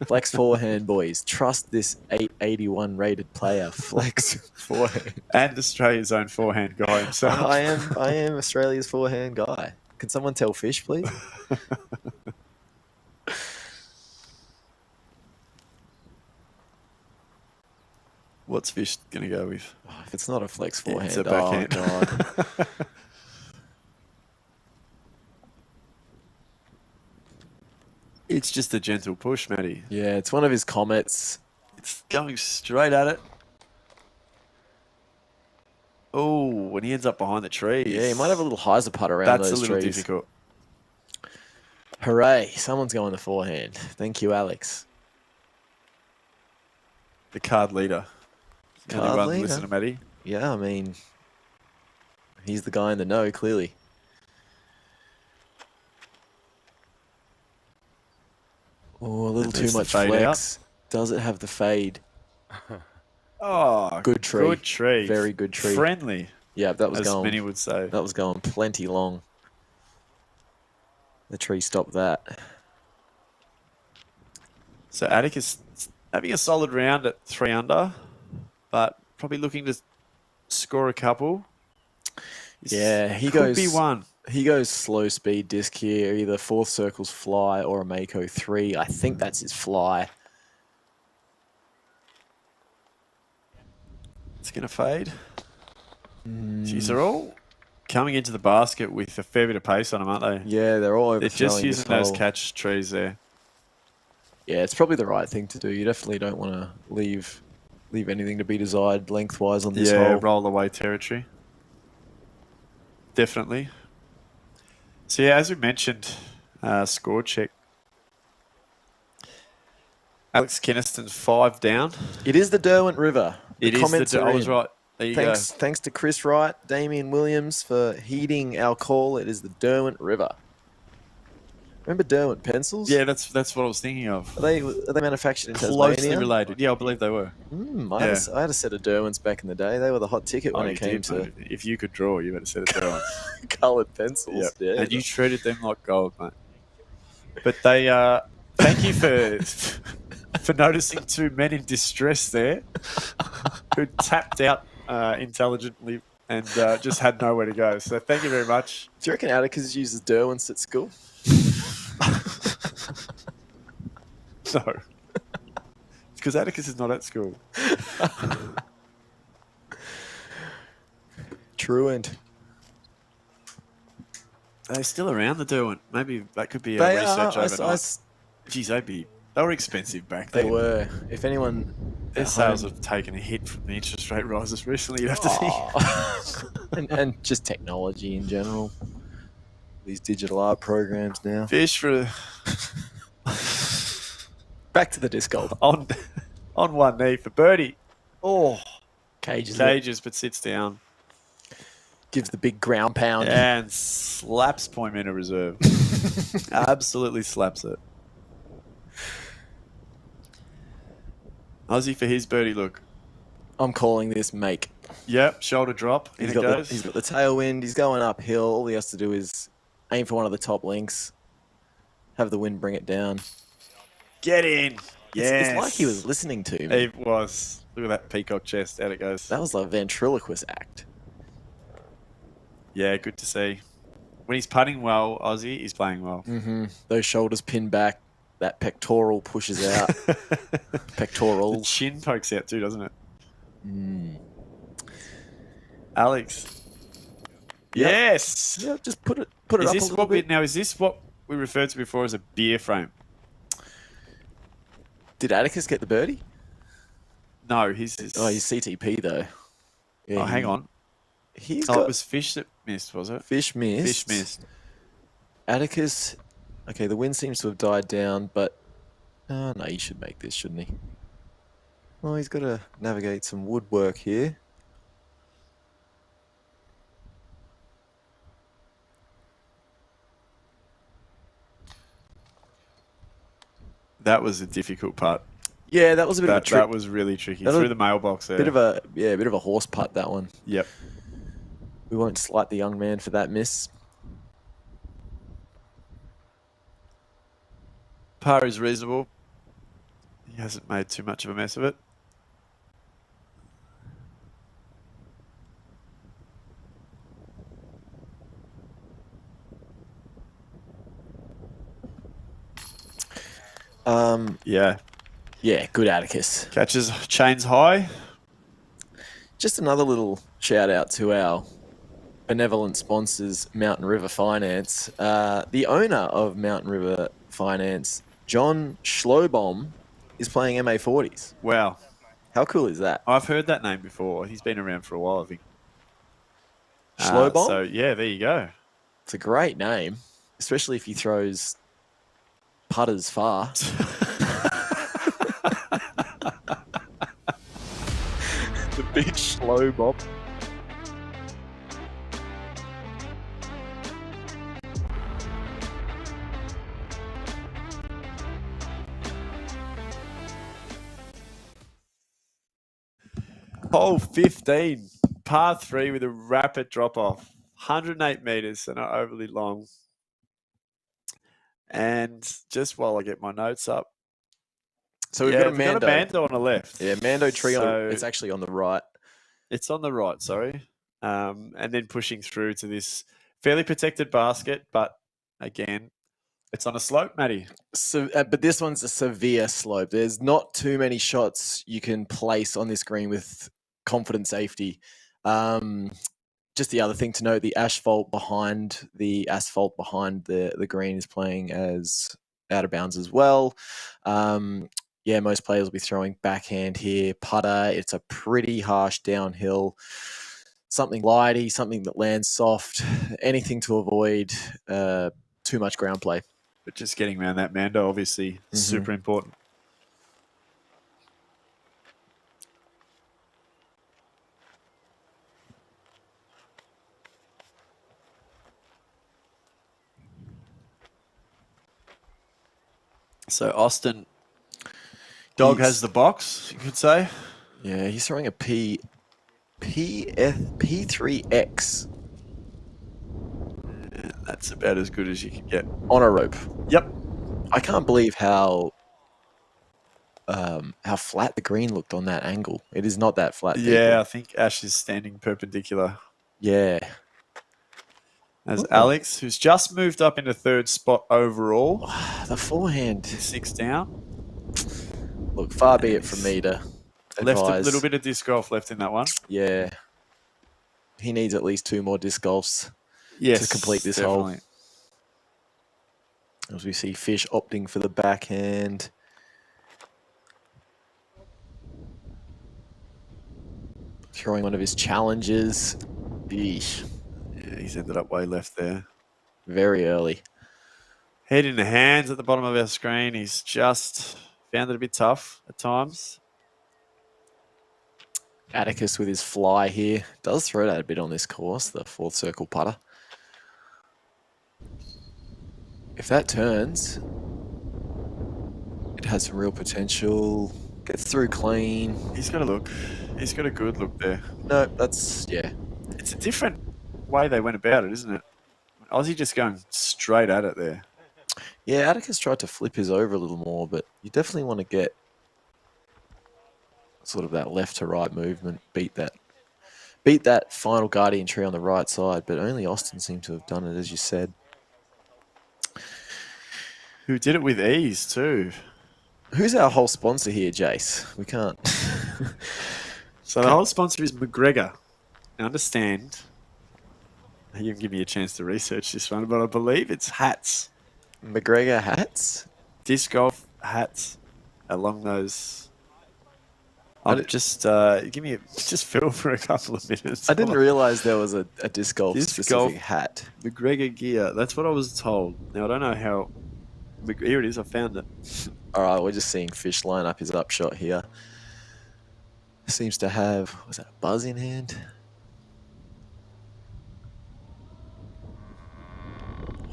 Flex forehand, boys. Trust this 881 rated player. Flex forehand. And Australia's own forehand guy himself. I am Australia's forehand guy. Can someone tell Fish, please? What's Fish going to go with? Oh, if it's not a flex forehand, It's a backhand. Oh, God. It's just a gentle push, Matty. Yeah, it's one of his comets. It's going straight at it. Oh, when he ends up behind the trees. Yeah, he might have a little hyzer putt around That's those a little trees. difficult. Hooray, someone's going the forehand. Thank you, Alex. The card leader. Card Anyone leader? listen to Matty? Yeah, I mean, he's the guy in the know, clearly. Oh, a little too much flex. Does it have the fade? Oh, Good tree. Good tree. Very good tree. Friendly, Yeah, that was as going. many would say. That was going plenty long. The tree stopped that. So Atticus having a solid round at 3 under, but probably looking to score a couple. Yeah, he Could goes. be one. He goes slow speed disc here, either Fourth Circle's fly or a Mako 3. I think that's his fly. It's going to fade. Jeez, they're all coming into the basket with a fair bit of pace on them, aren't they? Yeah, they're all They're overthrowing just using this those hole. catch trees there. Yeah, it's probably the right thing to do. You definitely don't want to leave Leave anything to be desired lengthwise on this Yeah, hole. roll away territory. Definitely. So yeah, as we mentioned, score check. Alex Kenniston's 5 down. It is the Derwent River. It is comments I are was in. right. There you Thanks to Chris Wright, Damien Williams for heeding our call. It is the Derwent River. Remember Derwent pencils? go. Yeah, that's what I was thinking of. Are they manufactured in Closely Tasmania? related. Yeah, I believe they were. I had a set of Derwents back in the day. They were the hot ticket when Oh, it you came did, to mate. If you could draw, you had a set of Derwents. coloured pencils. Yeah, Yeah, and you treated them like gold, mate. But they, thank you for noticing 2 men in distress there, who tapped out intelligently and just had nowhere to go. So thank you very much. Do you reckon Atticus uses Derwents at school? No, it's because Atticus is not at school. Truant. They're still around, the Derwent. Maybe that could be a They research are. overnight. Jeez, they were expensive back then. They were. If anyone, Their sales have taken a hit from the interest rate rises recently, you'd have to think. and just technology in general. These digital art programs now. Fish for Back to the disc golf. on one knee for birdie. Oh, Cages. but sits down Gives the big ground pound. and slaps Point Mena Reserve. Absolutely slaps it. Aussie for his birdie look. I'm calling this make. Yep, shoulder drop. In He's it got goes. the tailwind. He's going uphill. All he has to do is aim for one of the top links. Have the wind bring it down. Get in. It's like he was listening to me. It was. Look at that peacock chest. Out it goes. That was like a ventriloquist act. Yeah, good to see. When he's putting well, Aussie, he's playing well. Mm-hmm. Those shoulders pin back. That pectoral pushes out. The Pectorals. chin pokes out too, doesn't it? Alex. Yep. Yes. Yeah, just put it up a little bit. Now, is this what we referred to before as a beer frame? Did Atticus get the birdie? No, he's CTP though. Yeah, hang on. He's got it was Fish that missed, was it? Fish missed. Fish missed. Atticus. Okay, the wind seems to have died down, but no, he should make this, shouldn't he? Well, he's got to navigate some woodwork here. That was a difficult putt. Yeah, that was a bit of a trick. That was really tricky. That Through was the mailbox there. Bit of a horse putt, that one. Yep. We won't slight the young man for that miss. Par is reasonable. He hasn't made too much of a mess of it. Yeah. Yeah, good Atticus. Catches chains high. Just another little shout out to our benevolent sponsors, Mountain River Finance. The owner of Mountain River Finance, John Schlobom, is playing MA40s. Wow. How cool is that? I've heard that name before. He's been around for a while, I think. Schlobom? So, yeah, there you go. It's a great name, especially if he throws putters far. The big Schlobom. Hole 15, par 3 with a rapid drop-off. 108 metres, so not overly long. And just while I get my notes up. So we've got a Mando. Got a Mando on the left. Yeah, Mando tree. So It's actually on the right. It's on the right, sorry. And then pushing through to this fairly protected basket. But again, it's on a slope, Matty. So, but this one's a severe slope. There's not too many shots you can place on this green with confident safety. Just the other thing to note, the asphalt behind the green is playing as out of bounds as well. yeah, most players will be throwing backhand here. Putter, it's a pretty harsh downhill. Something lighty, something that lands soft, anything to avoid too much ground play. But just getting around that Mando, obviously, super important. So Austin, Dog has the box, you could say. Yeah, he's throwing a P3X. Yeah, that's about as good as you can get. On a rope. Yep. I can't believe how flat the green looked on that angle. It is not that flat. Yeah, I think Ash is standing perpendicular. Yeah. As Alex, who's just moved up into third spot overall. The forehand. 6 down. Look, far be it from me to left advise. a little bit of disc golf left in that one. Yeah. He needs at least 2 more disc golfs to complete this hole. As we see Fish opting for the backhand. Throwing one of his challenges. Yeesh. Yeah, he's ended up way left there. Very early. Head in the hands at the bottom of our screen. He's just found it a bit tough at times. Atticus with his fly here. Does throw that a bit on this course, the 4th circle putter. If that turns, it has some real potential. Gets through clean. He's got a look. He's got a good look there. No, that's, yeah. It's a different way they went about it, isn't it? Aussie just going straight at it there. Yeah, Atticus tried to flip his over a little more, but you definitely want to get sort of that left to right movement, beat that final guardian tree on the right side, but only Austin seemed to have done it, as you said. Who did it with ease too. Who's our whole sponsor here, Jace? We can't. So the whole sponsor is McGregor. I understand. You can give me a chance to research this one, but I believe it's hats. McGregor hats? Disc golf hats along those. Just fill for a couple of minutes. I didn't realize there was a disc golf Disc specific golf hat. McGregor gear. That's what I was told. Now I don't know how. Here it is. I found it. All right, we're just seeing Fish line up his upshot here. Seems to have, was that a buzz in hand?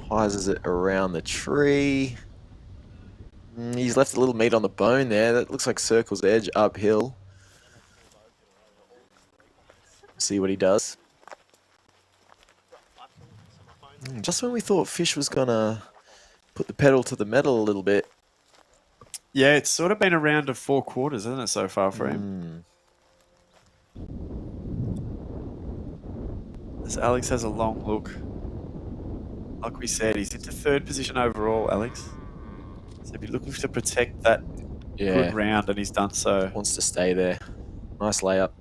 Hyzes it around the tree. He's left a little meat on the bone there. That looks like Circle's edge uphill. See what he does. Just when we thought Fish was going to put the pedal to the metal a little bit. Yeah, it's sort of been a round of 4 quarters, hasn't it, so far for him? As Alex has a long look. Like we said, he's into 3rd position overall, Alex. So he'll be looking to protect that good round, and he's done so. Wants to stay there. Nice layup.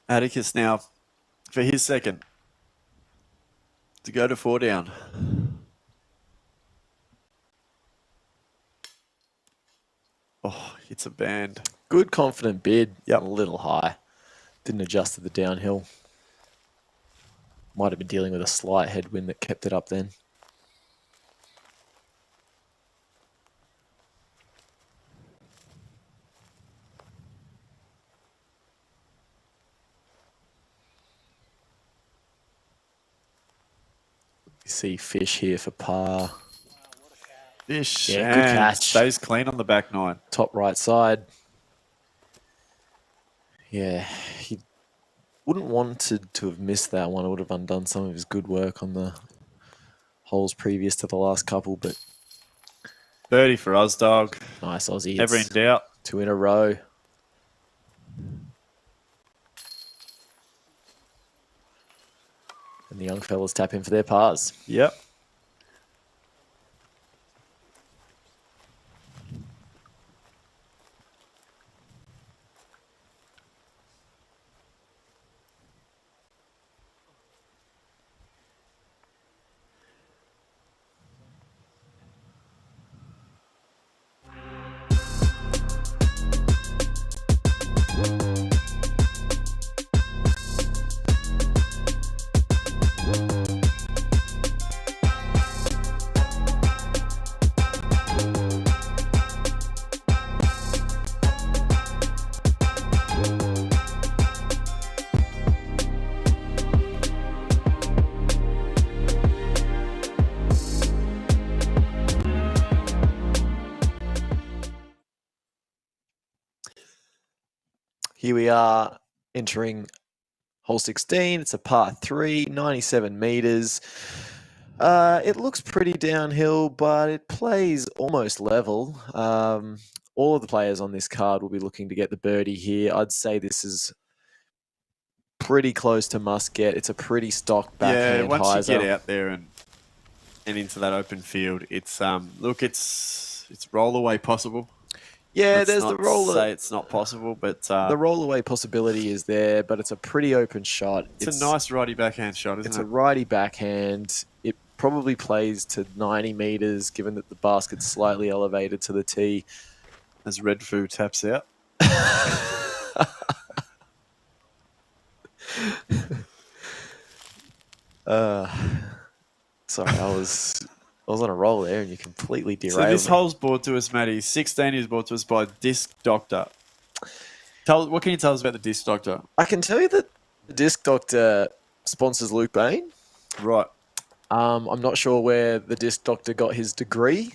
Atticus now for his second to go to 4 down. Oh, it's a band. Good confident bid. Yep. A little high. Didn't adjust to the downhill. Might have been dealing with a slight headwind that kept it up then. You see Fish here for par. Fish, yeah, good catch. Stays clean on the back 9. Top right side. Yeah, he wouldn't wanted to have missed that one. It would have undone some of his good work on the holes previous to the last couple, but 30 for Ozdog. Nice Aussie. Never in doubt. 2 in a row. And the young fellas tap in for their pars. Yep. Here we are entering hole 16. It's a par 3, 97 meters. It looks pretty downhill, but it plays almost level. All of the players on this card will be looking to get the birdie here. I'd say this is pretty close to must get. It's a pretty stock backhand once hyzer. you get out there and into that open field, it's it's roll away possible. Yeah, Let's there's the not roller. say it's not possible, but The roll away possibility is there, but it's a pretty open shot. it's a nice righty backhand shot, isn't It's it? a righty backhand. It probably plays to 90 meters, given that the basket's slightly elevated to the tee. As Red Foo taps out. Sorry, I was on a roll there, and you completely derailed So this me. hole's brought to us, Matty. 16 is brought to us by Disc Doctor. What can you tell us about the Disc Doctor? I can tell you that the Disc Doctor sponsors Luke Bain. Right. I'm not sure where the Disc Doctor got his degree.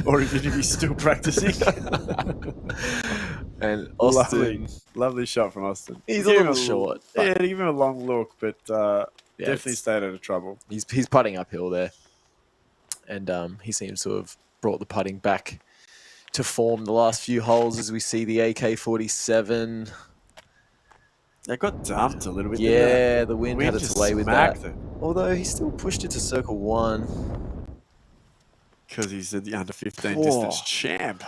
Or even if he's still practicing. And Austin, Lovely shot from Austin. he's a Give him little short. But Yeah, give him a long look, but definitely it's- stayed out of trouble. he's putting uphill there, and he seems to have brought the putting back to form the last few holes as we see the AK-47. They got dumped a little bit. didn't they? Yeah, the wind had its way with that. Although he still pushed it to circle 1. Because he's the under 15 Whoa. distance champ.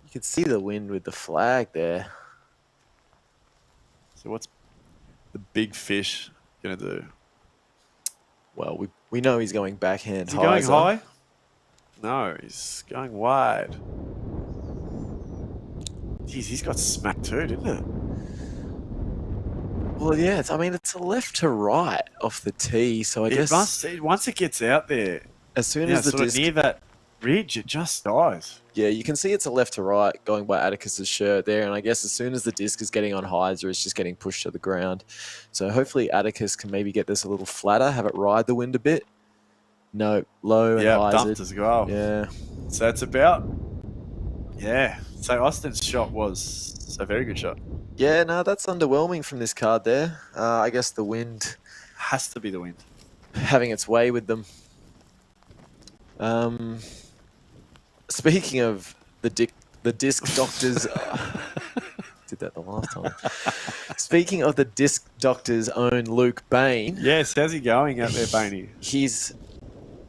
You could see the wind with the flag there. So what's the big fish going to do? Well, we know he's going backhand Is he going hyzer. high? No, he's going wide. Jeez, he's got smacked too, didn't it? Well, yeah, it's a left to right off the tee, so I guess Once it gets out there, as soon as the sort of disc, near that ridge, it just dies. yeah, you can see it's a left to right going by Atticus's shirt there, and I guess as soon as the disc is getting on hyzer, it's just getting pushed to the ground. So hopefully Atticus can maybe get this a little flatter, have it ride the wind a bit. No, low and Yeah, dumped hyzer. as well. Yeah, So that's about. Yeah. So Austin's shot was a very good shot. yeah, no, that's underwhelming from this card there. I guess the wind Has to be the wind. having its way with them. Speaking of the disc doctors, did that the last time. Speaking of the disc doctor's own Luke Bain, Yes, how's he going out there, Bainey? he's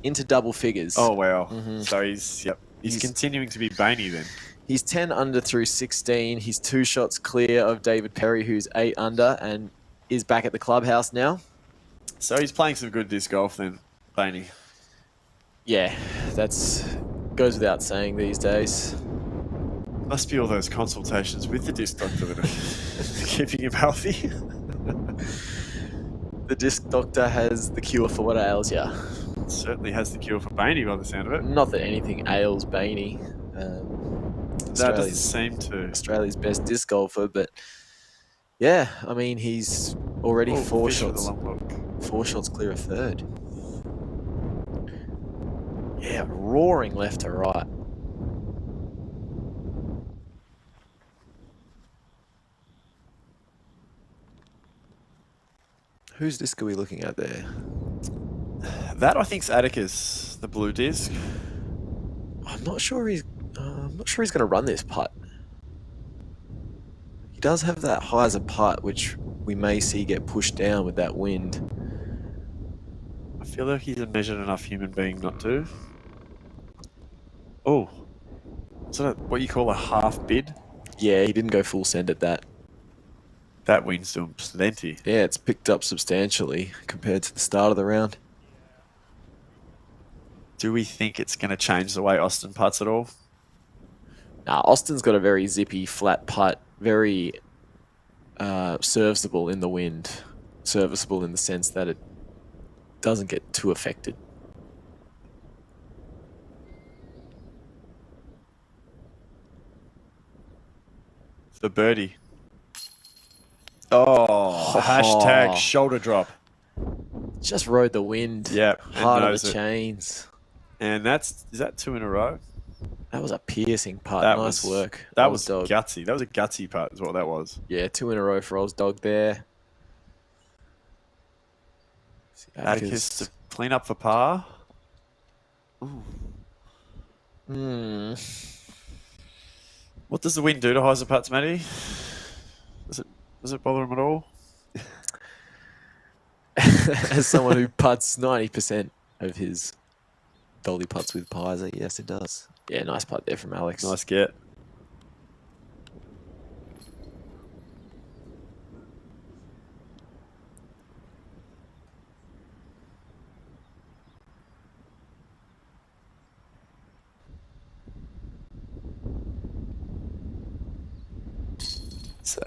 into double figures. Oh wow. Mhm. So he's He's- continuing to be Bainey then. He's 10 under through 16. He's 2 shots clear of David Perry, who's 8 under, and is back at the clubhouse now. So he's playing some good disc golf then, Bainey. Yeah, that's goes without saying these days. Must be all those consultations with the disc doctor that are keeping him healthy. The disc doctor has the cure for what ails ya. Certainly has the cure for Bainey by the sound of it. Not that anything ails Bainey. That doesn't seem to. Australia's best disc golfer, but yeah, I mean he's already Oh, four fish with a shots long look. 4 shots clear of third. Yeah, roaring left to right. Whose disc are we looking at there? That I think's Atticus, the blue disc. I'm not sure he's going to run this putt. He does have that hyzer putt, which we may see get pushed down with that wind. I feel like he's a measured enough human being not to. Oh, is that what you call a half bid? Yeah, he didn't go full send at that. That wind's doing plenty. Yeah, it's picked up substantially compared to the start of the round. Do we think it's going to change the way Austin putts at all? Nah, Austin's got a very zippy, flat putt, very serviceable in the wind. Serviceable in the sense that it doesn't get too affected. The birdie. Oh, hashtag shoulder drop. Just rode the wind. Yep, and Hard on knows the it. chains. And is that 2 in a row? That was a piercing putt. That Nice was- work. That was Dog. gutsy. That was a gutsy putt is what that was. Yeah, 2 in a row for Oz Dog there. Atticus to clean up for par. Ooh. What does the wind do to hyzer putts, Matty? Does it bother him at all? As someone who putts 90% of his dolly putts with hyzer, yes, it does. Yeah, nice putt there from Alex. Nice get. So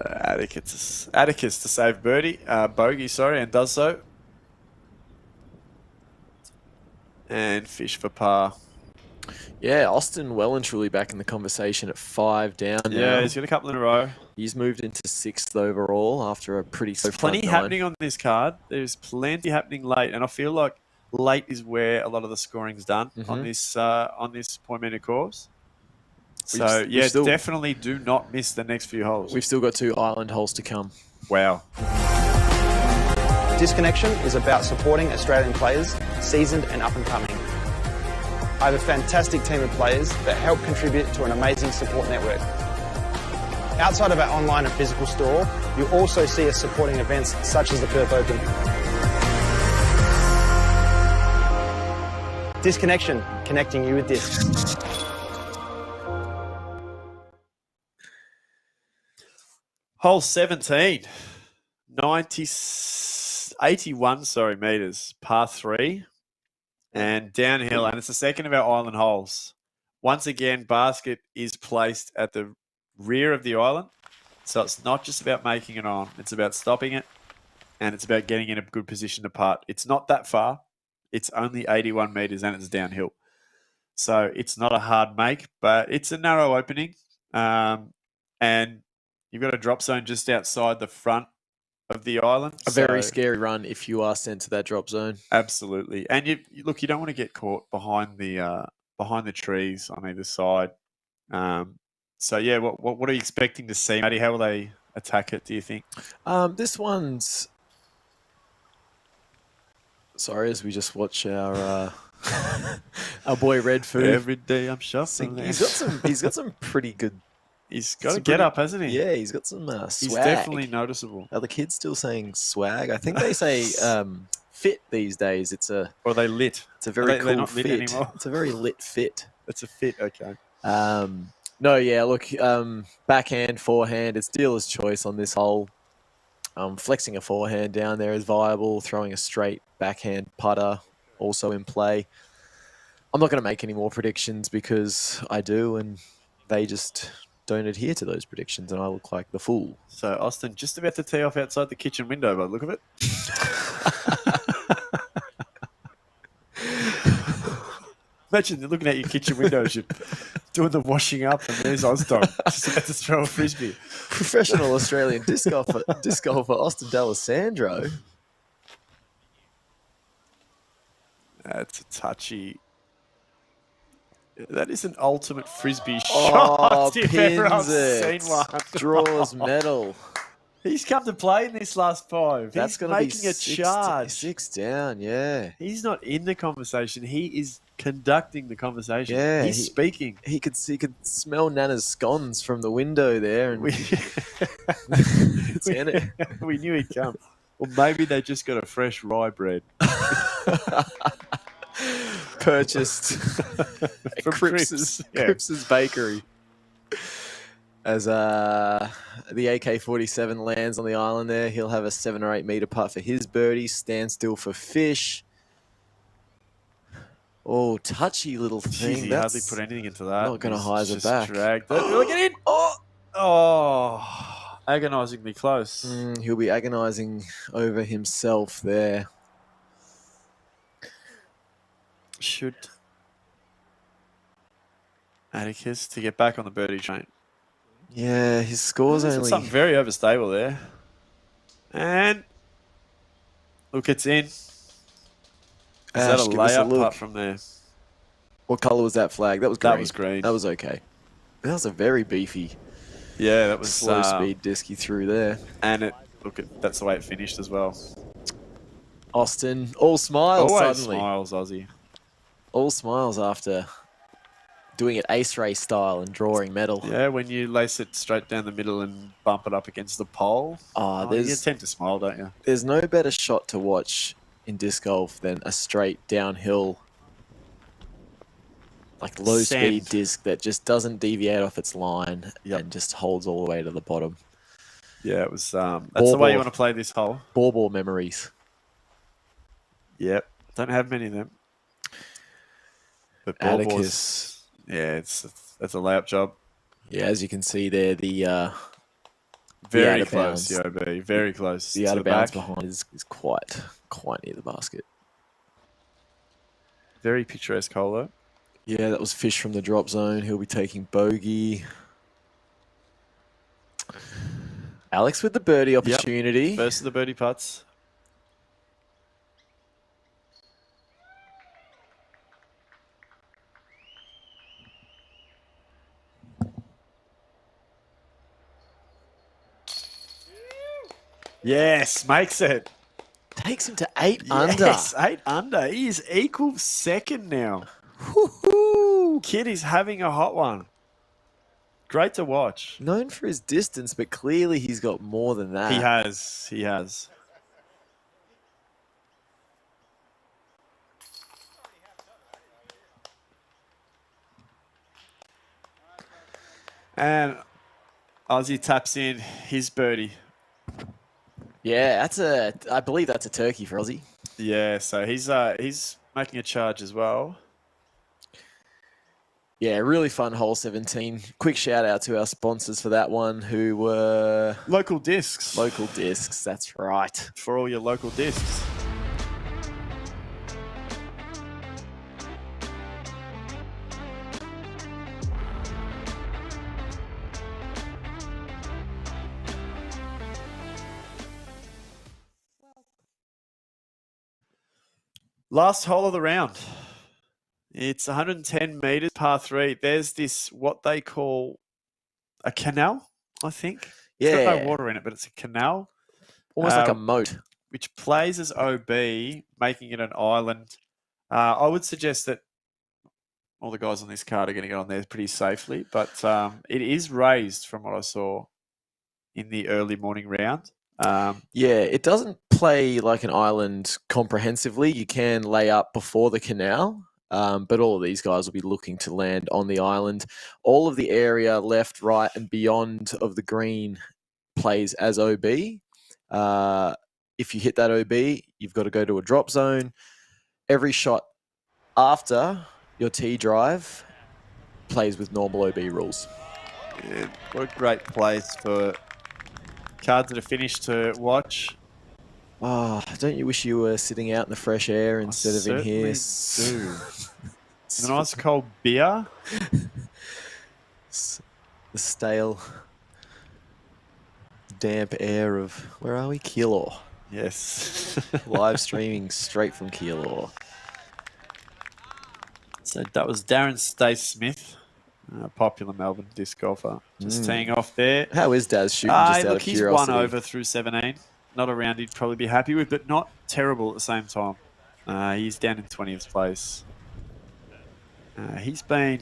Atticus to save birdie, bogey, sorry, and does so. And fish for par. Yeah, Austin well and truly back in the conversation at 5 down now. Yeah, he's got a couple in a row. He's moved into 6th overall after a pretty There's plenty happening on this card. There's plenty happening late, and I feel like late is where a lot of the scoring's done on this point meter course. So yeah, definitely do not miss the next few holes. We've still got 2 island holes to come. Wow. Disconnection is about supporting Australian players, seasoned and up and coming. I have a fantastic team of players that help contribute to an amazing support network. Outside of our online and physical store, you'll also see us supporting events such as the Perth Open. Disconnection, connecting you with discs. Hole 17, 81 meters, par 3, and downhill, and it's the second of our island holes. Once again, basket is placed at the rear of the island, so it's not just about making it on, it's about stopping it, and it's about getting in a good position to putt. It's not that far. It's only 81 meters, and it's downhill. So it's not a hard make, but it's a narrow opening, and you've got a drop zone just outside the front of the island. A very scary run if you are sent to that drop zone. Absolutely. And you look, you don't want to get caught behind the trees on either side. So yeah, what are you expecting to see, Matty? How will they attack it, do you think? This one's sorry, as we just watch our our boy Red Food. Every day I'm shuffling. He's got some pretty good. He's got a get up, hasn't he? Yeah, he's got some swag. He's definitely noticeable. Are the kids still saying swag? I think they say fit these days. Or they lit. It's a very cool they're not fit. lit anymore. It's a very lit fit. It's a fit, okay. No, yeah, look, backhand, forehand, it's dealer's choice on this hole. Flexing a forehand down there is viable. Throwing a straight backhand putter also in play. I'm not going to make any more predictions because I do, and they just don't adhere to those predictions, and I look like the fool. So Austin just about to tee off outside the kitchen window by the look of it. Imagine looking at your kitchen window as you're doing the washing up, and there's Ozdog just about to throw a frisbee. Professional Australian disc golfer Austin D'Alessandro. That's a touchy. That is an ultimate frisbee shot. If ever I've seen one. Draws medal. He's come to play in this last 5. That's He's going to be making a charge. 6 down, yeah. He's not in the conversation. He is conducting the conversation. Yeah, he's speaking. He could smell Nana's scones from the window there, and we knew he'd come. Or maybe they just got a fresh rye bread. Purchased from Cripps' Bakery. As the AK-47 lands on the island there, he'll have a 7 or 8 meter putt for his birdie. Stand still for fish. Oh, touchy little thing. Jeez, he hardly put anything into that. Not going to hyzer back. Dragged. Look at it. Oh, agonisingly close. He'll be agonising over himself there. Should Atticus to get back on the birdie train. Yeah, his score's only... Something very overstable there. And look, it's in. Is that a layup putt from there? What colour was that flag? That was green. That was green. That was okay. That was a very beefy, Yeah, that was slow speed disc he threw there. And that's the way it finished as well. Austin, all smiles Always suddenly. smiles, Aussie. All smiles after doing it ace race style and drawing medal. Yeah, when you lace it straight down the middle and bump it up against the pole, you tend to smile, don't you? There's no better shot to watch in disc golf than a straight downhill, like low-speed disc that just doesn't deviate off its line and just holds all the way to the bottom. Yeah, it was. That's the way you want to play this hole. Ball memories. Yep, don't have many of them. But ADGC. Yeah, that's a layup job. Yeah, as you can see there, very close, the OB, very close. The out of bounds behind is quite near the basket. Very picturesque hole though. Yeah, that was Fish from the drop zone. He'll be taking bogey. Alex with the birdie opportunity. Yep. First of the birdie putts. Yes, makes it. Takes him to 8 under. Yes, 8 under. He is equal second now. Kid is having a hot one. Great to watch. Known for his distance, but clearly he's got more than that. He has. He has. And Aussie taps in his birdie. Yeah, I believe that's a turkey for Aussie. Yeah, so he's making a charge as well. Yeah, really fun hole 17. Quick shout out to our sponsors for that one, who were Local Discs. Local Discs, that's right. For all your local discs. Last hole of the round. It's 110 meters, par 3. There's this, what they call a canal, I think. Yeah. It's got no water in it, but it's a canal. Almost like a moat. Which plays as OB, making it an island. I would suggest that all the guys on this card are going to get on there pretty safely, but it is raised from what I saw in the early morning round. Yeah, it doesn't play like an island comprehensively. You can lay up before the canal, but all of these guys will be looking to land on the island. All of the area left, right, and beyond of the green plays as OB. If you hit that OB, you've got to go to a drop zone. Every shot after your tee drive plays with normal OB rules. Yeah, what a great place for cards that are finished to watch. Oh, don't you wish you were sitting out in the fresh air instead of in here? Do. A nice cold beer. The stale, damp air of, where are we? Keilor. Yes. Live streaming straight from Keilor. So that was Darren Stace-Smith, a popular Melbourne disc golfer, just teeing off there. How is Daz shooting, just out of he's curiosity? 1 over through 17. Not a round he'd probably be happy with, but not terrible at the same time. He's down in 20th place. He's been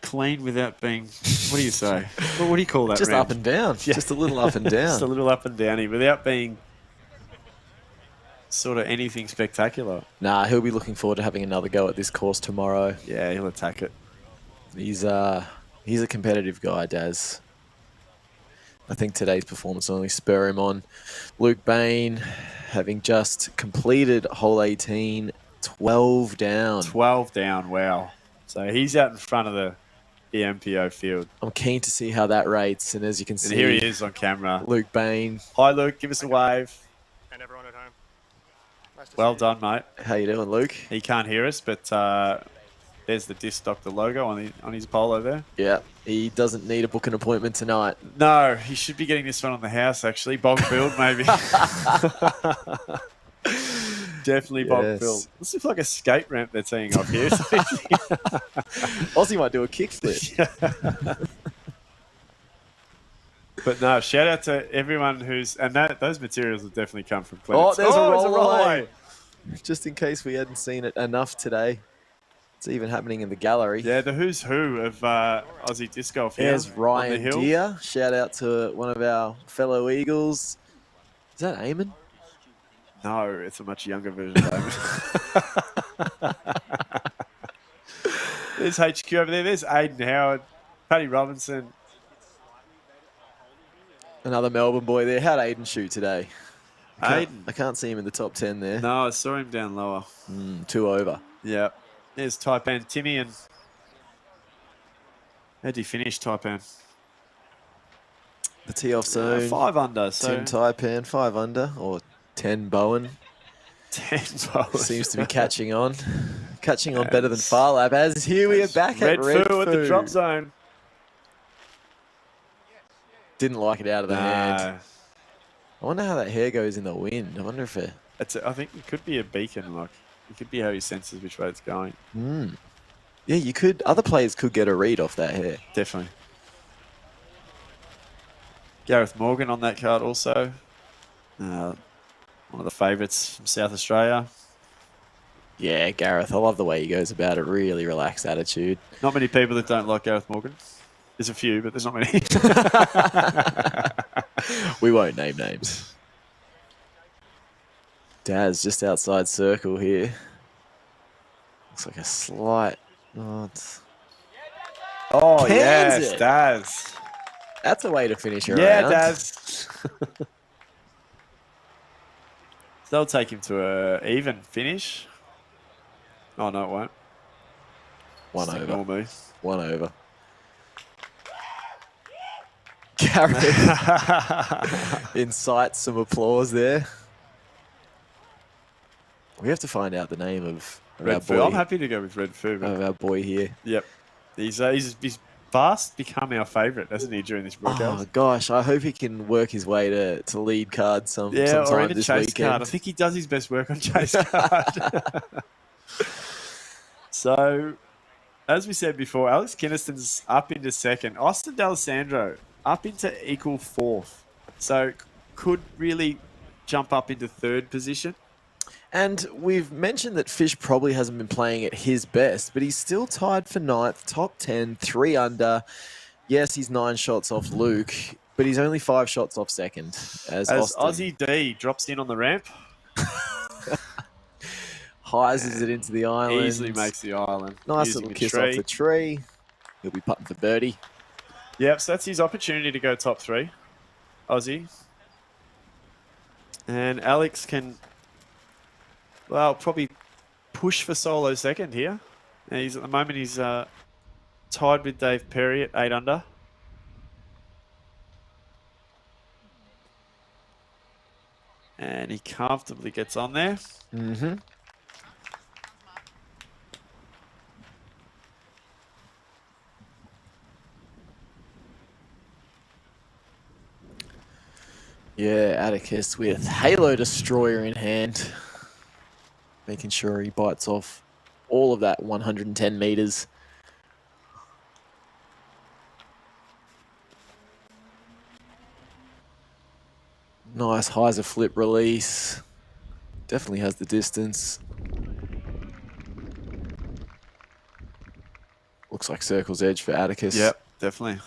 clean without being, what do you say? What do you call that Just round? up and down. Yeah. Just a little up and down. Just a little up and downy without being sort of anything spectacular. Nah, he'll be looking forward to having another go at this course tomorrow. Yeah, he'll attack it. He's a competitive guy, Daz. I think today's performance will only spur him on. Luke Bain, having just completed hole 18, 12 down. 12 down, wow. So he's out in front of the MPO field. I'm keen to see how that rates, and as you can see, And here he is on camera. Luke Bain. Hi, Luke. Give us a wave. And everyone at home. Nice to Well see done, mate. How you doing, Luke? He can't hear us, but there's the Disc Doctor logo on his polo there. Yeah, he doesn't need to book an appointment tonight. No, he should be getting this one on the house, actually. Bog build, maybe. Definitely bog Yes. filled. This looks like a skate ramp they're teeing off here. Aussie might do a kickflip. But no, shout out to everyone who's and those materials have definitely come from Planet. Oh, there's a roll away. away. Just in case we hadn't seen it enough today. It's even happening in the gallery. Yeah, the who's who of Aussie disc golf here. There's on the Ryan hill. Deere. Shout out to one of our fellow Eagles. Is that Eamon? No, it's a much younger version of Eamon. There's HQ over there. There's Aiden Howard, Paddy Robinson. Another Melbourne boy there. How'd Aiden shoot today? I Aiden. can't see him in the top 10 there. No, I saw him down lower. 2 over. Yeah. There's Taipan Timmy and how'd he finish, Taipan? The tee off zone. 5 under. So Tim Taipan, 5 under, or 10 Bowen. 10 Bowen. Seems to be catching on. Catching on better than Farlap. As here we are back at Red Foo at the drop zone. Didn't like it out of the hand. I wonder how that hair goes in the wind. I wonder if it... I think it could be a beacon. Like, it could be how he senses which way it's going. Yeah, you could. Other players could get a read off that hair. Definitely. Gareth Morgan on that card also. One of the favourites from South Australia. Yeah, Gareth. I love the way he goes about it. Really relaxed attitude. Not many people that don't like Gareth Morgan. There's a few, but there's not many. We won't name names. Daz just outside circle here. Looks like a slight... Oh, Cans yes, it. Daz. That's a way to finish your Yeah, round. Daz. They'll take him to a even finish. Oh, no, it won't. One Just over. ignore me. 1 over. Gareth incites some applause there. We have to find out the name of our Red Foo. boy. I'm happy to go with Red Foo. Of our boy here. Yep. He's fast become our favourite, hasn't he, during this broadcast? Oh gosh, I hope he can work his way to lead card sometime or even this chase weekend. card. I think he does his best work on chase card. So, as we said before, Alex Kinniston's up into second. Austin D'Alessandro up into equal 4th. So, could really jump up into 3rd position. And we've mentioned that Fish probably hasn't been playing at his best, but he's still tied for 9th, top 10, 3 under. Yes, he's 9 shots off Luke, but he's only 5 shots off second. As Aussie D drops in on the ramp. Highs it into the island. Easily makes the island. Nice using little the kiss tree. off the tree. He'll be putting for birdie. Yep, so that's his opportunity to go top 3. Aussie. And Alex can, well, probably push for solo second here. And at the moment, he's tied with Dave Perry at 8 under. And he comfortably gets on there. Mm-hmm. Yeah, Atticus with Halo Destroyer in hand. Making sure he bites off all of that 110 meters. Nice hyzer flip release. Definitely has the distance. Looks like circle's edge for Atticus. Yep, definitely.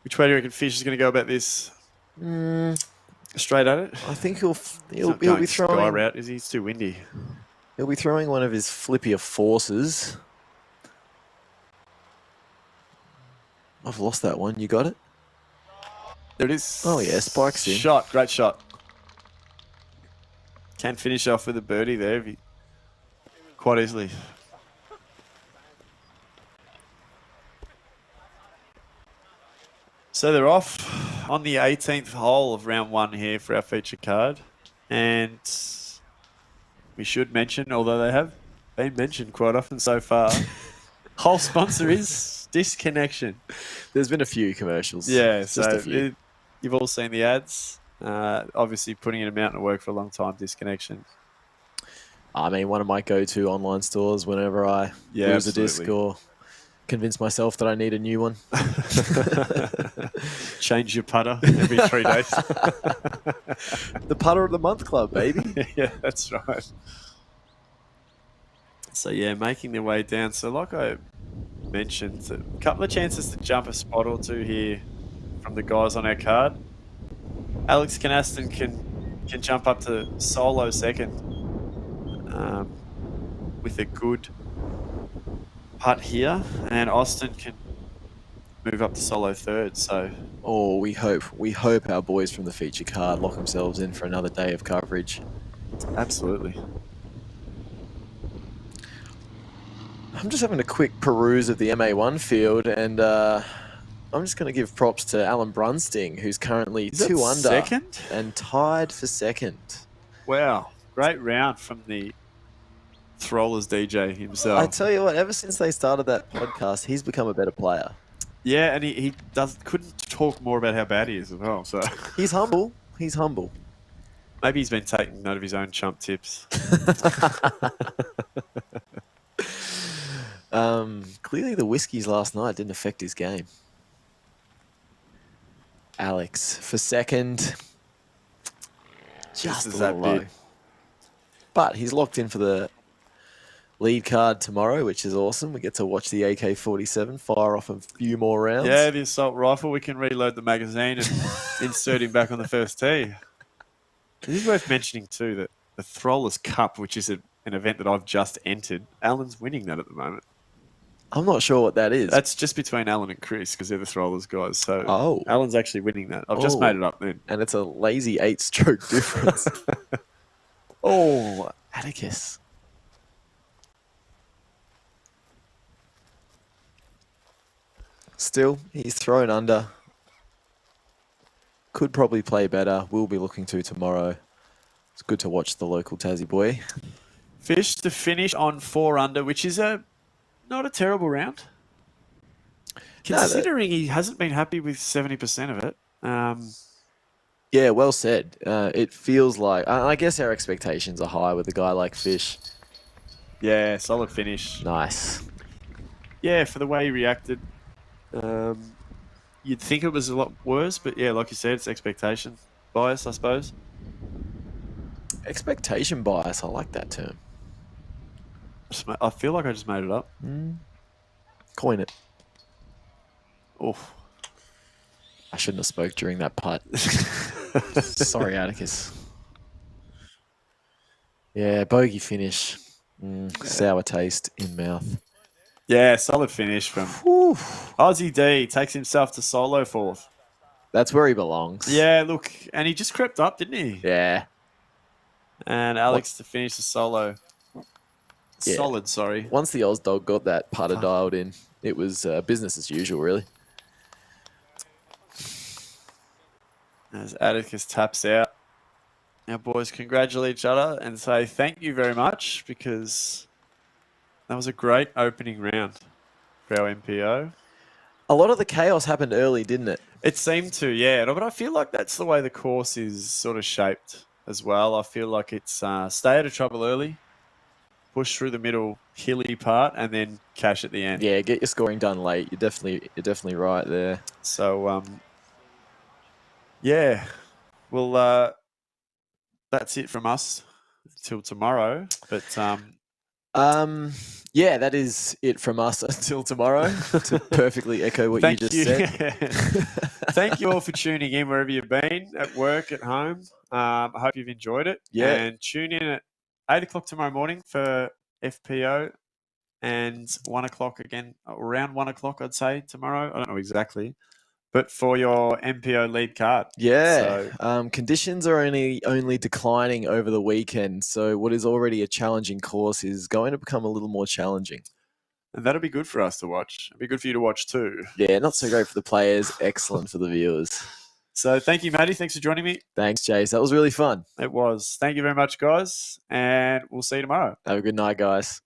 Which way do you reckon Fish is going to go about this? Straight at it? I think he'll He'll be sky throwing. route. Is he? It's too windy. He'll be throwing one of his flippier forces. I've lost that one. You got it? There it is. Oh yeah, spikes in. Shot, great shot. Can finish off with a birdie there if he, quite easily. So they're off on the 18th hole of round 1 here for our feature card. And we should mention, although they have been mentioned quite often so far, whole sponsor is Disconnection. There's been a few commercials. Yeah, Just so a few. you've all seen the ads. Obviously, putting in a mountain of work for a long time, Disconnection. I mean, one of my go-to online stores whenever I lose a disc or convince myself that I need a new one. Change your putter every 3 days. The Putter of the Month Club, baby. Yeah, that's right. So, yeah, making their way down. So, like I mentioned, a couple of chances to jump a spot or two here from the guys on our card. Alex Canaston can jump up to solo second with a good putt here, and Austin can move up to solo third. So, we hope our boys from the feature card lock themselves in for another day of coverage. Absolutely. I'm just having a quick peruse of the MA1 field, and I'm just going to give props to Alan Brunsting, who's currently 2 under second and tied for second. Wow, great round from the Throwlers DJ himself. I tell you what, ever since they started that podcast, he's become a better player. Yeah, and he couldn't talk more about how bad he is as well. So he's humble. He's humble. Maybe he's been taking note of his own chump tips. Clearly the whiskies last night didn't affect his game. Alex for second. Just a little low. But he's locked in for the lead card tomorrow, which is awesome. We get to watch the AK-47 fire off a few more rounds. Yeah, the assault rifle. We can reload the magazine and insert him back on the first tee. It is worth mentioning too that the Throwlers Cup, which is an event that I've just entered, Alan's winning that at the moment. I'm not sure what that is. That's just between Alan and Chris because they're the Throwlers guys. So Alan's actually winning that. I've just made it up then. And it's a lazy 8-stroke difference. Atticus. Still, he's thrown under. Could probably play better. Will be looking to tomorrow. It's good to watch the local Tassie boy. Fish to finish on 4 under, which is not a terrible round. Considering he hasn't been happy with 70% of it. Yeah, well said. It feels like... I guess our expectations are high with a guy like Fish. Yeah, solid finish. Nice. Yeah, for the way he reacted. You'd think it was a lot worse, but yeah, like you said, it's expectation bias, I suppose. Expectation bias, I like that term. I feel like I just made it up. Coin it. Oof. I shouldn't have spoke during that putt. Sorry, Atticus. Yeah, bogey finish. Sour taste in mouth. Yeah, solid finish from Aussie D. Takes himself to solo 4th. That's where he belongs. Yeah, look, and he just crept up, didn't he? Yeah. And Alex to finish the solo. Yeah. Solid, sorry. Once the Oz dog got that putter dialed in, it was business as usual, really. As Atticus taps out, our boys congratulate each other and say thank you very much because that was a great opening round for our MPO. A lot of the chaos happened early, didn't it? It seemed to, yeah. But I feel like that's the way the course is sort of shaped as well. I feel like it's stay out of trouble early, push through the middle hilly part, and then cash at the end. Yeah, get your scoring done late. You're definitely right there. So, yeah. Well, that's it from us until tomorrow. But yeah, that is it from us until tomorrow. To perfectly echo what you just said. Thank you all for tuning in wherever you've been, at work, at home. I hope you've enjoyed it. Yeah. And tune in at 8 o'clock tomorrow morning for FPO and 1 o'clock again, around 1 o'clock, I'd say, tomorrow. I don't know exactly. But for your MPO lead card. Yeah. So, conditions are only declining over the weekend. So what is already a challenging course is going to become a little more challenging. And that'll be good for us to watch. It'll be good for you to watch too. Yeah, not so great for the players. Excellent for the viewers. So thank you, Matty. Thanks for joining me. Thanks, Jace. That was really fun. It was. Thank you very much, guys. And we'll see you tomorrow. Have a good night, guys.